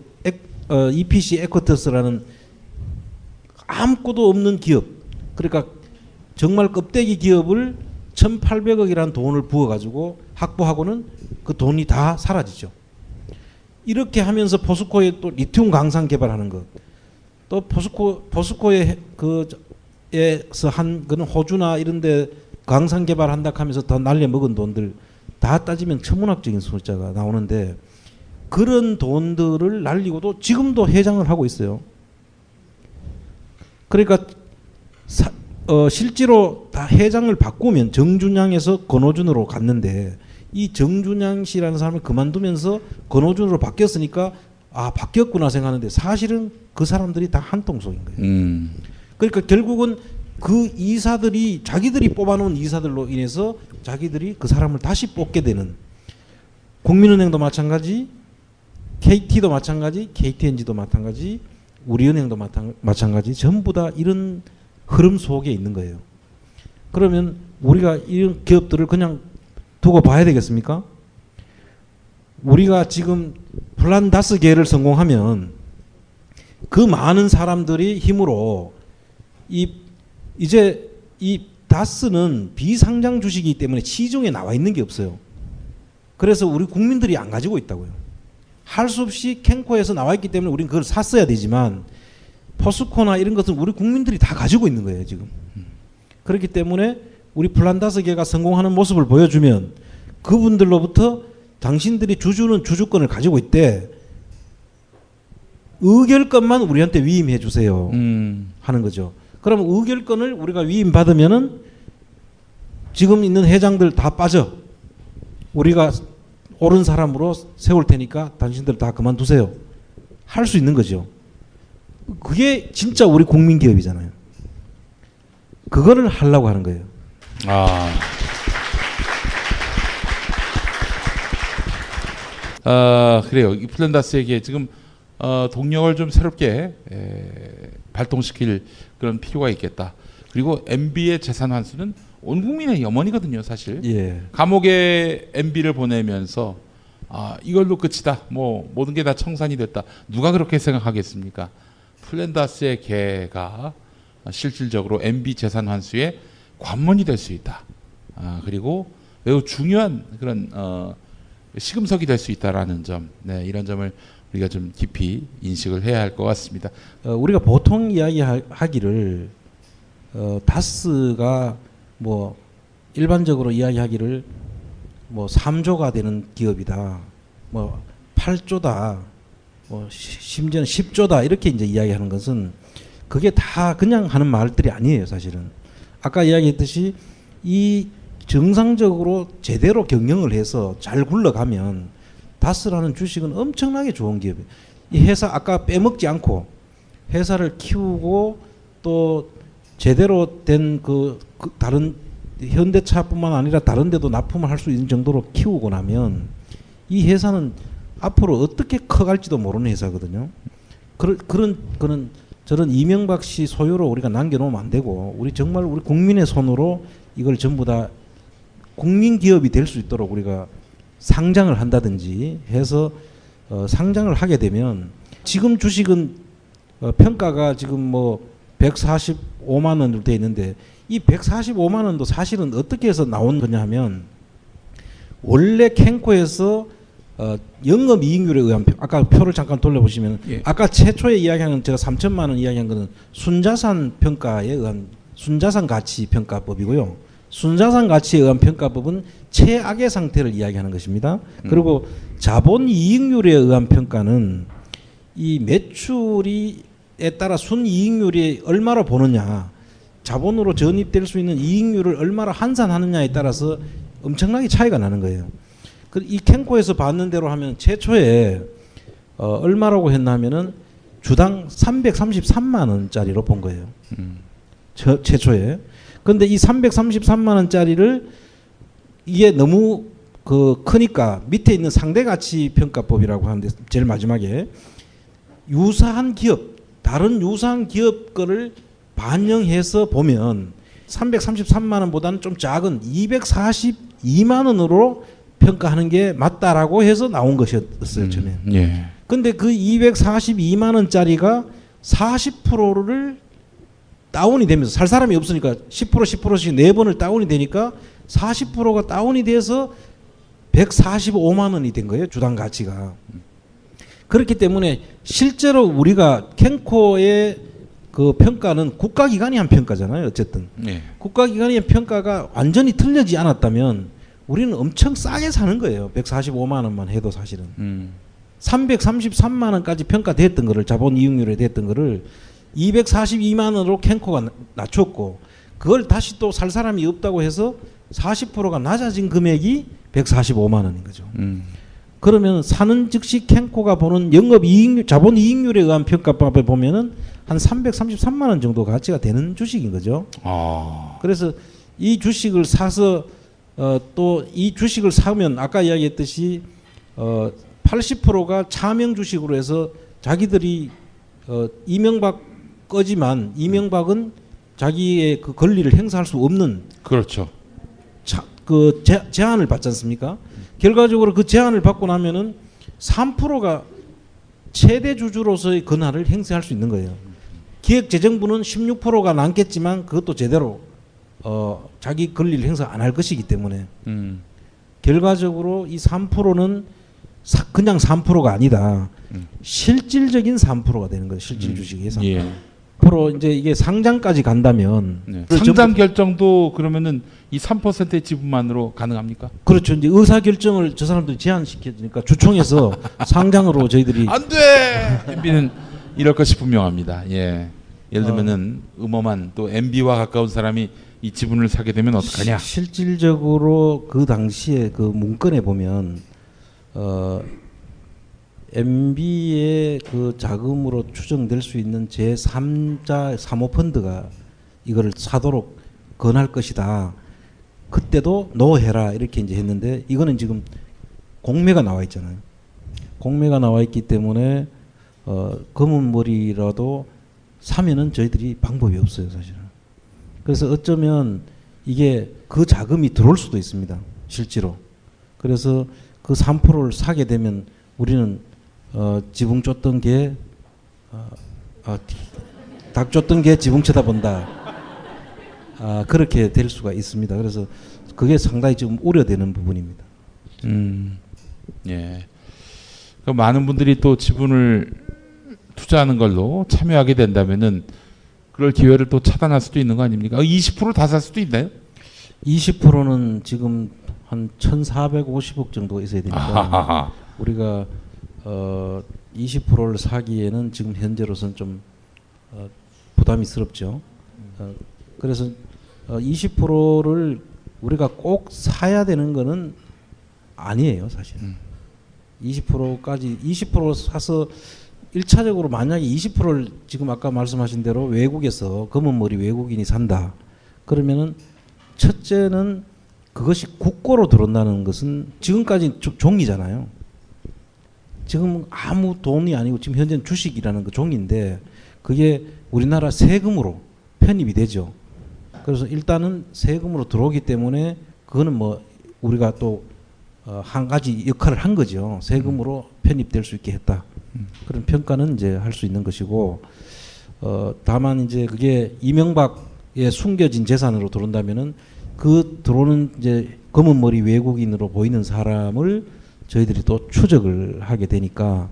EPC 에쿼터스라는 아무것도 없는 기업, 그러니까 정말 껍데기 기업을 1,800억이라는 돈을 부어가지고 확보하고는 그 돈이 다 사라지죠. 이렇게 하면서 포스코에 또 리튬 강산 개발하는 것, 또 포스코에 그에서 한 그는 호주나 이런데 강산 개발한다 하면서 더 날려 먹은 돈들 다 따지면 천문학적인 숫자가 나오는데 그런 돈들을 날리고도 지금도 회장을 하고 있어요. 그러니까 실제로 다 회장을 바꾸면 정준양에서 권오준으로 갔는데 이 정준양 씨라는 사람을 그만두면서 권오준으로 바뀌었으니까 아 바뀌었구나 생각하는데 사실은 그 사람들이 다 한통속인 거예요. 그러니까 결국은 그 이사들이 자기들이 뽑아놓은 이사들로 인해서 자기들이 그 사람을 다시 뽑게 되는 국민은행도 마찬가지 KT도 마찬가지 KTNG도 마찬가지 우리은행도 마찬가지 전부 다 이런 흐름 속에 있는 거예요. 그러면 우리가 이런 기업들을 그냥 두고 봐야 되겠습니까? 우리가 지금 플랜 다스계를 성공하면 그 많은 사람들이 힘으로 이제 이 다스는 비상장 주식이기 때문에 시중에 나와 있는 게 없어요. 그래서 우리 국민들이 안 가지고 있다고요. 할 수 없이 캔코에서 나와 있기 때문에 우리는 그걸 샀어야 되지만 포스코나 이런 것은 우리 국민들이 다 가지고 있는 거예요, 지금. 그렇기 때문에 우리 플란다스계가 성공하는 모습을 보여주면 그분들로부터 당신들이 주주는 주주권을 가지고 있대. 의결권만 우리한테 위임해 주세요. 하는 거죠. 그럼 의결권을 우리가 위임받으면은 지금 있는 회장들 다 빠져. 우리가 옳은 사람으로 세울 테니까 당신들 다 그만두세요. 할 수 있는 거죠. 그게 진짜 우리 국민 기업이잖아요. 그거를 하려고 하는 거예요. 그래요. 이 플란다스에게 지금 동력을 좀 새롭게 발동시킬 그런 필요가 있겠다. 그리고 MB의 재산 환수는 온 국민의 염원이거든요, 사실. 예. 감옥에 MB를 보내면서 이걸로 끝이다. 뭐 모든 게 다 청산이 됐다. 누가 그렇게 생각하겠습니까? 플란다스의 개가 실질적으로 MB 재산 환수의 관문이 될 수 있다. 그리고 매우 중요한 그런 시금석이 될 수 있다라는 점, 네, 이런 점을 우리가 좀 깊이 인식을 해야 할 것 같습니다. 우리가 보통 이야기하기를 다스가 뭐 일반적으로 이야기하기를 뭐 3조가 되는 기업이다, 뭐 8조다, 뭐 심지어는 10조다 이렇게 이제 이야기하는 것은 그게 다 그냥 하는 말들이 아니에요, 사실은. 아까 이야기했듯이 이 정상적으로 제대로 경영을 해서 잘 굴러가면 다스라는 주식은 엄청나게 좋은 기업이에요. 이 회사 아까 빼먹지 않고 회사를 키우고 또 제대로 된 그 다른 현대차뿐만 아니라 다른 데도 납품을 할 수 있는 정도로 키우고 나면 이 회사는 앞으로 어떻게 커갈지도 모르는 회사거든요. 그런 저런 이명박 씨 소유로 우리가 남겨놓으면 안 되고 우리 정말 우리 국민의 손으로 이걸 전부 다 국민 기업이 될 수 있도록 우리가 상장을 한다든지 해서 상장을 하게 되면 지금 주식은 평가가 지금 뭐 145만 원으로 돼 있는데 이 145만 원도 사실은 어떻게 해서 나온 거냐 하면 원래 캔코에서 영업이익률에 의한 아까 표를 잠깐 돌려보시면 아까 최초에 이야기하는 제가 3천만 원 이야기한 거는 순자산 평가에 의한 순자산 가치 평가법이고요. 순자산 가치에 의한 평가법은 최악의 상태를 이야기하는 것입니다. 그리고 자본 이익률에 의한 평가는 이 매출에 따라 순이익률이 얼마로 보느냐, 자본으로 전입될 수 있는 이익률을 얼마나 환산하느냐에 따라서 엄청나게 차이가 나는 거예요. 이 캔코에서 봤는 대로 하면 최초에 얼마라고 했나 하면은 주당 333만 원짜리로 본 거예요. 최초에. 근데 이 333만 원짜리를 이게 너무 크니까 밑에 있는 상대가치 평가법이라고 하는데 제일 마지막에 유사한 기업, 다른 유사한 기업 거를 반영해서 보면 333만 원보다는 좀 작은 242만 원으로 평가하는 게 맞다라고 해서 나온 것이었어요, 처음에. 예. 근데 그 242만 원짜리가 40%를 다운이 되면서 살 사람이 없으니까 10%씩 4번을 다운이 되니까 40%가 다운이 돼서 145만 원이 된 거예요, 주당 가치가. 그렇기 때문에 실제로 우리가 캔코의 그 평가는 국가기관이 한 평가잖아요, 어쨌든. 예. 국가기관의 평가가 완전히 틀려지지 않았다면 우리는 엄청 싸게 사는 거예요. 145만 원만 해도 사실은. 333만 원까지 평가됐던 거를, 자본 이익률에 됐던 거를 242만 원으로 캔코가 낮췄고, 그걸 다시 또 살 사람이 없다고 해서 40%가 낮아진 금액이 145만 원인 거죠. 그러면 사는 즉시 캔코가 보는 영업 이익률, 자본 이익률에 의한 평가법에 보면은 한 333만 원 정도 가치가 되는 주식인 거죠. 그래서 이 주식을 사서 또 이 주식을 사면 아까 이야기했듯이 80%가 차명 주식으로 해서 자기들이 이명박 거지만 이명박은 자기의 그 권리를 행사할 수 없는, 그렇죠. 제한을 받지 않습니까? 결과적으로 그 제한을 받고 나면은 3%가 최대 주주로서의 권한을 행사할 수 있는 거예요. 기획재정부는 16%가 남겠지만 그것도 제대로 자기 권리를 행사 안 할 것이기 때문에 결과적으로 이 3%는 그냥 3%가 아니다. 실질적인 3%가 되는 거예요. 실질 주식 예상. 예. 앞으로 이제 이게 상장까지 간다면 상장 결정도 그러면은 이 3%의 지분만으로 가능합니까? 그렇죠. 이제 의사 결정을 저 사람들이 제한시켜주니까 주총에서 상장으로 저희들이 안 돼. MB는 이럴 것이 분명합니다. 예. 예를 들면은 음험한 또 MB와 가까운 사람이 이 지분을 사게 되면 어떡하냐? 실질적으로 그 당시에 그 문건에 보면 MB의 그 자금으로 추정될 수 있는 제3자 사모펀드가 이거를 사도록 권할 것이다. 그때도 노해라 이렇게 이제 했는데 이거는 지금 공매가 나와 있잖아요. 공매가 나와 있기 때문에 검은 머리라도 사면은 저희들이 방법이 없어요, 사실은. 그래서 어쩌면 이게 그 자금이 들어올 수도 있습니다, 실제로. 그래서 그 3%를 사게 되면 우리는 지붕 쫓던 개, 닭 쫓던 개 지붕 쳐다본다. 그렇게 될 수가 있습니다. 그래서 그게 상당히 좀 우려되는 부분입니다. 예. 그 많은 분들이 또 지분을 투자하는 걸로 참여하게 된다면은 그럴 기회를 또 차단할 수도 있는 거 아닙니까? 20% 다 살 수도 있나요? 20%는 지금 한 1,450억 정도 있어야 되니까 아하하. 우리가 20%를 사기에는 지금 현재로서는 좀 부담이스럽죠. 그래서 20%를 우리가 꼭 사야 되는 거는 아니에요, 사실은. 20%까지 20% 사서 1차적으로 만약에 20%를 지금 아까 말씀하신 대로 외국에서 검은 머리 외국인이 산다. 그러면은 첫째는 그것이 국고로 들어온다는 것은 지금까지 종이잖아요. 지금 아무 돈이 아니고 지금 현재는 주식이라는 그 종인데 그게 우리나라 세금으로 편입이 되죠. 그래서 일단은 세금으로 들어오기 때문에 그거는 뭐 우리가 또 한 가지 역할을 한 거죠. 세금으로 편입될 수 있게 했다. 그런 평가는 이제 할 수 있는 것이고 다만 이제 그게 이명박의 숨겨진 재산으로 들어온다면은 그 들어오는 이제 검은 머리 외국인으로 보이는 사람을 저희들이 또 추적을 하게 되니까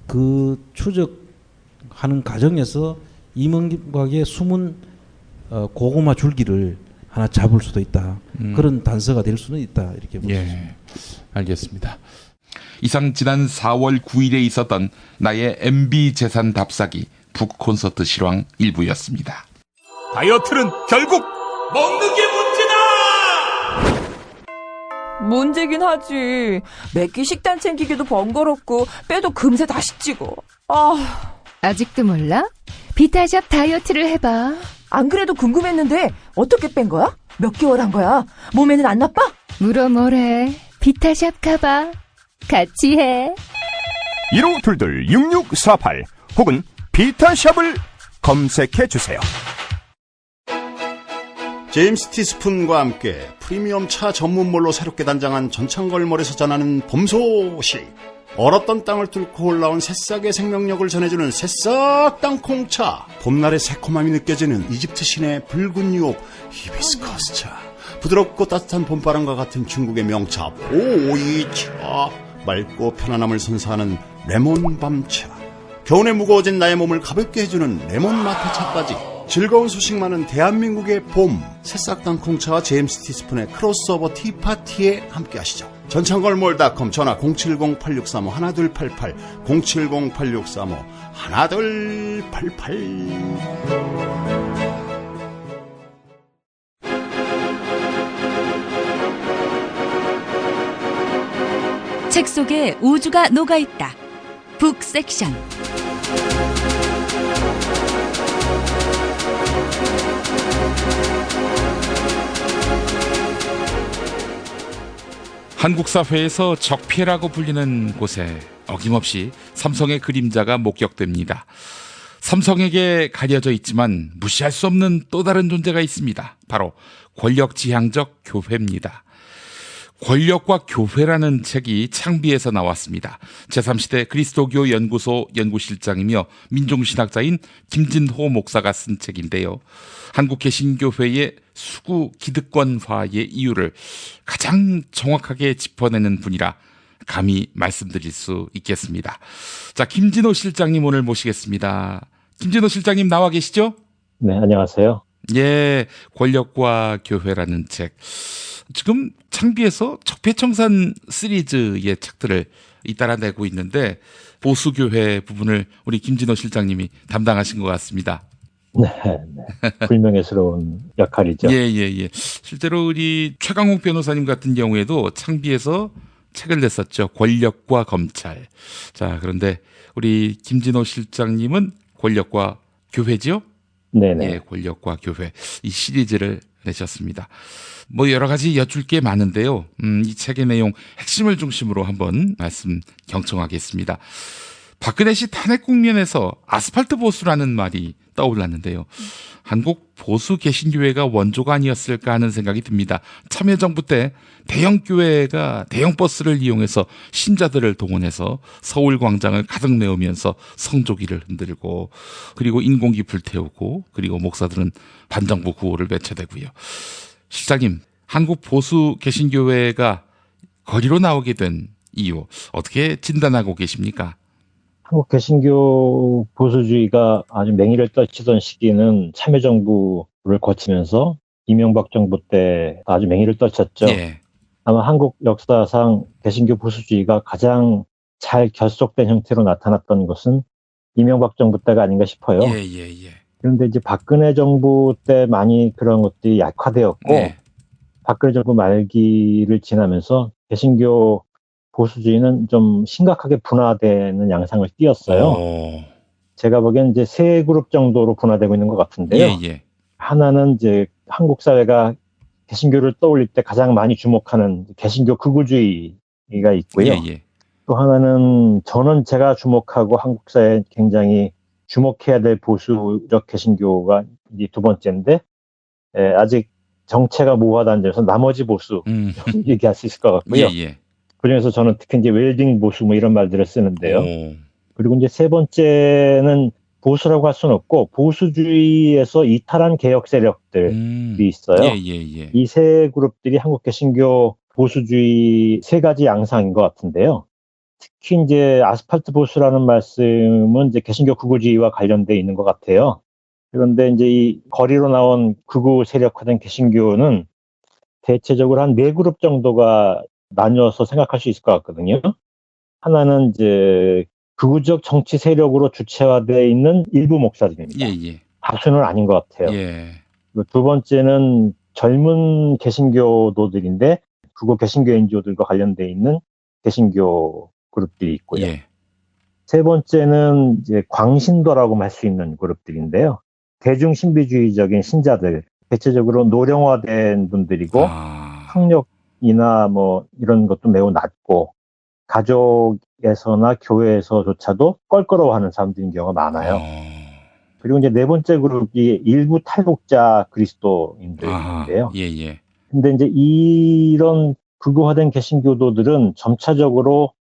그 추적하는 과정에서 이명박의 숨은 고구마 줄기를 하나 잡을 수도 있다. 그런 단서가 될 수는 있다. 이렇게 볼 수 있습니다. 예, 알겠습니다. 이상 지난 4월 9일에 있었던 나의 MB 재산 답사기 북 콘서트 실황 일부였습니다. 다이어트는 결국 먹는 게 문제다! 문제긴 하지. 매끼 식단 챙기기도 번거롭고 빼도 금세 다시 찌고. 아직도 몰라? 비타샵 다이어트를 해봐. 안 그래도 궁금했는데 어떻게 뺀 거야? 몇 개월 한 거야? 몸에는 안 나빠? 물어 뭐래. 비타샵 가봐. 같이 해. 1522-6648 혹은 비타샵을 검색해주세요. 제임스 티스푼과 함께 프리미엄 차 전문몰로 새롭게 단장한 전창걸몰에서 전하는 봄 소식. 얼었던 땅을 뚫고 올라온 새싹의 생명력을 전해주는 새싹 땅콩차. 봄날의 새콤함이 느껴지는 이집트 신의 붉은 유혹 히비스커스차. 부드럽고 따뜻한 봄바람과 같은 중국의 명차 보이차. 맑고 편안함을 선사하는 레몬 밤차. 겨울에 무거워진 나의 몸을 가볍게 해주는 레몬 마테차까지. 즐거운 소식 많은 대한민국의 봄. 새싹 땅콩차와 제임스 티스푼의 크로스오버 티파티에 함께하시죠. 전창걸몰닷컴 전화 070-8635-1288 070-8635-1288. 책 속에 우주가 녹아있다. 북섹션. 한국 사회에서 적폐라고 불리는 곳에 어김없이 삼성의 그림자가 목격됩니다. 삼성에게 가려져 있지만 무시할 수 없는 또 다른 존재가 있습니다. 바로 권력지향적 교회입니다. 권력과 교회라는 책이 창비에서 나왔습니다. 제3시대 그리스도교 연구소 연구실장이며 민중신학자인 김진호 목사가 쓴 책인데요. 한국 개신교회의 수구 기득권화의 이유를 가장 정확하게 짚어내는 분이라 감히 말씀드릴 수 있겠습니다. 자, 김진호 실장님 오늘 모시겠습니다. 김진호 실장님 나와 계시죠? 네, 안녕하세요. 예, 권력과 교회라는 책. 지금 창비에서 적폐청산 시리즈의 책들을 잇따라 내고 있는데 보수교회 부분을 우리 김진호 실장님이 담당하신 것 같습니다. 네. 불명예스러운 역할이죠. 예. 실제로 우리 최강욱 변호사님 같은 경우에도 창비에서 책을 냈었죠. 권력과 검찰. 자, 그런데 우리 김진호 실장님은 권력과 교회죠? 네네. 예, 권력과 교회. 이 시리즈를 내셨습니다. 뭐 여러 가지 여쭐 게 많은데요. 이 책의 내용 핵심을 중심으로 한번 말씀 경청하겠습니다. 박근혜 씨 탄핵 국면에서 아스팔트 보수라는 말이 떠올랐는데요. 한국 보수 개신교회가 원조가 아니었을까 하는 생각이 듭니다. 참여정부 때 대형 교회가 대형 버스를 이용해서 신자들을 동원해서 서울 광장을 가득 메우면서 성조기를 흔들고 그리고 인공기 불태우고 그리고 목사들은 반정부 구호를 외쳐대고요. 실장님, 한국 보수 개신교회가 거리로 나오게 된 이유 어떻게 진단하고 계십니까? 한국 개신교 보수주의가 아주 맹위를 떨치던 시기는 참여정부를 거치면서 이명박 정부 때 아주 맹위를 떨쳤죠. 예. 아마 한국 역사상 개신교 보수주의가 가장 잘 결속된 형태로 나타났던 것은 이명박 정부 때가 아닌가 싶어요. 예. 그런데 이제 박근혜 정부 때 많이 그런 것들이 약화되었고 박근혜 정부 말기를 지나면서 개신교 보수주의는 좀 심각하게 분화되는 양상을 띄었어요. 제가 보기엔 이제 세 그룹 정도로 분화되고 있는 것 같은데요. 예. 하나는 이제 한국 사회가 개신교를 떠올릴 때 가장 많이 주목하는 개신교 극우주의가 있고요. 예. 또 하나는 저는 제가 주목하고 한국 사회에 굉장히 주목해야 될 보수적 개신교가 이제 두 번째인데 아직 정체가 모호하다는 점에서 나머지 보수 얘기할 수 있을 것 같고요. 예. 그중에서 저는 특히 이제 웰빙 보수 뭐 이런 말들을 쓰는데요. 그리고 이제 세 번째는 보수라고 할 수는 없고 보수주의에서 이탈한 개혁 세력들이 있어요. 예. 이 세 그룹들이 한국 개신교 보수주의 세 가지 양상인 것 같은데요. 특히 이제 아스팔트 보수라는 말씀은 이제 개신교 극우주의와 관련돼 있는 것 같아요. 그런데 이제 이 거리로 나온 극우 세력화된 개신교는 대체적으로 한 네 그룹 정도가 나뉘어서 생각할 수 있을 것 같거든요. 하나는 이제 극우적 정치 세력으로 주체화되어 있는 일부 목사들입니다. 예. 다수는 아닌 것 같아요. 예. 그리고 두 번째는 젊은 개신교도들인데 극우 개신교 NGO들과 관련되어 있는 개신교 그룹들이 있고요. 예. 세 번째는 이제 광신도라고 할 수 있는 그룹들인데요. 대중 신비주의적인 신자들, 대체적으로 노령화된 분들이고 학력이나 뭐 이런 것도 매우 낮고 가족에서나 교회에서조차도 껄끄러워하는 사람들인 경우가 많아요. 그리고 이제 네 번째 그룹이 일부 탈북자 그리스도인들인데요. 예. 근데 이제 이런 극우화된 개신교도들은 점차적으로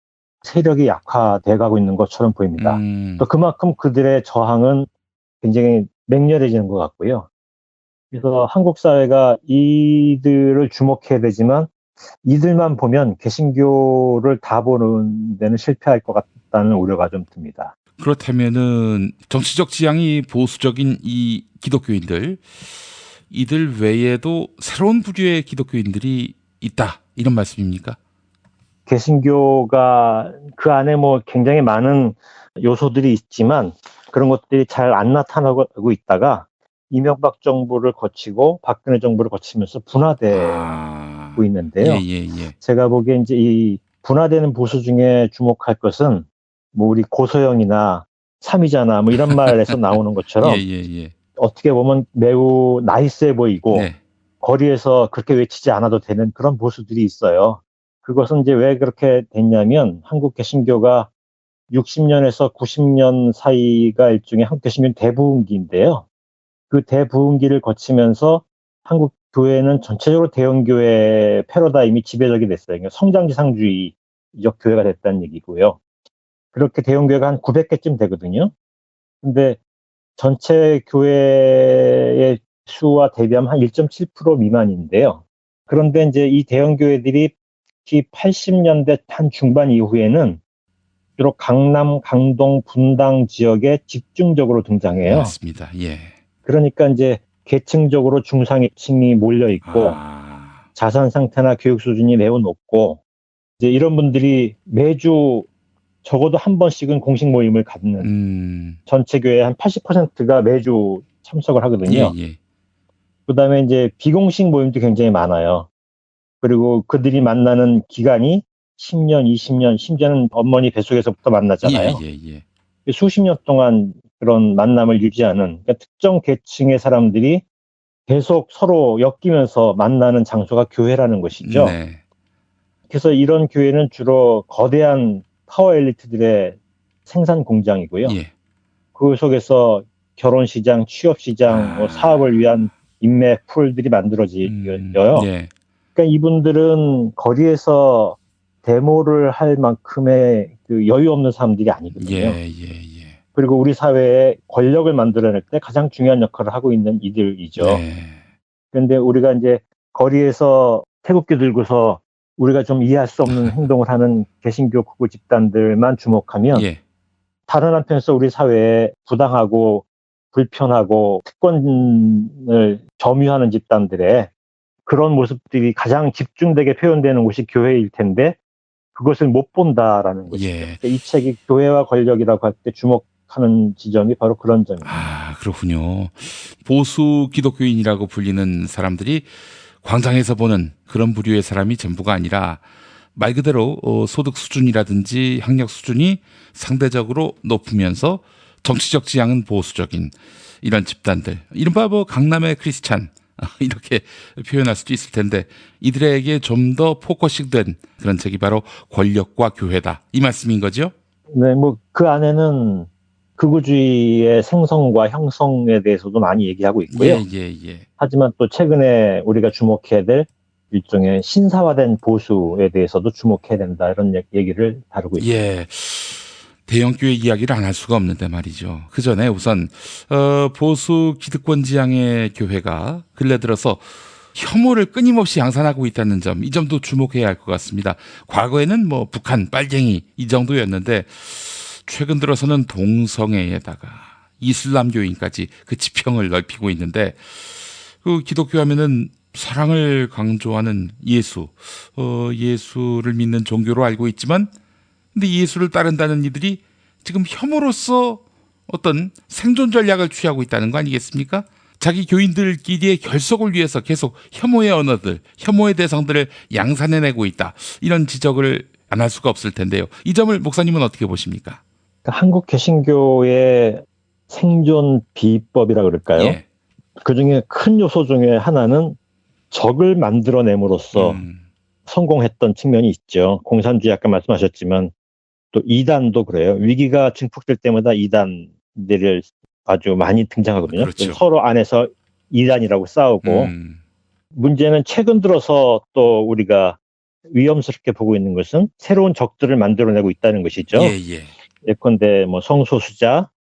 세력이 약화돼 가고 있는 것처럼 보입니다. 또 그만큼 그들의 저항은 굉장히 맹렬해지는 것 같고요. 그래서 한국 사회가 이들을 주목해야 되지만 이들만 보면 개신교를 다 보는 데는 실패할 것 같다는 우려가 좀 듭니다. 그렇다면은 정치적 지향이 보수적인 이 기독교인들, 이들 외에도 새로운 부류의 기독교인들이 있다, 이런 말씀입니까? 개신교가 그 안에 뭐 굉장히 많은 요소들이 있지만 그런 것들이 잘 안 나타나고 있다가 이명박 정부를 거치고 박근혜 정부를 거치면서 분화되고 있는데요. 예. 제가 보기에 이제 이 분화되는 보수 중에 주목할 것은 뭐 우리 고소영이나 삼위자나 뭐 이런 말에서 나오는 것처럼 예. 어떻게 보면 매우 나이스해 보이고 거리에서 그렇게 외치지 않아도 되는 그런 보수들이 있어요. 그것은 이제 왜 그렇게 됐냐면 한국 개신교가 60년에서 90년 사이가 일종의 한국 개신교 대부흥기인데요. 그 대부흥기를 거치면서 한국 교회는 전체적으로 대형교회 패러다임이 지배적이 됐어요. 그러니까 성장지상주의적 교회가 됐다는 얘기고요. 그렇게 대형교회가 한 900개쯤 되거든요. 근데 전체 교회의 수와 대비하면 한 1.7% 미만인데요. 그런데 이제 이 대형교회들이 특히 80년대 한 중반 이후에는 주로 강남, 강동, 분당 지역에 집중적으로 등장해요. 맞습니다. 예. 그러니까 이제 계층적으로 중상층이 몰려 있고 자산 상태나 교육 수준이 매우 높고 이제 이런 분들이 매주 적어도 한 번씩은 공식 모임을 갖는 전체 교회 한 80%가 매주 참석을 하거든요. 예, 예. 그다음에 이제 비공식 모임도 굉장히 많아요. 그리고 그들이 만나는 기간이 10년, 20년, 심지어는 어머니 뱃속에서부터 만나잖아요. 수십 년 동안 그런 만남을 유지하는 그러니까 특정 계층의 사람들이 계속 서로 엮이면서 만나는 장소가 교회라는 것이죠. 네. 그래서 이런 교회는 주로 거대한 파워 엘리트들의 생산 공장이고요. 그 속에서 결혼 시장, 취업 시장, 사업을 위한 인맥 풀들이 만들어져요. 그러니까 이분들은 거리에서 데모를 할 만큼의 그 여유 없는 사람들이 아니거든요. 그리고 우리 사회에 권력을 만들어낼 때 가장 중요한 역할을 하고 있는 이들이죠. 그런데 우리가 이제 거리에서 태극기 들고서 우리가 좀 이해할 수 없는 행동을 하는 개신교 극우 집단들만 주목하면 다른 한편에서 우리 사회에 부당하고 불편하고 특권을 점유하는 집단들의 그런 모습들이 가장 집중되게 표현되는 곳이 교회일 텐데 그것을 못 본다라는 것이죠. 이 책이 교회와 권력이라고 할 때 주목하는 지점이 바로 그런 점입니다. 아, 그렇군요. 보수 기독교인이라고 불리는 사람들이 광장에서 보는 그런 부류의 사람이 전부가 아니라 말 그대로 소득 수준이라든지 학력 수준이 상대적으로 높으면서 정치적 지향은 보수적인 이런 집단들, 이른바 뭐 강남의 크리스찬 이렇게 표현할 수도 있을 텐데 이들에게 좀 더 포커싱된 그런 책이 바로 권력과 교회다 이 말씀인 거죠? 네, 뭐 그 안에는 극우주의의 생성과 형성에 대해서도 많이 얘기하고 있고요. 하지만 또 최근에 우리가 주목해야 될 일종의 신사화된 보수에 대해서도 주목해야 된다 이런 얘기를 다루고 있습니다. 대형교회 이야기를 안 할 수가 없는데 말이죠. 그 전에 우선 보수 기득권 지향의 교회가 근래 들어서 혐오를 끊임없이 양산하고 있다는 점, 이 점도 주목해야 할 것 같습니다. 과거에는 뭐 북한, 빨갱이 이 정도였는데 최근 들어서는 동성애에다가 이슬람교인까지 그 지평을 넓히고 있는데 그 기독교 하면은 사랑을 강조하는 예수, 예수를 믿는 종교로 알고 있지만 근데 예수를 따른다는 이들이 지금 혐오로서 어떤 생존 전략을 취하고 있다는 거 아니겠습니까? 자기 교인들끼리의 결속을 위해서 계속 혐오의 언어들, 혐오의 대상들을 양산해내고 있다. 이런 지적을 안 할 수가 없을 텐데요. 이 점을 목사님은 어떻게 보십니까? 한국 개신교의 생존 비법이라 그럴까요? 그중에 큰 요소 중에 하나는 적을 만들어냄으로써 성공했던 측면이 있죠. 공산주의 아까 말씀하셨지만 또 이단도 그래요. 위기가 증폭될 때마다 이단들을 아주 많이 등장하거든요. 서로 안에서 이단이라고 싸우고 문제는 최근 들어서 또 우리가 위험스럽게 보고 있는 것은 새로운 적들을 만들어내고 있다는 것이죠. 예컨대 뭐 성소수자,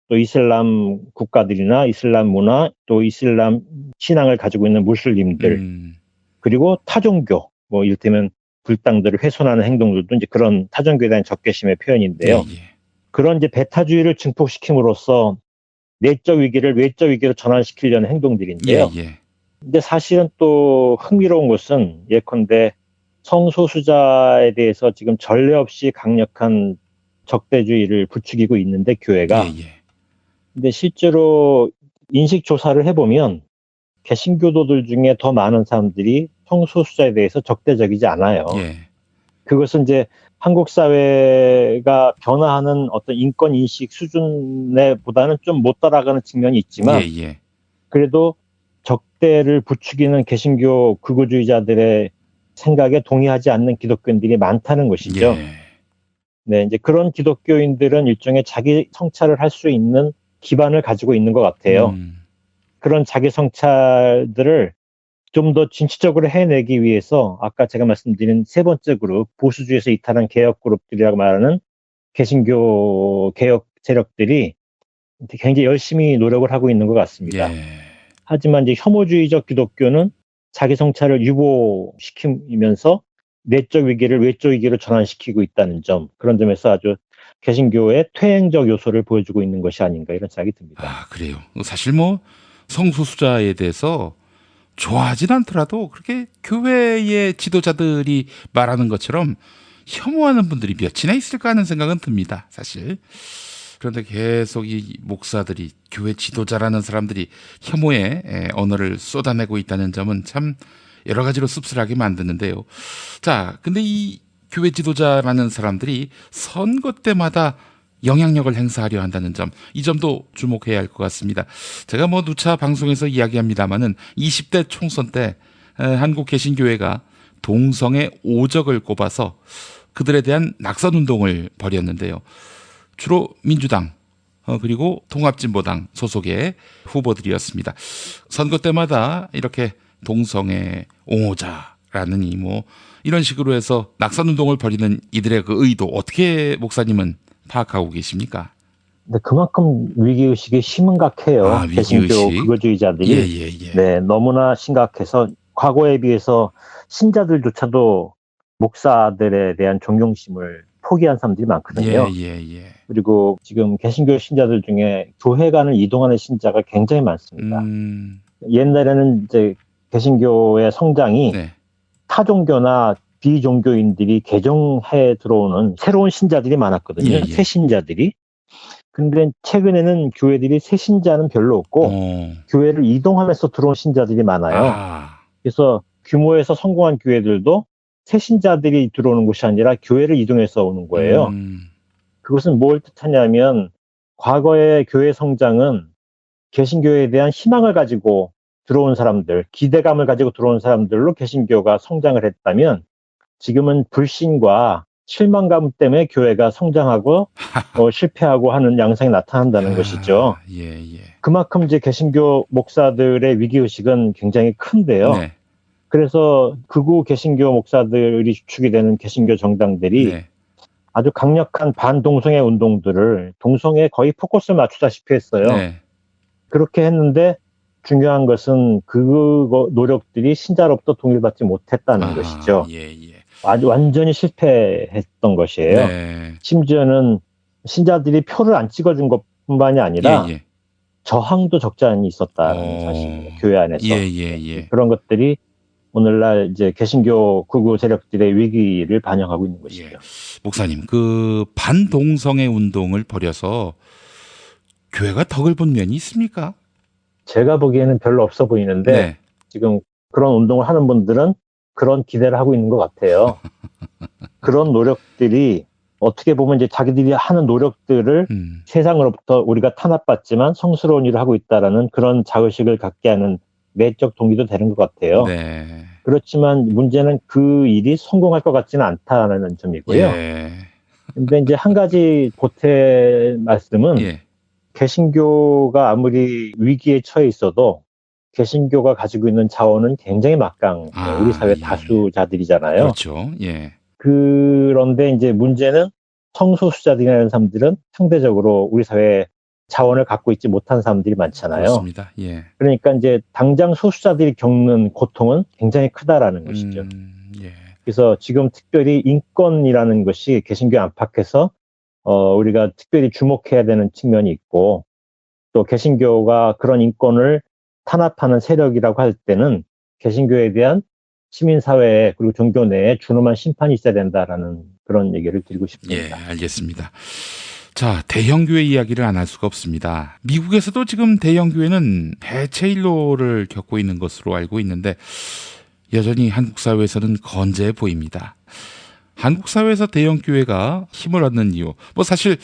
또 이슬람 국가들이나 이슬람 문화, 또 이슬람 신앙을 가지고 있는 무슬림들, 그리고 타종교, 뭐 이를테면 불당들을 훼손하는 행동들도 이제 그런 타종교에 대한 적개심의 표현인데요. 그런 이제 배타주의를 증폭시킴으로써 내적 위기를 외적 위기로 전환시키려는 행동들인데요. 근데 사실은 또 흥미로운 것은 예컨대 성소수자에 대해서 지금 전례 없이 강력한 적대주의를 부추기고 있는데 교회가 근데 실제로 인식 조사를 해보면 개신교도들 중에 더 많은 사람들이 성소수자에 대해서 적대적이지 않아요. 그것은 이제 한국 사회가 변화하는 어떤 인권 인식 수준에 보다는 좀 못 따라가는 측면이 있지만 그래도 적대를 부추기는 개신교 극우주의자들의 생각에 동의하지 않는 기독교인들이 많다는 것이죠. 네, 이제 그런 기독교인들은 일종의 자기 성찰을 할 수 있는 기반을 가지고 있는 것 같아요. 그런 자기 성찰들을 좀 더 진취적으로 해내기 위해서 아까 제가 말씀드린 세 번째 그룹, 보수주의에서 이탈한 개혁 그룹들이라고 말하는 개신교 개혁 세력들이 굉장히 열심히 노력을 하고 있는 것 같습니다. 하지만 이제 혐오주의적 기독교는 자기 성찰을 유보시키면서 내적 위기를 외적 위기로 전환시키고 있다는 점, 그런 점에서 아주 개신교의 퇴행적 요소를 보여주고 있는 것이 아닌가 이런 생각이 듭니다. 아, 그래요. 사실 뭐 성소수자에 대해서 좋아하진 않더라도 그렇게 교회의 지도자들이 말하는 것처럼 혐오하는 분들이 몇이나 있을까 하는 생각은 듭니다. 사실. 그런데 계속 이 목사들이, 교회 지도자라는 사람들이 혐오의 언어를 쏟아내고 있다는 점은 참 여러 가지로 씁쓸하게 만드는데요. 자, 근데 이 교회 지도자라는 사람들이 선거 때마다 영향력을 행사하려 한다는 점, 이 점도 주목해야 할 것 같습니다. 제가 뭐 누차 방송에서 이야기합니다마는 20대 총선 때 한국 개신교회가 동성애 오적을 꼽아서 그들에 대한 낙선 운동을 벌였는데요. 주로 민주당 그리고 통합진보당 소속의 후보들이었습니다. 선거 때마다 이렇게 동성애 옹호자라느니 뭐 이런 식으로 해서 낙선 운동을 벌이는 이들의 그 의도, 어떻게 목사님은 파악하고 계십니까? 네, 그만큼 위기의식이 심각해요. 개신교 극우주의자들이. 네, 너무나 심각해서 과거에 비해서 신자들조차도 목사들에 대한 존경심을 포기한 사람들이 많거든요. 그리고 지금 개신교 신자들 중에 교회 간을 이동하는 신자가 굉장히 많습니다. 옛날에는 이제 개신교의 성장이 타종교나 비종교인들이 개종해 들어오는 새로운 신자들이 많았거든요. 새 신자들이. 근데 최근에는 교회들이 새 신자는 별로 없고 교회를 이동하면서 들어온 신자들이 많아요. 그래서 규모에서 성공한 교회들도 새 신자들이 들어오는 곳이 아니라 교회를 이동해서 오는 거예요. 그것은 뭘 뜻하냐면 과거의 교회 성장은 개신교에 대한 희망을 가지고 들어온 사람들, 기대감을 가지고 들어온 사람들로 개신교가 성장을 했다면 지금은 불신과 실망감 때문에 교회가 성장하고 실패하고 하는 양상이 나타난다는 것이죠. 그만큼 이제 개신교 목사들의 위기의식은 굉장히 큰데요. 그래서 극우 개신교 목사들이 주축이 되는 개신교 정당들이 아주 강력한 반동성애 운동들을 동성애에 거의 포커스를 맞추다시피 했어요. 그렇게 했는데 중요한 것은 그 노력들이 신자로부터 동의받지 못했다는 것이죠. 아주 완전히 실패했던 것이에요. 심지어는 신자들이 표를 안 찍어준 것뿐만이 아니라 저항도 적지 않이 있었다는 사실입니다. 교회 안에서. 그런 것들이 오늘날 이제 개신교 극우 세력들의 위기를 반영하고 있는 것이죠. 목사님, 그 반동성애 운동을 벌여서 교회가 덕을 본 면이 있습니까? 제가 보기에는 별로 없어 보이는데 지금 그런 운동을 하는 분들은 그런 기대를 하고 있는 것 같아요. 그런 노력들이 어떻게 보면 이제 자기들이 하는 노력들을 세상으로부터 우리가 탄압받지만 성스러운 일을 하고 있다라는 그런 자의식을 갖게 하는 내적 동기도 되는 것 같아요. 그렇지만 문제는 그 일이 성공할 것 같지는 않다는 점이고요. 근데 이제 한 가지 보태 말씀은 개신교가 아무리 위기에 처해 있어도 개신교가 가지고 있는 자원은 굉장히 막강. 우리 사회 다수자들이잖아요. 그렇죠. 그런데 이제 문제는 성소수자들이라는 사람들은 상대적으로 우리 사회에 자원을 갖고 있지 못한 사람들이 많잖아요. 그렇습니다. 그러니까 이제 당장 소수자들이 겪는 고통은 굉장히 크다라는 것이죠. 그래서 지금 특별히 인권이라는 것이 개신교 안팎에서 우리가 특별히 주목해야 되는 측면이 있고, 또 개신교가 그런 인권을 탄압하는 세력이라고 할 때는 개신교에 대한 시민사회에 그리고 종교 내에 준엄한 심판이 있어야 된다라는 그런 얘기를 드리고 싶습니다. 알겠습니다. 자, 대형교회 이야기를 안 할 수가 없습니다. 미국에서도 지금 대형교회는 대체일로를 겪고 있는 것으로 알고 있는데 여전히 한국 사회에서는 건재해 보입니다. 한국 사회에서 대형교회가 힘을 얻는 이유, 뭐 사실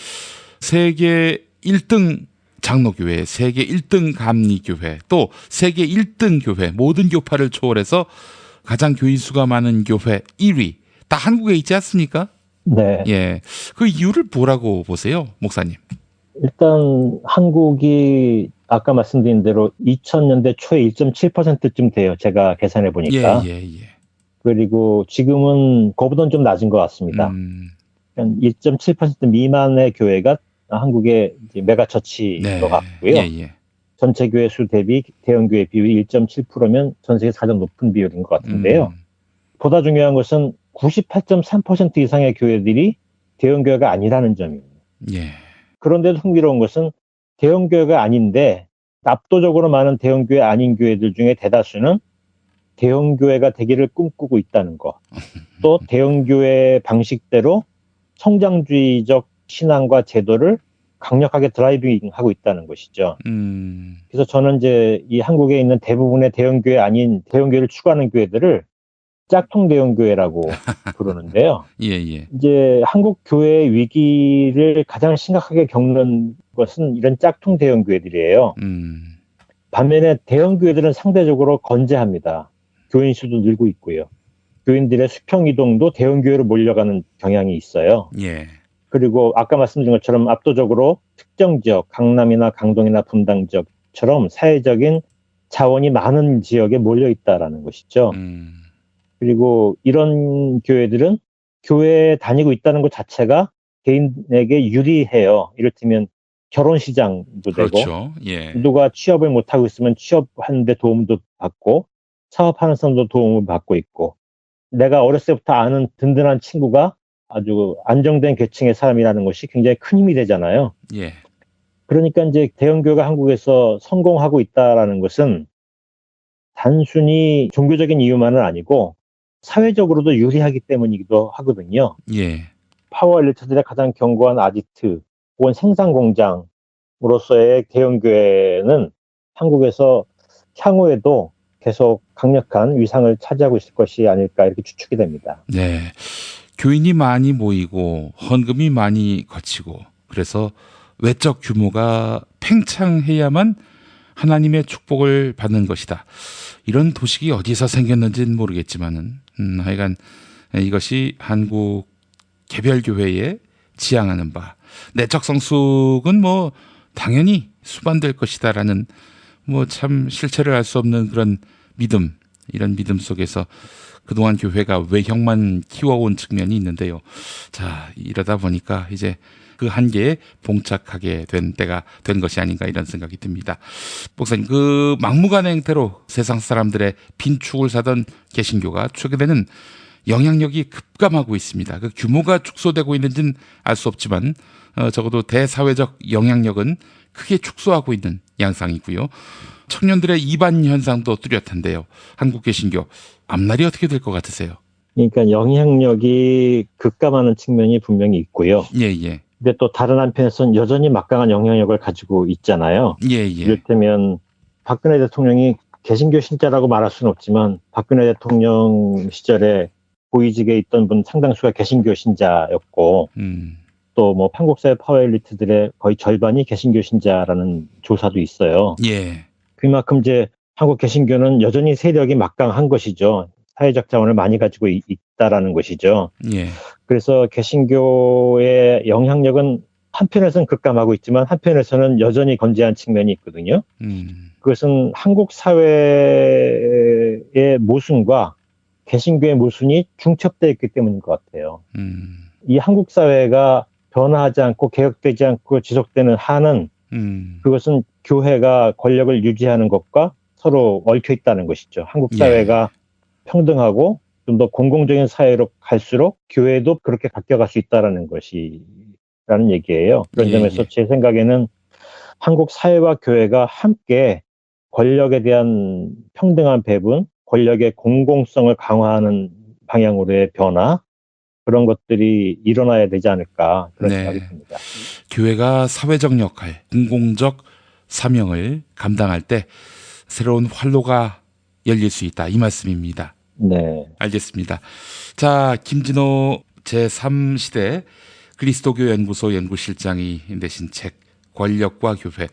세계 1등 장로교회, 세계 1등 감리교회, 또 세계 1등 교회, 모든 교파를 초월해서 가장 교인 수가 많은 교회 1위, 다 한국에 있지 않습니까? 그 이유를 뭐라고 보세요, 목사님? 일단 한국이 아까 말씀드린 대로 2000년대 초에 1.7%쯤 돼요. 제가 계산해 보니까. 예. 그리고 지금은 그보다는 좀 낮은 것 같습니다. 1.7% 미만의 교회가 한국의 이제 메가처치인 것 같고요. 전체 교회 수 대비 대형 교회 비율이 1.7%면 전 세계 가장 높은 비율인 것 같은데요. 보다 중요한 것은 98.3% 이상의 교회들이 대형 교회가 아니라는 점이에요. 그런데도 흥미로운 것은 대형 교회가 아닌데 압도적으로 많은 대형 교회 아닌 교회들 중에 대다수는 대형 교회가 되기를 꿈꾸고 있다는 것. 또 대형 교회 방식대로 성장주의적 신앙과 제도를 강력하게 드라이빙하고 있다는 것이죠. 그래서 저는 이제 이 한국에 있는 대부분의 대형 교회 아닌 대형 교회를 추구하는 교회들을 짝퉁 대형 교회라고 부르는데요. 이제 한국 교회 위기를 가장 심각하게 겪는 것은 이런 짝퉁 대형 교회들이에요. 반면에 대형 교회들은 상대적으로 건재합니다. 교인 수도 늘고 있고요. 교인들의 수평 이동도 대형 교회로 몰려가는 경향이 있어요. 그리고 아까 말씀드린 것처럼 압도적으로 특정 지역, 강남이나 강동이나 분당 지역처럼 사회적인 자원이 많은 지역에 몰려 있다라는 것이죠. 그리고 이런 교회들은 교회에 다니고 있다는 것 자체가 개인에게 유리해요. 이를테면 결혼 시장도 되고, 누가 취업을 못하고 있으면 취업하는 데 도움도 받고, 사업하는 사람도 도움을 받고 있고, 내가 어렸을 때부터 아는 든든한 친구가 아주 안정된 계층의 사람이라는 것이 굉장히 큰 힘이 되잖아요. 그러니까 이제 대형교회가 한국에서 성공하고 있다라는 것은 단순히 종교적인 이유만은 아니고 사회적으로도 유리하기 때문이기도 하거든요. 파워 엘리트들의 가장 견고한 아지트 혹은 생산 공장으로서의 대형교회는 한국에서 향후에도 계속 강력한 위상을 차지하고 있을 것이 아닐까 이렇게 추측이 됩니다. 교인이 많이 모이고 헌금이 많이 거치고 그래서 외적 규모가 팽창해야만 하나님의 축복을 받는 것이다. 이런 도식이 어디서 생겼는지는 모르겠지만은 하여간 이것이 한국 개별교회에 지향하는 바 내적 성숙은 뭐 당연히 수반될 것이다라는 뭐 참 실체를 알 수 없는 그런 믿음, 이런 믿음 속에서 그동안 교회가 외형만 키워온 측면이 있는데요. 자, 이러다 보니까 이제 그 한계에 봉착하게 된 때가 된 것이 아닌가 이런 생각이 듭니다. 목사님, 그 막무가내 형태로 세상 사람들의 빈축을 사던 개신교가 최근에는 영향력이 급감하고 있습니다. 그 규모가 축소되고 있는지는 알 수 없지만 적어도 대사회적 영향력은 크게 축소하고 있는 양상이고요. 청년들의 이반 현상도 뚜렷한데요. 한국 개신교 앞날이 어떻게 될 것 같으세요? 그러니까 영향력이 급감하는 측면이 분명히 있고요. 근데 또 다른 한편에서는 여전히 막강한 영향력을 가지고 있잖아요. 이를테면 박근혜 대통령이 개신교 신자라고 말할 수는 없지만 박근혜 대통령 시절에 고위직에 있던 분 상당수가 개신교 신자였고 또 뭐 한국사회 파워 엘리트들의 거의 절반이 개신교 신자라는 조사도 있어요. 그만큼 이제 한국 개신교는 여전히 세력이 막강한 것이죠. 사회적 자원을 많이 가지고 있다라는 것이죠. 그래서 개신교의 영향력은 한편에서는 급감하고 있지만 한편에서는 여전히 건재한 측면이 있거든요. 그것은 한국 사회의 모순과 개신교의 모순이 중첩되어 있기 때문인 것 같아요. 이 한국 사회가 변화하지 않고 개혁되지 않고 지속되는 한은 그것은 교회가 권력을 유지하는 것과 서로 얽혀 있다는 것이죠. 한국 사회가 평등하고 좀 더 공공적인 사회로 갈수록 교회도 그렇게 바뀌어갈 수 있다는 것이라는 얘기예요. 그런 점에서 제 생각에는 한국 사회와 교회가 함께 권력에 대한 평등한 배분, 권력의 공공성을 강화하는 방향으로의 변화, 그런 것들이 일어나야 되지 않을까 그런 생각이 듭니다. 교회가 사회적 역할, 공공적 사명을 감당할 때 새로운 활로가 열릴 수 있다. 이 말씀입니다. 알겠습니다. 자, 김진호 제3시대 그리스도교 연구소 연구실장이 내신 책 권력과 교회,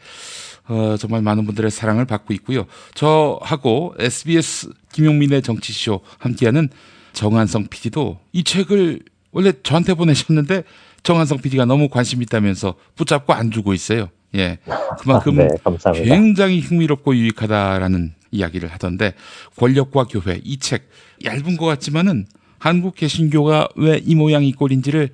정말 많은 분들의 사랑을 받고 있고요. 저하고 SBS 김용민의 정치쇼 함께하는 정한성 PD도 이 책을 원래 저한테 보내셨는데 정한성 PD가 너무 관심 있다면서 붙잡고 안 주고 있어요. 예, 그만큼 네, 감사합니다. 굉장히 흥미롭고 유익하다라는 이야기를 하던데 권력과 교회 이 책 얇은 것 같지만은 한국 개신교가 왜 이 모양 이 꼴인지를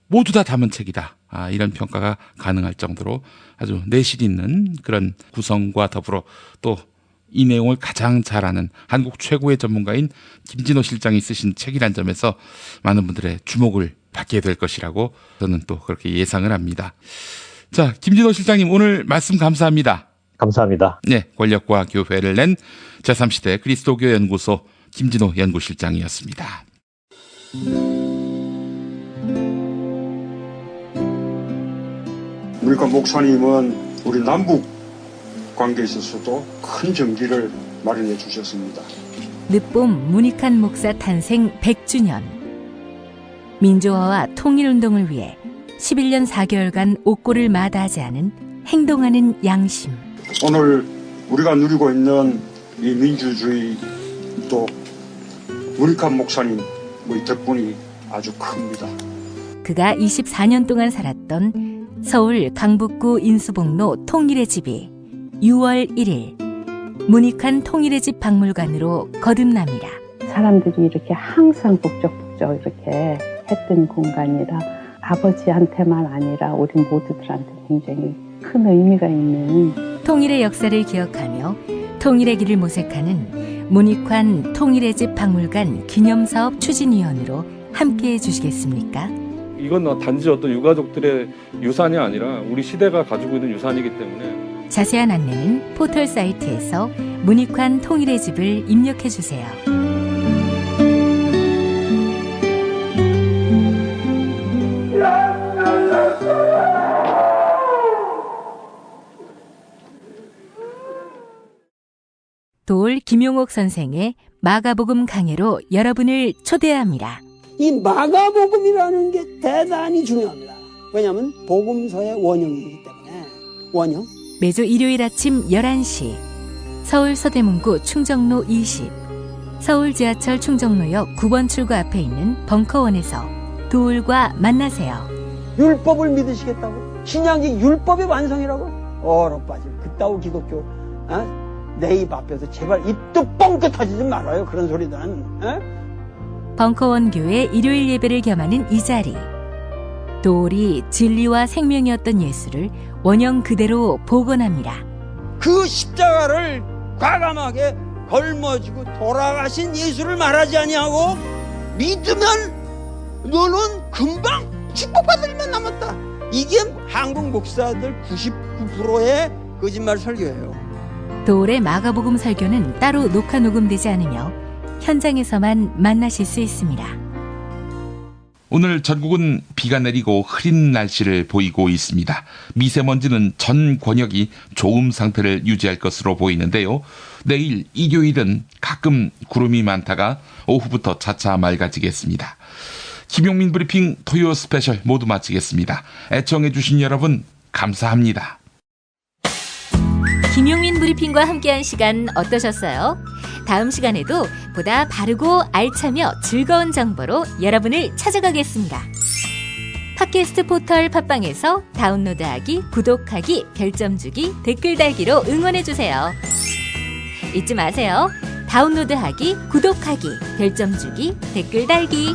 모두 다 담은 책이다. 이런 평가가 가능할 정도로 아주 내실 있는 그런 구성과 더불어 또 이 내용을 가장 잘 아는 한국 최고의 전문가인 김진호 실장이 쓰신 책이란 점에서 많은 분들의 주목을 받게 될 것이라고 저는 또 그렇게 예상을 합니다. 자, 김진호 실장님 오늘 말씀 감사합니다. 감사합니다. 네, 권력과 교회를 낸 제3시대 그리스도교 연구소 김진호 연구실장이었습니다. 우리가 목사님은 우리 남북 관계에 있어서도 큰 정기를 마련해 주셨습니다. 늦봄 문익환 목사 탄생 100주년. 민주화와 통일운동을 위해 11년 4개월간 옥고를 마다하지 않은 행동하는 양심. 오늘 우리가 누리고 있는 이 민주주의 또 문익환 목사님의 덕분이 아주 큽니다. 그가 24년 동안 살았던 서울 강북구 인수복로 통일의 집이 6월 1일 문익환 통일의 집 박물관으로 거듭납니다. 사람들이 이렇게 항상 북적북적 이렇게 했던 공간이라 아버지한테만 아니라 우리 모두들한테 굉장히 큰 의미가 있는 통일의 역사를 기억하며 통일의 길을 모색하는 문익환 통일의 집 박물관 기념사업 추진위원으로 함께해 주시겠습니까? 이건 단지 어떤 유가족들의 유산이 아니라 우리 시대가 가지고 있는 유산이기 때문에 자세한 안내는 포털 사이트에서 문익환 통일의 집을 입력해 주세요. 도올 김용옥 선생의 마가복음 강해로 여러분을 초대합니다. 이 마가복음이라는 게 대단히 중요합니다. 왜냐하면 복음서의 원형이기 때문에. 원형. 매주 일요일 아침 11시 서울 서대문구 충정로 20 서울 지하철 충정로역 9번 출구 앞에 있는 벙커원에서 도울과 만나세요. 율법을 믿으시겠다고? 신약이 율법의 완성이라고? 얼어빠질 그따위 기독교 내 입 앞에서 제발 입도 뻥끗 터지지 말아요. 그런 소리는. 벙커원 교회 일요일 예배를 겸하는 이 자리. 도울이 진리와 생명이었던 예수를 원형 그대로 복원합니다. 그 십자가를 과감하게 걸머지고 돌아가신 예수를 말하지 아니하고 믿으면 너는 금방 축복받을 일만 남았다. 이게 한국 목사들 99%의 거짓말 설교예요. 도울의 마가복음 설교는 따로 녹화 녹음되지 않으며 현장에서만 만나실 수 있습니다. 오늘 전국은 비가 내리고 흐린 날씨를 보이고 있습니다. 미세먼지는 전 권역이 좋음 상태를 유지할 것으로 보이는데요. 내일 일요일은 가끔 구름이 많다가 오후부터 차차 맑아지겠습니다. 김용민 브리핑 토요 스페셜 모두 마치겠습니다. 애청해 주신 여러분 감사합니다. 김용민 브리핑과 함께한 시간 어떠셨어요? 다음 시간에도 보다 바르고 알차며 즐거운 정보로 여러분을 찾아가겠습니다. 팟캐스트 포털 팟빵에서 다운로드하기, 구독하기, 별점 주기, 댓글 달기로 응원해주세요. 잊지 마세요. 다운로드하기, 구독하기, 별점 주기, 댓글 달기.